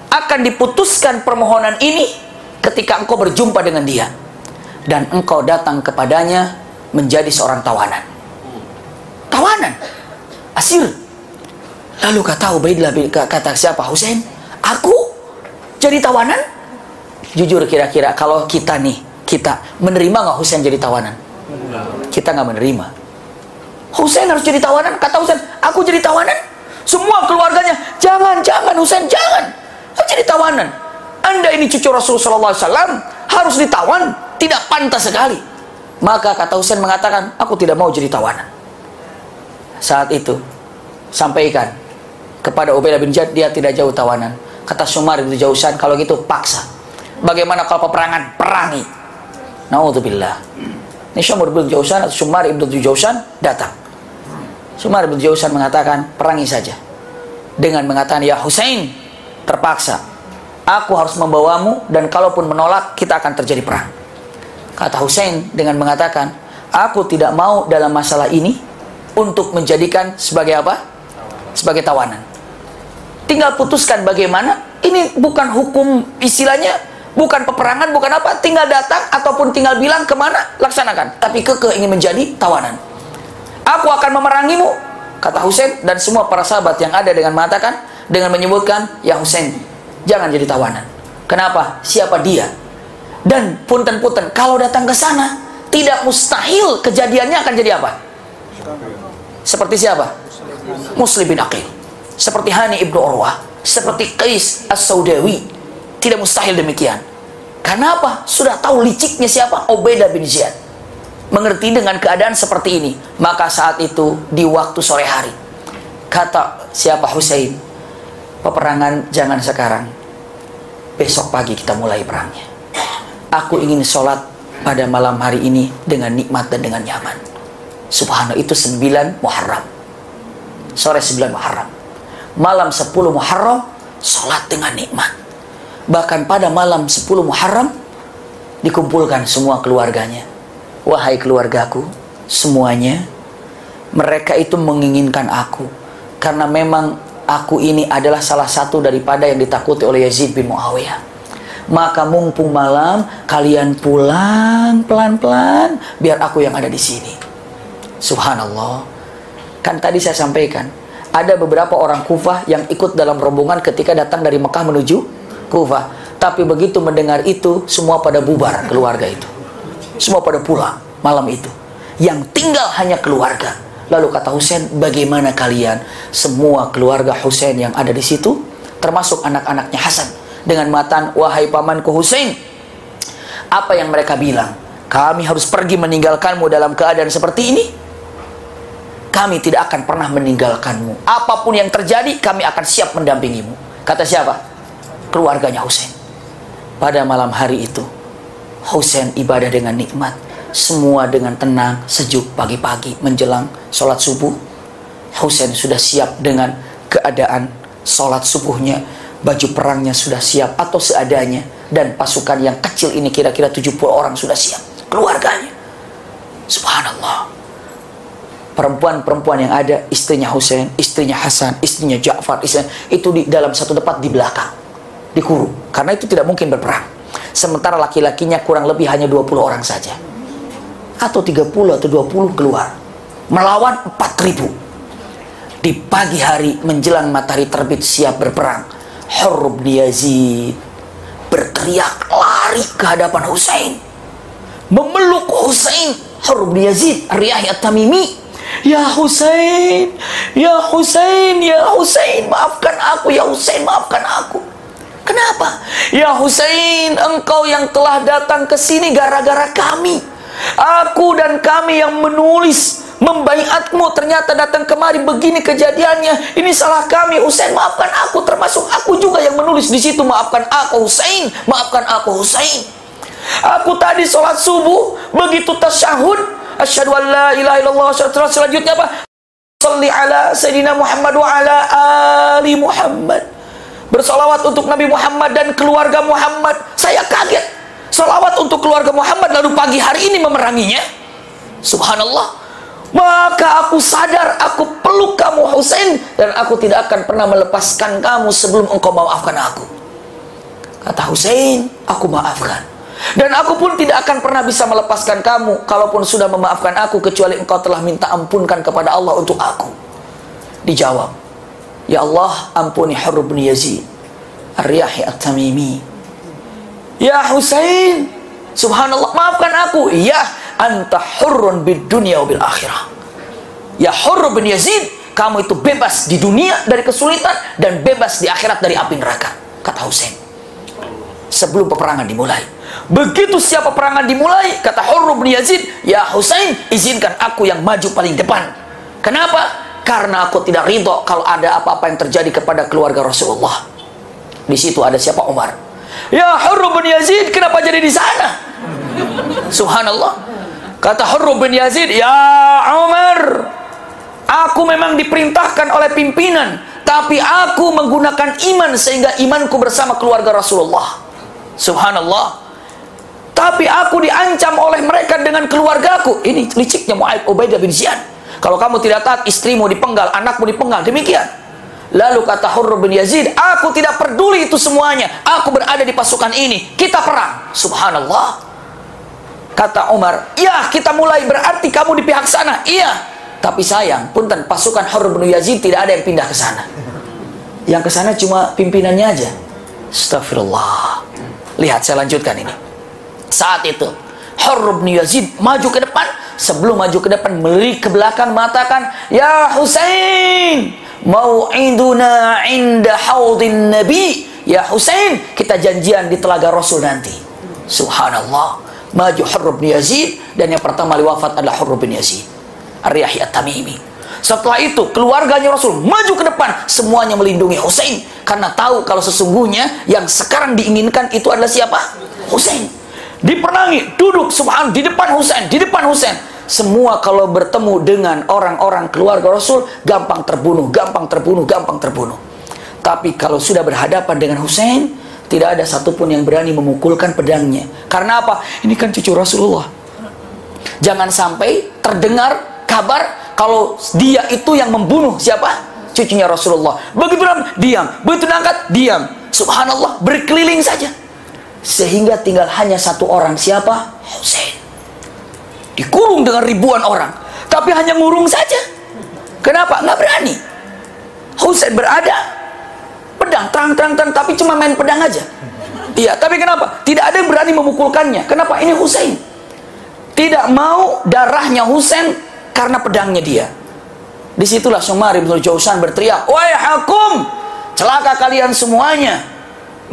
akan diputuskan permohonan ini ketika engkau berjumpa dengan dia dan engkau datang kepadanya menjadi seorang tawanan. Tawanan, asir. Lalu kata Ubaidah, kata siapa? Husain, aku jadi tawanan? Jujur kira-kira kalau kita menerima nggak Husain jadi tawanan? Kita nggak menerima. Husain harus jadi tawanan. Kata Husain, aku jadi tawanan? Semua keluarganya, jangan Husain, jangan. Jadi tawanan. Anda ini cucu Rasulullah SAW, harus ditawan. Tidak pantas sekali. Maka kata Husain mengatakan, aku tidak mau jadi tawanan. Saat itu sampaikan kepada Ubaidah bin Jad, dia tidak jauh tawanan. Kata Syummar bin Jausan, kalau gitu paksa. Bagaimana kalau peperangan? Perangi. Naudzubillah. Ini Syummar bin Jausan atau Syummar bin Jausan datang. Syummar bin Jausan mengatakan, perangi saja. Dengan mengatakan, ya Husain, terpaksa. Aku harus membawamu, dan kalaupun menolak, kita akan terjadi perang. Kata Husain dengan mengatakan, aku tidak mau dalam masalah ini untuk menjadikan sebagai apa? Sebagai tawanan. Tinggal putuskan bagaimana. Ini bukan hukum, istilahnya bukan peperangan, bukan apa. Tinggal datang ataupun tinggal bilang kemana, laksanakan. Tapi kekeh ingin menjadi tawanan. Aku akan memerangimu, kata Husain, dan semua para sahabat yang ada dengan mengatakan, dengan menyebutkan, ya Husain, jangan jadi tawanan. Kenapa? Siapa dia? Dan punten-punten, kalau datang ke sana, tidak mustahil kejadiannya akan jadi apa? Seperti siapa? Muslim bin Aqil. Seperti Hani ibnu Urwah. Seperti Qais as-Saudawi. Tidak mustahil demikian. Karena apa? Sudah tahu liciknya siapa? Ubaidah bin Ziyad. Mengerti dengan keadaan seperti ini. Maka saat itu, di waktu sore hari, kata siapa? Husain, peperangan jangan sekarang. Besok pagi kita mulai perangnya. Aku ingin sholat pada malam hari ini dengan nikmat dan dengan nyaman. Subhanallah, itu 9 Muharram. Sore 9 Muharram. Malam 10 Muharram, sholat dengan nikmat. Bahkan pada malam 10 Muharram, dikumpulkan semua keluarganya. Wahai keluargaku, semuanya, mereka itu menginginkan aku. Karena memang aku ini adalah salah satu daripada yang ditakuti oleh Yazid bin Muawiyah. Maka mumpung malam, kalian pulang pelan-pelan, biar aku yang ada di sini. Subhanallah. Kan tadi saya sampaikan, ada beberapa orang Kufah yang ikut dalam rombongan ketika datang dari Mekah menuju Kufah. Tapi begitu mendengar itu, semua pada bubar keluarga itu. Semua pada pulang malam itu. Yang tinggal hanya keluarga. Lalu kata Husain, bagaimana kalian? Semua keluarga Husain yang ada di situ, termasuk anak-anaknya Hasan, dengan matan, wahai pamanku Husain, apa yang mereka bilang? Kami harus pergi meninggalkanmu dalam keadaan seperti ini? Kami tidak akan pernah meninggalkanmu. Apapun yang terjadi, kami akan siap mendampingimu. Kata siapa? Keluarganya Husain. Pada malam hari itu, Husain ibadah dengan nikmat. Semua dengan tenang, sejuk. Pagi-pagi menjelang sholat subuh, Husain sudah siap dengan keadaan sholat subuhnya. Baju perangnya sudah siap atau seadanya. Dan pasukan yang kecil ini kira-kira 70 orang sudah siap. Keluarganya. Subhanallah. Perempuan-perempuan yang ada, istrinya Husain, istrinya Hasan, istrinya Ja'far, istrinya, itu di dalam satu tempat di belakang. Dikurung. Karena itu tidak mungkin berperang. Sementara laki-lakinya kurang lebih hanya 20 orang saja. Atau 30 atau 20 keluar. Melawan 4.000. Di pagi hari menjelang matahari terbit siap berperang. Hurr bin Yazid berteriak lari ke hadapan Husain, memeluk Husain. Hurr bin Yazid Ar-Riyahi At-Tamimi, ya Husain, ya Husain, ya Husain, maafkan aku, ya Husain, maafkan aku. Kenapa? Ya Husain, engkau yang telah datang ke sini gara-gara kami. Aku dan kami yang menulis membaiatmu ternyata datang kemari begini kejadiannya. Ini salah kami, Husain, maafkan aku. Termasuk aku juga yang menulis di situ, maafkan aku Husain, maafkan aku Husain. Aku tadi sholat subuh, begitu tasyahud, asyhadu an la ilaha illallah, selanjutnya apa? Shalli ala Sayyidina Muhammad wa ala ali Muhammad. Bersolawat untuk Nabi Muhammad dan keluarga Muhammad. Saya kaget. Solawat untuk keluarga Muhammad, lalu pagi hari ini memeranginya. Subhanallah. Maka aku sadar, aku peluk kamu Husain, dan aku tidak akan pernah melepaskan kamu sebelum engkau maafkan aku. Kata Husain, aku maafkan. Dan aku pun tidak akan pernah bisa melepaskan kamu, kalaupun sudah memaafkan aku, kecuali engkau telah minta ampunkan kepada Allah untuk aku. Dijawab, ya Allah, ampuni Hurr bin Yazid Ar-Riyahi At-Tamimi. Ya Husain, subhanallah, maafkan aku. Ya, anta hurrun bid dunya bil akhirah. Ya Hurr bin Yazid, kamu itu bebas di dunia dari kesulitan dan bebas di akhirat dari api neraka. Kata Husain. Sebelum peperangan dimulai, Begitu siapa perangan dimulai, kata Hurr bin Yazid, ya Husain, izinkan aku yang maju paling depan. Kenapa? Karena aku tidak ridho kalau ada apa-apa yang terjadi kepada keluarga Rasulullah. Di situ ada siapa? Umar. Ya Hurr bin Yazid, kenapa jadi di sana? Subhanallah. Kata Hurr bin Yazid, ya Umar, aku memang diperintahkan oleh pimpinan, tapi aku menggunakan iman sehingga imanku bersama keluarga Rasulullah. Subhanallah. Tapi aku diancam oleh mereka dengan keluargaku. Ini liciknya Ubaidah bin Ziyad. Kalau kamu tidak taat, istrimu dipenggal, anakmu dipenggal. Demikian. Lalu kata Hurr bin Yazid, aku tidak peduli itu semuanya. Aku berada di pasukan ini. Kita perang. Subhanallah. Kata Umar, ya kita mulai, berarti kamu di pihak sana. Iya. Tapi sayang, punten, pasukan Hurr bin Yazid tidak ada yang pindah ke sana. Yang ke sana cuma pimpinannya aja. Astagfirullah. Lihat, saya lanjutkan ini. Saat itu Hurr bin Yazid maju ke depan. Sebelum maju ke depan, melirik ke belakang, mengatakan, ya Husain, mau'iduna inda haudin Nabi. Ya Husain, kita janjian di telaga Rasul nanti. Subhanallah. Maju Hurr bin Yazid, dan yang pertama wafat adalah Hurr bin Yazid Ar-Riyahi At-Tamimi. Setelah itu keluarganya Rasul maju ke depan, semuanya melindungi Husain, karena tahu kalau sesungguhnya yang sekarang diinginkan itu adalah siapa? Husain. Diperangi, duduk subhan di depan Husain, di depan Husain. Semua kalau bertemu dengan orang-orang keluarga Rasul gampang terbunuh, gampang terbunuh, gampang terbunuh. Tapi kalau sudah berhadapan dengan Husain, tidak ada satupun yang berani memukulkan pedangnya. Karena apa? Ini kan cucu Rasulullah. Jangan sampai terdengar kabar kalau dia itu yang membunuh siapa? Cucunya Rasulullah. Begitu diam, begitu angkat diam. Subhanallah, berkeliling saja. Sehingga tinggal hanya satu orang, siapa? Husain. Dikurung dengan ribuan orang, tapi hanya ngurung saja. Kenapa? Nggak berani. Husain berada, pedang terang, tapi cuma main pedang aja. Iya, tapi kenapa? Tidak ada yang berani memukulkannya. Kenapa? Ini Husain. Tidak mau darahnya Husain karena pedangnya dia. Disitulah Syumar ibn Jausan berteriak, wahai hakum, celaka kalian semuanya.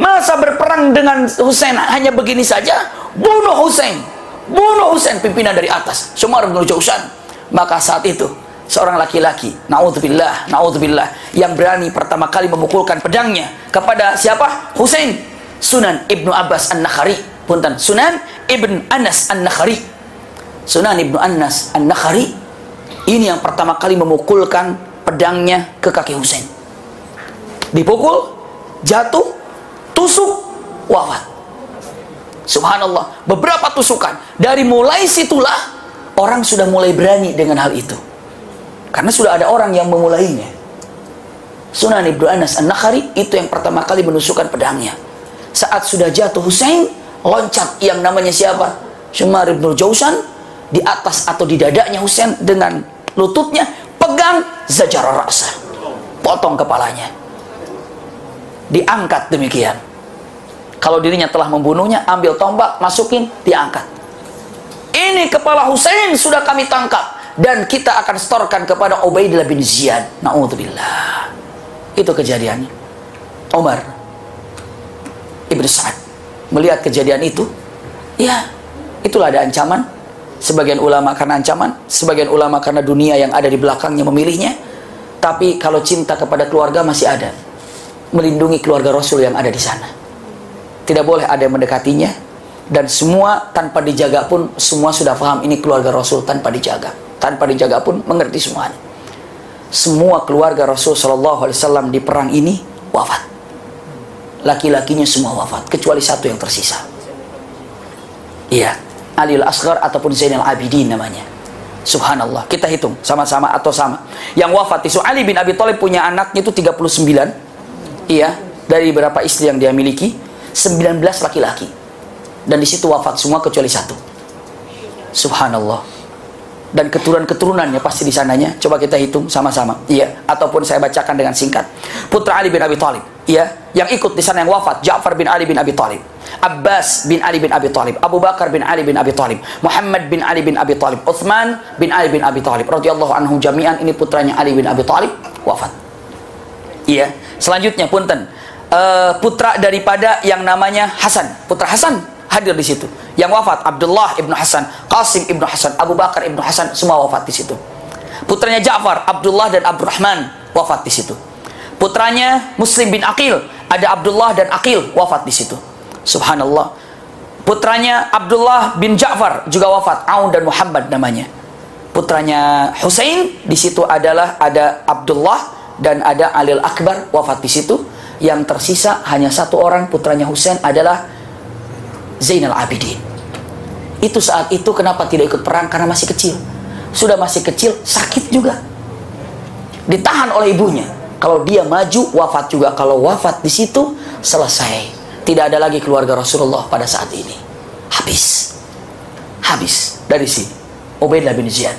Masa berperang dengan Husain hanya begini saja? Bunuh Husain, bunuh Husain, pimpinan dari atas, Syumar bin Jausan. Maka saat itu seorang laki-laki, naudzubillah, yang berani pertama kali memukulkan pedangnya kepada siapa? Husain. Sunan Ibnu Abbas An-Nakhari, punten, Sunan Ibn Anas An-Nakhari. Sunan Ibnu Anas An-Nakhari ini yang pertama kali memukulkan pedangnya ke kaki Husain. Dipukul, jatuh, tusuk, wafat. Subhanallah, beberapa tusukan. Dari mulai situlah orang sudah mulai berani dengan hal itu, karena sudah ada orang yang memulainya. Sunan Ibnu Anas An-Nakhari itu yang pertama kali menusukkan pedangnya. Saat sudah jatuh Husain, loncat yang namanya siapa? Syumar ibn Jausan di atas atau di dadanya Husain dengan lututnya, pegang zajar ra'sa, potong kepalanya, diangkat demikian. Kalau dirinya telah membunuhnya, ambil tombak, masukin, diangkat. Ini kepala Husain sudah kami tangkap dan kita akan setorkan kepada Ubaidah bin Ziyad. Na'udzubillah. Itu kejadiannya. Umar Ibn Sa'ad melihat kejadian itu, ya, itulah ada ancaman. Sebagian ulama karena ancaman, sebagian ulama karena dunia yang ada di belakangnya memilihnya. Tapi kalau cinta kepada keluarga masih ada, melindungi keluarga Rasul yang ada di sana. Tidak boleh ada yang mendekatinya, dan semua tanpa dijaga pun semua sudah paham ini keluarga Rasul. Tanpa dijaga pun mengerti semuanya. Semua keluarga Rasul Shallallahu Alaihi Wasallam di perang ini wafat. Laki-lakinya semua wafat kecuali satu yang tersisa. Iya, Ali al-Asghar ataupun Zainal Abidin namanya. Subhanallah, kita hitung sama-sama atau sama. Yang wafat itu Ali bin Abi Thalib punya anaknya itu 39. Iya, dari beberapa istri yang dia miliki, 19 laki-laki. Dan di situ wafat semua kecuali satu. Subhanallah. Dan keturunan-keturunannya pasti di sananya. Coba kita hitung sama-sama. Iya, ataupun saya bacakan dengan singkat. Putra Ali bin Abi Thalib, iya, yang ikut di sana yang wafat, Ja'far bin Ali bin Abi Thalib, Abbas bin Ali bin Abi Thalib, Abu Bakar bin Ali bin Abi Thalib, Muhammad bin Ali bin Abi Thalib, Uthman bin Ali bin Abi Thalib radhiyallahu anhum jami'an. Ini putranya Ali bin Abi Thalib wafat. Iya, selanjutnya punten, putra daripada yang namanya Hasan, putra Hasan hadir di situ. Yang wafat Abdullah ibnu Hasan, Qasim ibnu Hasan, Abu Bakar ibnu Hasan, semua wafat di situ. Putranya Ja'far, Abdullah dan Abdurrahman wafat di situ. Putranya Muslim bin Aqil, ada Abdullah dan Aqil wafat di situ. Subhanallah. Putranya Abdullah bin Ja'far juga wafat, Aun dan Muhammad namanya. Putranya Husain di situ adalah ada Abdullah dan ada Alil Akbar wafat di situ. Yang tersisa hanya satu orang, putranya Husain adalah Zainal Abidin. Itu saat itu kenapa tidak ikut perang? Karena masih kecil. Sudah masih kecil, sakit juga. Ditahan oleh ibunya. Kalau dia maju, wafat juga. Kalau wafat di situ, selesai. Tidak ada lagi keluarga Rasulullah pada saat ini. Habis. Habis dari sini. Ubaidah bin Ziyad,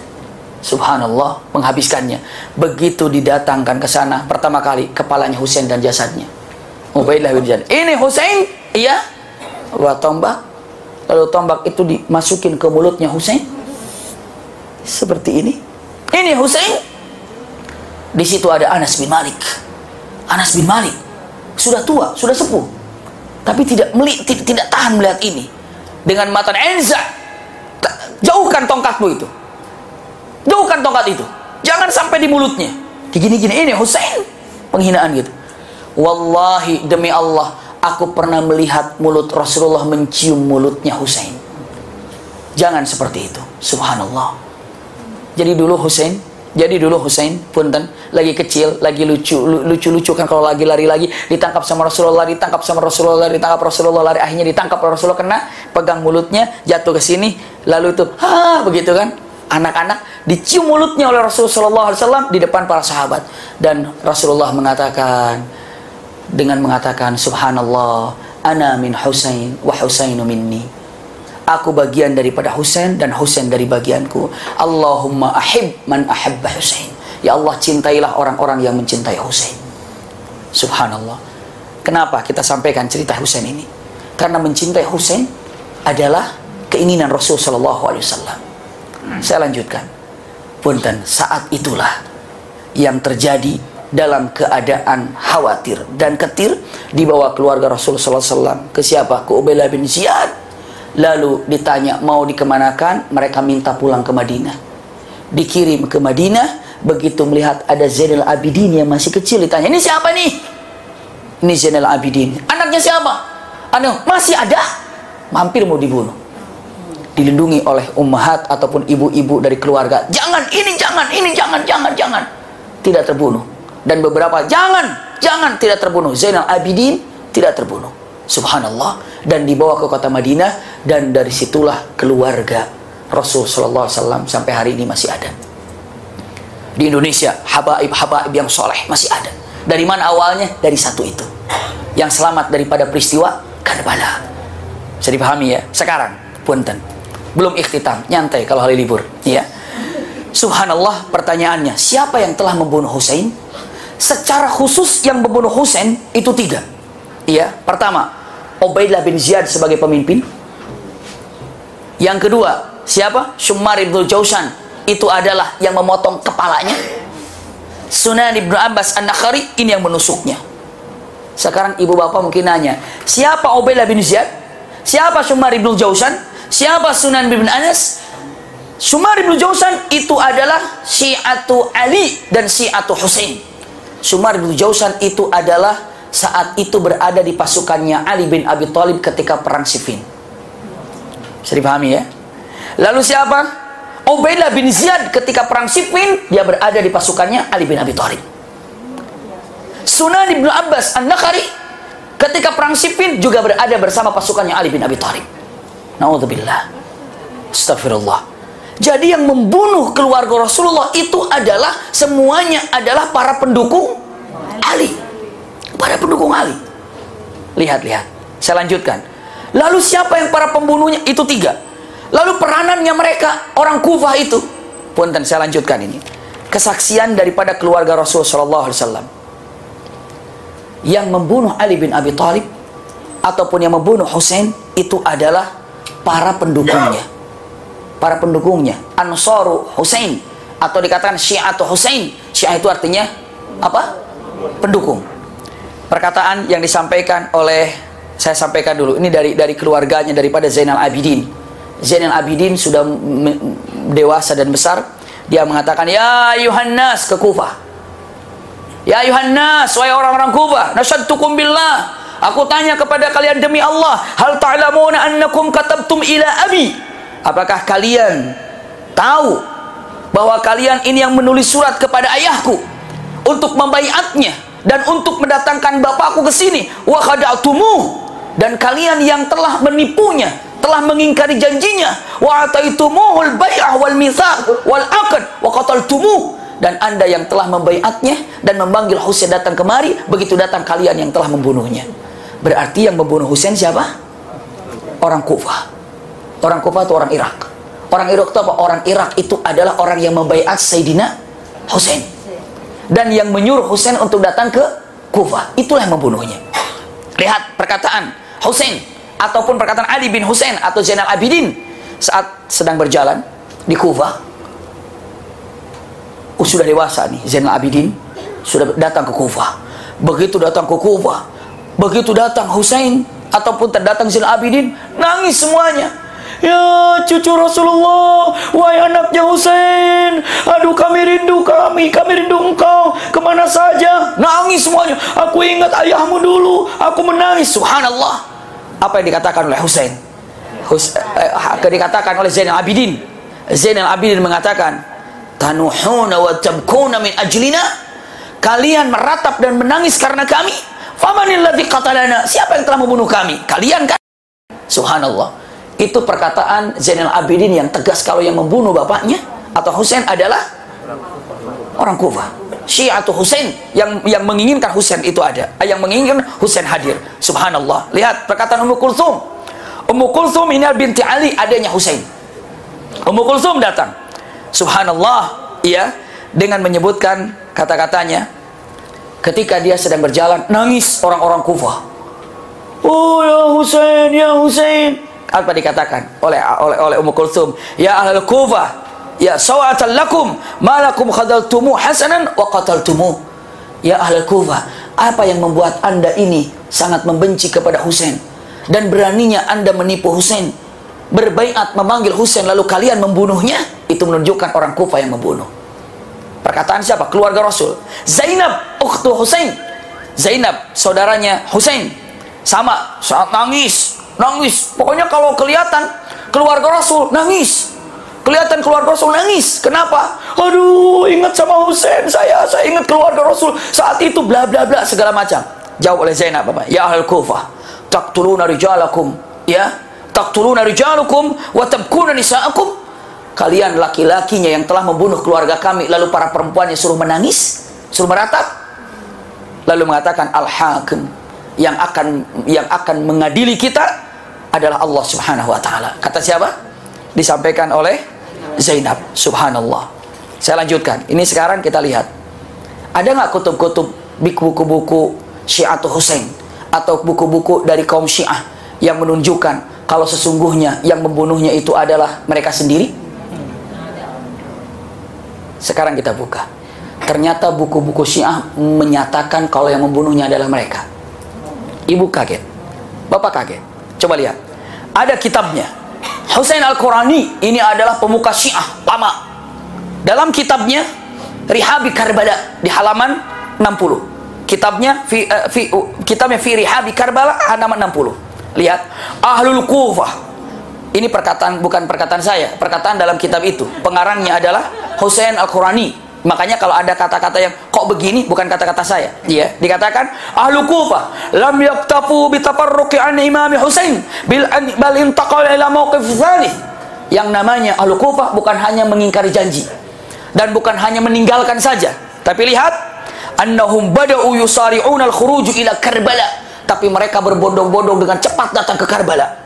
subhanallah, menghabiskannya. Begitu didatangkan ke sana, pertama kali kepalanya Husain dan jasadnya. Ubaidah bin Ziyad, ini Husain, iya. Wah, tombak. Lalu tombak itu dimasukin ke mulutnya Husain. Seperti ini. Ini Husain. Di situ ada Anas bin Malik. Anas bin Malik sudah tua, sudah sepuh, tapi tidak tahan melihat ini. Dengan mata Enza, jauhkan tongkatmu itu. Jauhkan tongkat itu. Jangan sampai di mulutnya. Gini-gini, ini Husain. Penghinaan gitu. Wallahi, demi Allah, aku pernah melihat mulut Rasulullah mencium mulutnya Husain. Jangan seperti itu. Subhanallah. Jadi dulu Husain, punten, lagi kecil, lagi lucu kan kalau lagi lari lagi, ditangkap sama Rasulullah, ditangkap Rasulullah, lari, akhirnya ditangkap Rasulullah, kena, pegang mulutnya, jatuh ke sini, lalu itu, begitu kan, anak-anak dicium mulutnya oleh Rasulullah SAW di depan para sahabat, dan Rasulullah mengatakan, subhanallah, ana min Husain wa Husainu minni. Aku bagian daripada Husain dan Husain dari bagianku. Allahumma ahib man ahabba Husain. Ya Allah, cintailah orang-orang yang mencintai Husain. Subhanallah. Kenapa kita sampaikan cerita Husain ini? Karena mencintai Husain adalah keinginan Rasul sallallahu alaihi wasallam. Saya lanjutkan. Punten, saat itulah yang terjadi dalam keadaan khawatir dan ketir dibawa keluarga Rasul sallallahu alaihi wasallam ke siapa? Ke Ubaidah bin Ziyad. Lalu ditanya mau dikemanakan, mereka minta pulang ke Madinah. Dikirim ke Madinah, begitu melihat ada Zainal Abidin yang masih kecil, ditanya, ini siapa nih? Ini Zainal Abidin. Anaknya siapa? Masih ada? Hampir mau dibunuh. Dilindungi oleh ummahat ataupun ibu-ibu dari keluarga. Jangan, jangan. Tidak terbunuh. Dan beberapa, jangan, tidak terbunuh. Zainal Abidin tidak terbunuh. Subhanallah. Dan dibawa ke kota Madinah, dan dari situlah keluarga Rasul sallallahu alaihi wasallam sampai hari ini masih ada. Di Indonesia, habaib yang soleh masih ada. Dari mana awalnya? Dari satu itu, yang selamat daripada peristiwa Karbala. Bisa dipahami ya? Sekarang, punten, belum ikhtitam, nyantai kalau hari libur, ya. Subhanallah, pertanyaannya, siapa yang telah membunuh Husain? Secara khusus yang membunuh Husain itu 3. Iya, pertama, Ubaidah bin Ziyad sebagai pemimpin. Yang kedua, siapa? Syummar ibn Jausan, itu adalah yang memotong kepalanya. Sunan ibn Abbas an-Nakhari, ini yang menusuknya. Sekarang ibu bapak mungkin nanya, siapa Ubaidah bin Ziyad? Siapa Syummar ibn Jausan? Siapa Sunan bin Anas? Syummar ibn Jausan itu adalah Syi'atu Ali dan Syi'atu Husain. Syummar ibn Jausan itu adalah saat itu berada di pasukannya Ali bin Abi Thalib ketika perang Siffin. Bisa dipahami ya? Lalu siapa? Ubaidah bin Ziyad ketika perang Siffin, dia berada di pasukannya Ali bin Abi Thalib. Sunan ibn Abbas an-Nakhari ketika perang Siffin juga berada bersama pasukannya Ali bin Abi Thalib. Na'udzubillah. Astagfirullah. Jadi yang membunuh keluarga Rasulullah itu adalah semuanya adalah para pendukung Ali. Para pendukung Ali. Lihat. Saya lanjutkan. Lalu siapa yang para pembunuhnya? Itu 3. Lalu peranannya mereka, orang Kufah itu. Punten, saya lanjutkan ini. Kesaksian daripada keluarga Rasul sallallahu alaihi wasallam. Yang membunuh Ali bin Abi Thalib ataupun yang membunuh Husain itu adalah para pendukungnya. Para pendukungnya, Ansaru Husain, atau dikatakan Syi'atu Husain. Syiah itu artinya apa? Pendukung. Perkataan yang disampaikan oleh Saya sampaikan dulu, ini dari keluarganya, daripada Zainal Abidin. Zainal Abidin sudah dewasa dan besar. Dia mengatakan, ya Yuhannas, ke Kufah. Ya Yuhannas, wahai orang-orang Kufah, nasyadtukum billah, aku tanya kepada kalian demi Allah, hal ta'lamuna annakum katabtum ila abi, apakah kalian tahu bahwa kalian ini yang menulis surat kepada ayahku untuk membaiatnya dan untuk mendatangkan bapakku ke sini, wa khada'tumuh, dan kalian yang telah menipunya, telah mengingkari janjinya, wa ataitumuhul bai'ah wal mitsaq wal aqd wa qataltumuh, dan anda yang telah membaiatnya dan memanggil Husain datang kemari, begitu datang kalian yang telah membunuhnya. Berarti yang membunuh Husain siapa? Orang Kufah. Orang Kufah itu orang Irak. Orang Irak itu apa? Orang Irak itu adalah orang yang membaiat Sayyidina Husain dan yang menyuruh Husain untuk datang ke Kufah. Itulah yang membunuhnya. Lihat perkataan Husain ataupun perkataan Ali bin Husain atau Zainal Abidin saat sedang berjalan di Kufah. Sudah dewasa nih Zainal Abidin, sudah datang ke Kufah. Begitu datang ke Kufah, begitu datang Husain ataupun terdatang Zainal Abidin, nangis semuanya. Ya cucu Rasulullah, wahai anaknya Husain, aduh kami rindu engkau, kemana saja? Nangis semuanya. Aku ingat ayahmu dulu, aku menangis. Subhanallah. Apa yang dikatakan oleh Husain? Dikatakan oleh Zainal Abidin. Zainal Abidin mengatakan, tanuhuna wa tabkuna min ajlina, kalian meratap dan menangis karena kami. Famanil ladzi qatalana, siapa yang telah membunuh kami? Kalian kan? Subhanallah. Itu perkataan Zainal Abidin yang tegas kalau yang membunuh bapaknya atau Husain adalah orang Kufah. Syi'atu Husain yang menginginkan Husain itu ada, yang menginginkan Husain hadir. Subhanallah. Lihat perkataan Ummu Kulsum. Ummu Kulsum ini binti Ali, adanya Husain. Ummu Kulsum datang. Subhanallah, iya, dengan menyebutkan kata-katanya ketika dia sedang berjalan, nangis orang-orang Kufah. Oh ya Husain, ya Husain. Apa dikatakan oleh Ummu Kulsum? Ya ahlul Kufah, ya sawatan lakum, malakum khadaltumu hasanan wa qataltumu. Ya ahlul Kufah, apa yang membuat anda ini sangat membenci kepada Husain dan beraninya anda menipu Husain, berbaiat memanggil Husain lalu kalian membunuhnya? Itu menunjukkan orang Kufah yang membunuh. Perkataan siapa? Keluarga Rasul. Zainab ukhtu Husain, Zainab saudaranya Husain, sama saat nangis. Pokoknya kalau kelihatan keluarga Rasul nangis, kelihatan keluarga Rasul nangis. Kenapa? Aduh, ingat sama Husain, saya ingat keluarga Rasul saat itu, bla bla bla segala macam. Jawab oleh Zainab apa? Ya ahlul Kufah, taqtuluna rijalakum, ya, taqtuluna rijalukum wa tabkuna nisaakum. Kalian laki-lakinya yang telah membunuh keluarga kami, lalu para perempuannya suruh menangis, suruh meratap. Lalu mengatakan al-hakim, yang akan mengadili kita adalah Allah Subhanahu wa taala. Kata siapa? Disampaikan oleh Zainab. Subhanallah. Saya lanjutkan. Ini sekarang kita lihat. Ada nggak kutub-kutub buku-buku Syi'atu Husain atau buku-buku dari kaum Syiah yang menunjukkan kalau sesungguhnya yang membunuhnya itu adalah mereka sendiri? Sekarang kita buka. Ternyata buku-buku Syiah menyatakan kalau yang membunuhnya adalah mereka. Ibu kaget, bapak kaget. Coba lihat, ada kitabnya Husain Al-Qurani. Ini adalah pemuka Syiah lama. Dalam kitabnya Rihabi Karbala di halaman 60. Kitabnya Fi Rihabi Karbala halaman 60. Lihat, Ahlul Kufah. Ini perkataan, bukan perkataan saya, perkataan dalam kitab itu. Pengarangnya adalah Husain Al-Qurani. Makanya kalau ada kata-kata yang kok begini, bukan kata-kata saya. Dia dikatakan Ahlu Kufah lam yaktafu bi tafarruqi an Imam Husain bal intaqal ila mauqif tsalits. Yang namanya Ahlu Kufah bukan hanya mengingkari janji dan bukan hanya meninggalkan saja, tapi lihat annahum bada'u yusari'una al-khuruj ila Karbala, tapi mereka berbondong-bondong dengan cepat datang ke Karbala.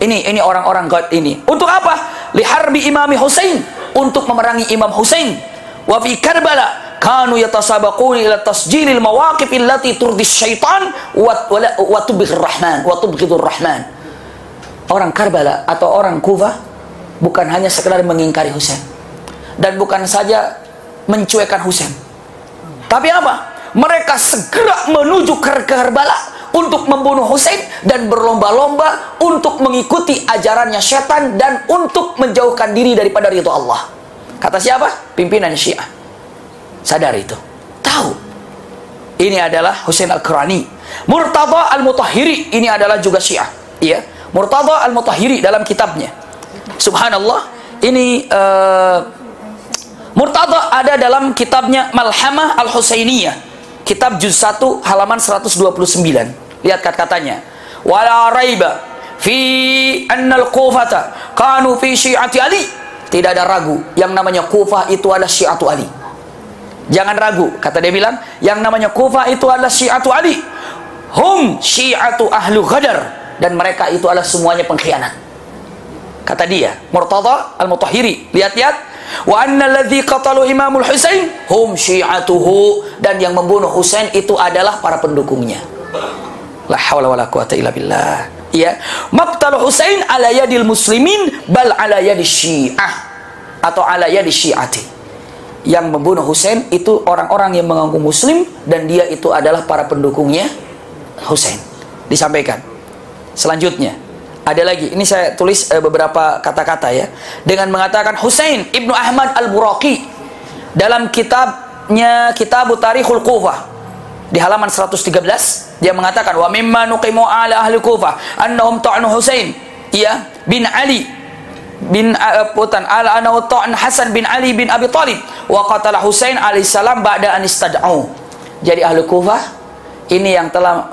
Ini orang-orang ini untuk apa? Liharbi Imam Husain, untuk memerangi Imam Husain. Wa fi Karbala kanu yatasabaquna ila tasjilil mawaqif allati turdi syaitan wa tubghir rahman wa tubghidur rahman. Orang Karbala atau orang Kufah bukan hanya sekedar mengingkari Husain dan bukan saja mencuekkan Husain, tapi apa? Mereka segera menuju ke Karbala untuk membunuh Husain dan berlomba-lomba untuk mengikuti ajarannya setan dan untuk menjauhkan diri daripada ridha Allah. Kata siapa? Pimpinan Syiah. Sadar itu. Tahu. Ini adalah Husain Al-Qurani. Murtada Al-Mutahhiri, ini adalah juga Syiah. Iya. Murtada Al-Mutahhiri dalam kitabnya. Subhanallah. Ini Murtada ada dalam kitabnya Malhamah Al-Husainiyah. Kitab juz 1 halaman 129. Lihat kata-katanya. Wala raiba fi anna al-Kufata kanu fi syi'ati Ali. Tidak ada ragu, yang namanya Kufah itu adalah Syiatu Ali. Jangan ragu, kata dia bilang, yang namanya Kufah itu adalah Syiatu Ali. Hum syi'atu ahlu ghadar, dan mereka itu adalah semuanya pengkhianat. Kata dia, Murtada Al-Mutahhiri. Lihat-lihat. Wa anna alladhi qatalu Imamul Husain hum syi'atuhu, dan yang membunuh Husain itu adalah para pendukungnya. La haula wala quwata illa billah. Ya, maqtal Husain ala yadil muslimin bal ala yadi Syiah atau ala yadi Syiati. Yang membunuh Husain itu orang-orang yang mengaku muslim dan dia itu adalah para pendukungnya Husain. Disampaikan. Selanjutnya ada lagi, ini saya tulis beberapa kata-kata ya, dengan mengatakan Husain Ibnu Ahmad Al-Buraqi dalam kitabnya Kitabut Tarikhul Kufah di halaman 113 dia mengatakan wa mimma nuqimu ala ahli Kufah annahum ta'nu Husain ya bin Ali bin putan ala anahu ta'an Hasan bin Ali bin Abi Thalib wa qatala Husain alaihissalam ba'da an istad'u. Jadi ahli Kufah ini yang telah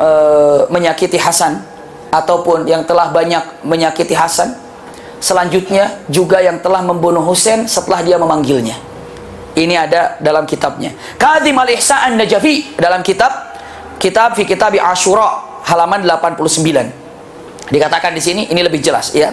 menyakiti Hasan ataupun yang telah banyak menyakiti Hasan, selanjutnya juga yang telah membunuh Husain setelah dia memanggilnya. Ini ada dalam kitabnya Kadhim Al-Ihsan An-Najafi dalam kitab fi Kitab Asyura halaman 89. Dikatakan di sini, ini lebih jelas ya,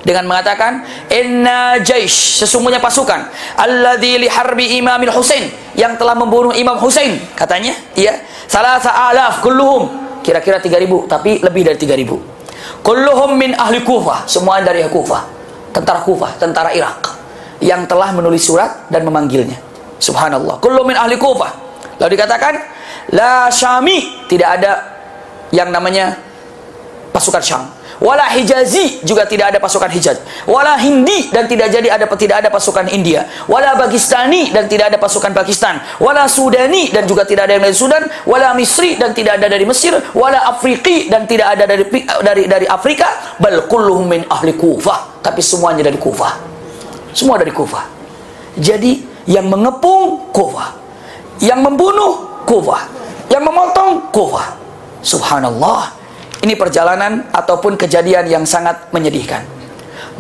dengan mengatakan inna jaish, sesungguhnya pasukan alladzi li harbi Imamil Husain, yang telah membunuh Imam Husain, katanya ya, 3,000 kulluhum, kira-kira 3.000 tapi lebih dari 3.000. Kulluhum min ahli Kufah, semua dari Kufah, tentara Kufah, tentara Irak, yang telah menulis surat dan memanggilnya. Subhanallah. Kullu min ahli Kufah. Lalu dikatakan la Syami, tidak ada yang namanya pasukan Syam. Wala Hijazi, juga tidak ada pasukan Hijaz. Wala Hindi, dan tidak ada pasukan India. Wala Pakistani, dan tidak ada pasukan Pakistan. Wala Sudani, dan juga tidak ada yang dari Sudan. Wala Misri, dan tidak ada dari Mesir. Wala Afriqi, dan tidak ada dari Afrika. Bal kulluhum min ahli Kufah, tapi semuanya dari Kufah. Semua dari Kufah. Jadi yang mengepung Kufah, yang membunuh Kufah, yang memotong Kufah. Subhanallah. Ini perjalanan ataupun kejadian yang sangat menyedihkan.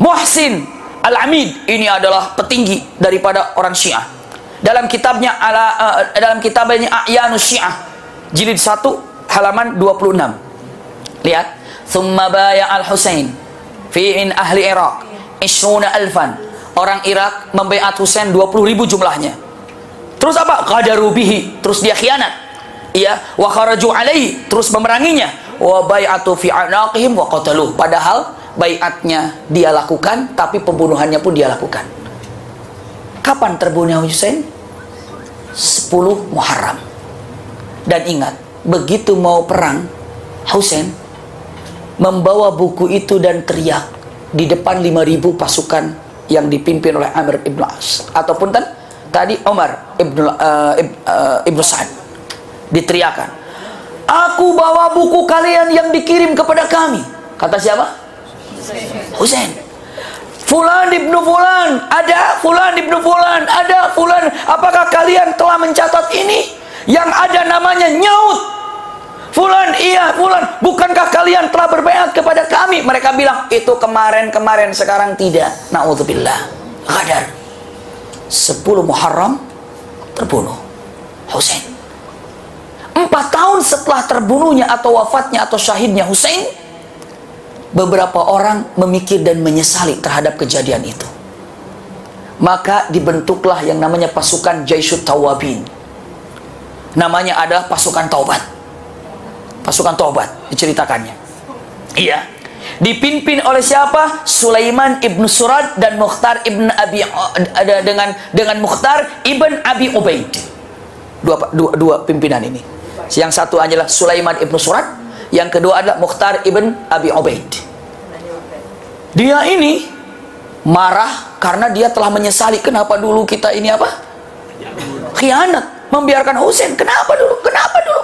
Muhsin Al-Amid, ini adalah petinggi daripada orang Syiah. Dalam kitabnya dalam kitabnya A'yanus Syiah jilid 1 halaman 26. Lihat, "Tsumma baya al-Husain fi in ahli Iraq 20,000." Orang Irak membaiat Husain 20.000 jumlahnya. Terus apa? Qadaru bihi, terus dia khianat. Iya, wa kharaju alaihi, terus memeranginya. Wa bai'atu fi anaqihim wa qataluh. Padahal baiatnya dia lakukan, tapi pembunuhannya pun dia lakukan. Kapan terbunuh Husain? 10 Muharram. Dan ingat, begitu mau perang, Husain membawa buku itu dan teriak di depan 5.000 pasukan yang dipimpin oleh Amr ibn As ataupun tadi Umar ibn Sa'ad. Diteriakan, "Aku bawa buku kalian yang dikirim kepada kami." Kata siapa? Husain. Fulan ibnu Fulan, ada Fulan ibnu Fulan, ada Fulan. Apakah kalian telah mencatat ini? Yang ada namanya nyaut. Fulan, iya Fulan. Bukankah kalian telah berbaiat kepada kami? Mereka bilang, itu kemarin, sekarang tidak. Na'udzubillah. Ghadar. 10 Muharram terbunuh Husain. 4 tahun setelah terbunuhnya atau wafatnya atau syahidnya Husain, beberapa orang memikir dan menyesali terhadap kejadian itu. Maka dibentuklah yang namanya pasukan Jaisyut Tawabin. Namanya adalah pasukan taubat. Pasukan taubat diceritakannya. Iya. Dipimpin oleh siapa? Sulaiman ibn Surad dan Mukhtar ibn Abi dengan Mukhtar ibn Abi Ubaid. Dua pimpinan ini. Yang satu adalah Sulaiman ibn Surad, Yang kedua adalah Mukhtar ibn Abi Ubaid. Dia ini marah karena dia telah menyesali, kenapa dulu kita ini apa? Khianat, membiarkan Husain. Kenapa dulu? Kenapa dulu?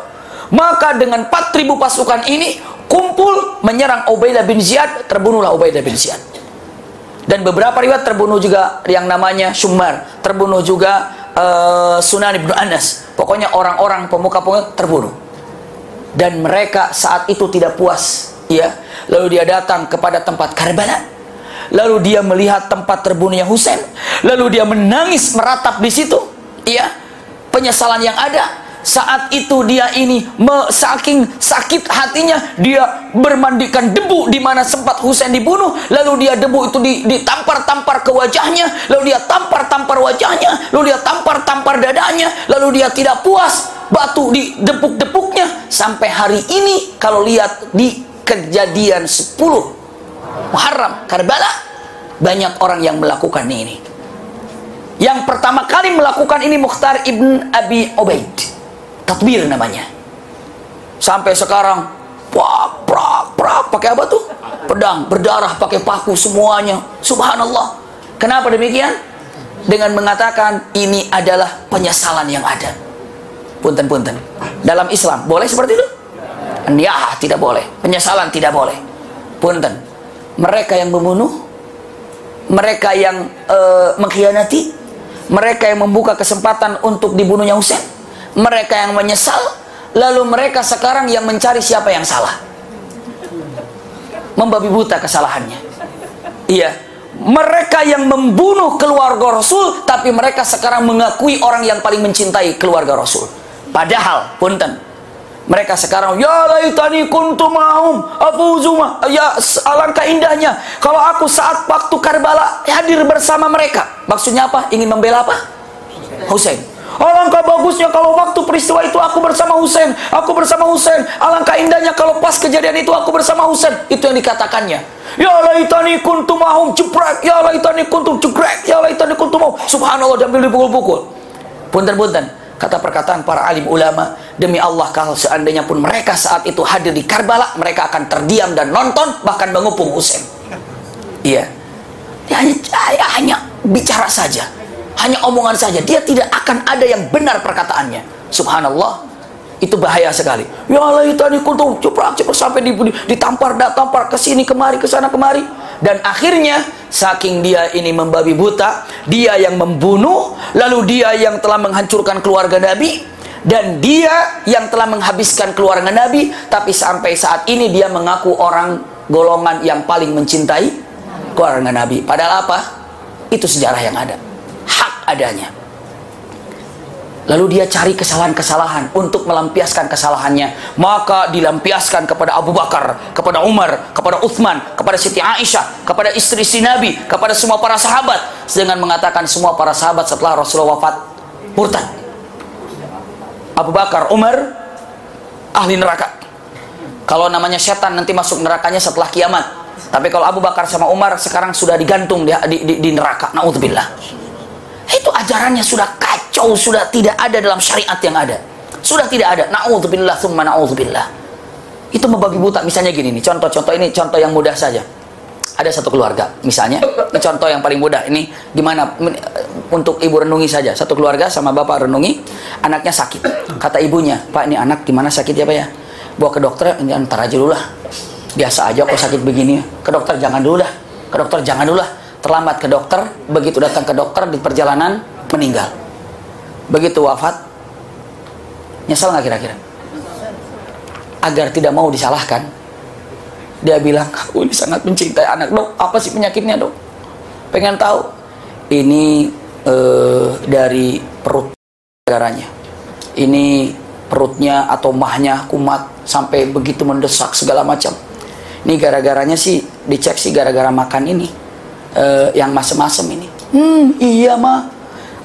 Maka dengan 4.000 pasukan ini kumpul menyerang Ubaidah bin Ziyad, terbunuhlah Ubaidah bin Ziyad. Dan beberapa riwayat terbunuh juga yang namanya Syummar, terbunuh juga Sunan ibn Anas. Pokoknya orang-orang pemuka-pemuka terbunuh. Dan mereka saat itu tidak puas, ya. Lalu dia datang kepada tempat Karbala. Lalu dia melihat tempat terbunuhnya Husain. Lalu dia menangis meratap di situ, ya. Penyesalan yang ada. Saat itu dia ini saking sakit hatinya, dia bermandikan debu di mana sempat Husain dibunuh. Lalu dia debu itu ditampar-tampar ke wajahnya. Lalu dia tampar-tampar wajahnya. Lalu dia tampar-tampar dadanya. Lalu dia tidak puas, batu didepuk-depuknya. Sampai hari ini kalau lihat di kejadian 10 Muharram Karbala, banyak orang yang melakukan ini. Yang pertama kali melakukan ini Mukhtar ibn Abi Ubaid. Takbir namanya. Sampai sekarang prak pakai apa tuh? Pedang, berdarah, pakai paku semuanya. Subhanallah. Kenapa demikian? Dengan mengatakan ini adalah penyesalan yang ada. Punten-punten. Dalam Islam boleh seperti itu? Ya, tidak boleh. Penyesalan tidak boleh. Punten. Mereka yang membunuh, mereka yang mengkhianati, mereka yang membuka kesempatan untuk dibunuhnya Husain, mereka yang menyesal, lalu mereka sekarang yang mencari siapa yang salah, membabi buta kesalahannya. Iya, mereka yang membunuh keluarga Rasul, tapi mereka sekarang mengakui orang yang paling mencintai keluarga Rasul. Padahal, punten, mereka sekarang, ya laitani kuntu ma'hum afuzuma, ya alangkah indahnya kalau aku saat waktu Karbala hadir bersama mereka. Maksudnya apa? Ingin membela apa? Husain. Alangkah bagusnya kalau waktu peristiwa itu aku bersama Husain. Aku bersama Husain. Alangkah indahnya kalau pas kejadian itu aku bersama Husain. Itu yang dikatakannya. Ya laitani kuntu ma'hum jebrek. Ya laitani kuntu jebrek. Ya laitani kuntu ma'hum. Subhanallah, sambil dipukul-pukul. Punten-punten. Kata perkataan para alim ulama, demi Allah kalau seandainya pun mereka saat itu hadir di Karbala, mereka akan terdiam dan nonton, bahkan mengepung Husain. Iya. Dia hanya bicara saja, hanya omongan saja. Dia tidak akan ada yang benar perkataannya. Subhanallah, itu bahaya sekali. Ya Allah, tadi kuntum cepat sampai ditampar ke sini kemari, ke sana kemari. Dan akhirnya saking dia ini membabi buta, dia yang membunuh, lalu dia yang telah menghancurkan keluarga Nabi, dan dia yang telah menghabiskan keluarga Nabi. Tapi sampai saat ini dia mengaku orang golongan yang paling mencintai keluarga Nabi. Padahal apa? Itu sejarah yang ada, hak adanya. Lalu dia cari kesalahan-kesalahan untuk melampiaskan kesalahannya. Maka dilampiaskan kepada Abu Bakar, kepada Umar, kepada Uthman, kepada Siti Aisyah, kepada istri-istri Nabi, kepada semua para sahabat, dengan mengatakan semua para sahabat setelah Rasulullah wafat murtad. Abu Bakar, Umar ahli neraka. Kalau namanya setan nanti masuk nerakanya setelah kiamat. Tapi kalau Abu Bakar sama Umar sekarang sudah digantung di neraka. Na'udzubillah. Itu ajarannya sudah kacau, sudah tidak ada dalam syariat yang ada. Sudah tidak ada. Na'udzubillah tsumma na'udzubillah. Itu membabi buta. Misalnya gini nih, contoh-contoh ini contoh yang mudah saja. Ada satu keluarga, misalnya, ini contoh yang paling mudah. Ini gimana untuk ibu renungi saja. Satu keluarga sama bapak renungi, anaknya sakit. Kata ibunya, Pak, ini anak gimana sakit ya Pak ya? Bawa ke dokter, ini antar aja dulu lah. Biasa aja kok sakit begini. Ke dokter jangan dulu lah. Ke dokter jangan dulu lah. Terlambat ke dokter, begitu datang ke dokter di perjalanan meninggal. Begitu wafat, nyesal nggak kira-kira? Agar tidak mau disalahkan, dia bilang, aku ini sangat mencintai anak. Dok, apa sih penyakitnya dok? Pengen tahu. Ini dari perut negaranya. Ini perutnya atau mahnya kumat sampai begitu mendesak segala macam. Ini gara-garanya sih dicek sih gara-gara makan ini. Yang masem-masem ini. Iya mah,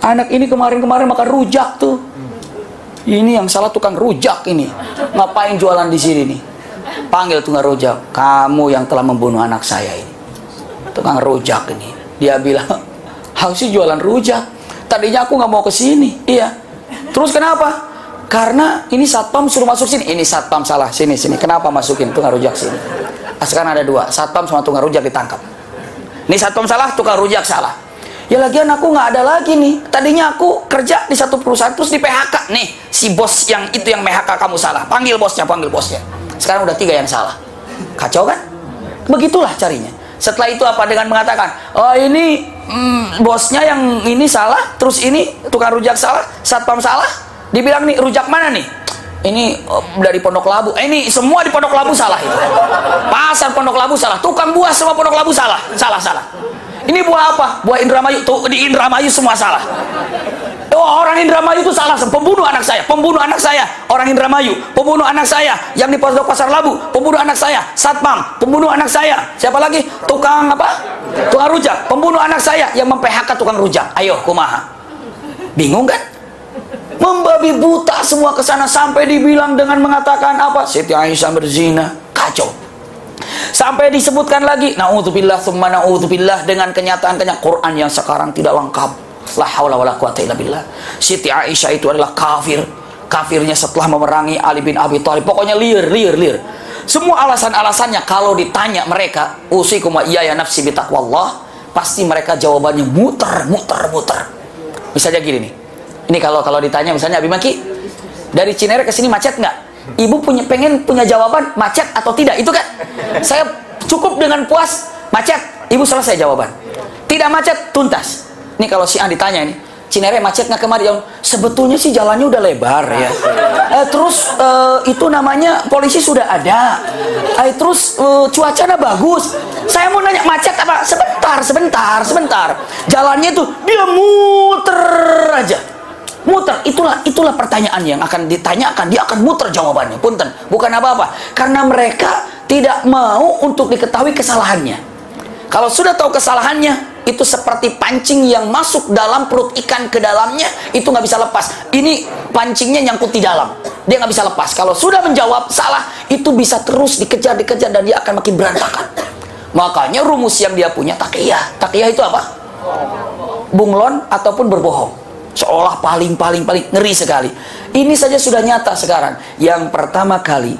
anak ini kemarin-kemarin makan rujak tuh. Ini yang salah tukang rujak ini. Ngapain jualan di sini nih? Panggil tukang rujak. Kamu yang telah membunuh anak saya ini. Tukang rujak ini. Dia bilang, aku sih jualan rujak. Tadinya aku nggak mau ke sini. Iya. Terus kenapa? Karena ini satpam suruh masuk sini. Ini satpam salah, sini. Kenapa masukin tukang rujak sini? Sekarang ada dua, satpam sama tukang rujak ditangkap. Ini satpam salah, tukang rujak salah. Ya lagian aku nggak ada lagi nih. Tadinya aku kerja di satu perusahaan terus di PHK. Nih, si bos yang itu yang PHK kamu salah. Panggil bosnya. Sekarang udah 3 yang salah. Kacau kan? Begitulah carinya. Setelah itu apa? Dengan mengatakan, oh ini bosnya yang ini salah, terus ini tukang rujak salah, satpam salah. Dibilang nih, rujak mana nih? Ini dari Pondok Labu. Ini semua di Pondok Labu salah itu. Pasar Pondok Labu salah. Tukang buah semua Pondok Labu salah. Salah. Ini buah apa? Buah Indramayu. Tuh di Indramayu semua salah. Oh, orang Indramayu itu salah. Pembunuh anak saya. Orang Indramayu. Pembunuh anak saya. Yang di Pondok Pasar Labu. Pembunuh anak saya. Satpam. Pembunuh anak saya. Siapa lagi? Tukang apa? Tukang rujak. Pembunuh anak saya. Yang mem-PHK tukang rujak. Ayo, kumaha? Bingung kan? Membabi buta semua ke sana sampai dibilang dengan mengatakan apa? Siti Aisyah berzina. Kacau. Sampai disebutkan lagi naudzubillah tsumma naudzubillah dengan kenyataan-kenyataan Quran yang sekarang tidak lengkap. La haula wala quwata illa billah. Siti Aisyah itu adalah kafir. Kafirnya setelah memerangi Ali bin Abi Thalib. Pokoknya liar. Semua alasan-alasannya kalau ditanya mereka, usikum wa iyaya nafsi bi taqwallah, pasti mereka jawabannya muter. Misalnya gini nih. Ini kalau ditanya misalnya, Abi Maki, dari Cinere ke sini macet nggak? Ibu pengen punya jawaban macet atau tidak, itu kan? Saya cukup dengan puas macet, ibu selesai jawaban. Tidak macet, tuntas. Ini kalau si An ditanya ini, Cinere macet nggak kemarin? Sebetulnya sih jalannya udah lebar ya. Terus itu namanya polisi sudah ada. Terus cuacanya bagus. Saya mau nanya macet apa? Sebentar. Jalannya itu dia muter aja. Muter, itulah pertanyaan yang akan ditanyakan. Dia akan muter jawabannya. Punten, bukan apa-apa. Karena mereka tidak mau untuk diketahui kesalahannya. Kalau sudah tahu kesalahannya, itu seperti pancing yang masuk dalam perut ikan ke dalamnya, itu nggak bisa lepas. Ini pancingnya nyangkut di dalam, dia nggak bisa lepas. Kalau sudah menjawab salah, itu bisa terus dikejar dan dia akan makin berantakan. Makanya rumus yang dia punya takiyah. Takiyah itu apa? Bunglon ataupun berbohong. Seolah paling ngeri sekali. Ini saja sudah nyata sekarang. Yang pertama kali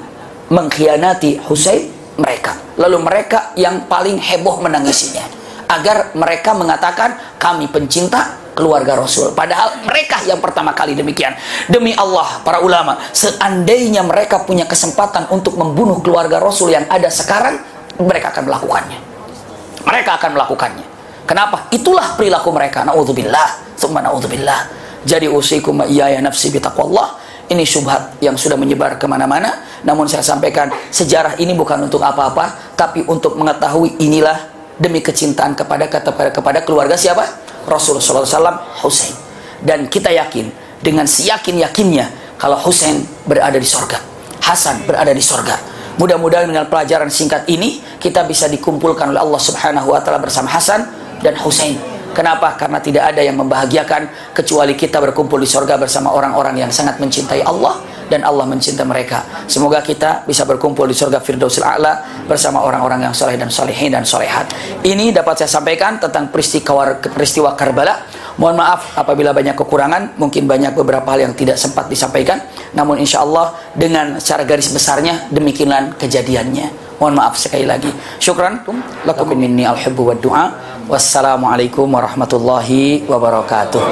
mengkhianati Husain mereka. Lalu mereka yang paling heboh menangisinya. Agar mereka mengatakan kami pencinta keluarga Rasul. Padahal mereka yang pertama kali demikian. Demi Allah, para ulama, seandainya mereka punya kesempatan untuk membunuh keluarga Rasul yang ada sekarang, mereka akan melakukannya. Kenapa? Itulah perilaku mereka. Naudzubillah. Tsumma naudzubillah. Jadi usikum iyaya nafsi bi taqwallah. Ini syubhat yang sudah menyebar kemana-mana. Namun saya sampaikan, sejarah ini bukan untuk apa-apa, tapi untuk mengetahui inilah demi kecintaan kepada keluarga siapa? Rasulullah SAW, Husain. Dan kita yakin dengan seyakin-yakinnya kalau Husain berada di sorga, Hasan berada di sorga. Mudah-mudahan dengan pelajaran singkat ini kita bisa dikumpulkan oleh Allah Subhanahu wa taala bersama Hasan dan Husain. Kenapa? Karena tidak ada yang membahagiakan kecuali kita berkumpul di sorga bersama orang-orang yang sangat mencintai Allah dan Allah mencintai mereka. Semoga kita bisa berkumpul di sorga Firdausil A'la bersama orang-orang yang soleh dan solehin dan solehat. Ini dapat saya sampaikan tentang peristiwa Karbala. Mohon maaf apabila banyak kekurangan, mungkin banyak beberapa hal yang tidak sempat disampaikan. Namun insya Allah dengan secara garis besarnya demikian kejadiannya. Mohon maaf sekali lagi. Syukran lakum minni al-hubbu wa du'a. Wassalamualaikum warahmatullahi wabarakatuh.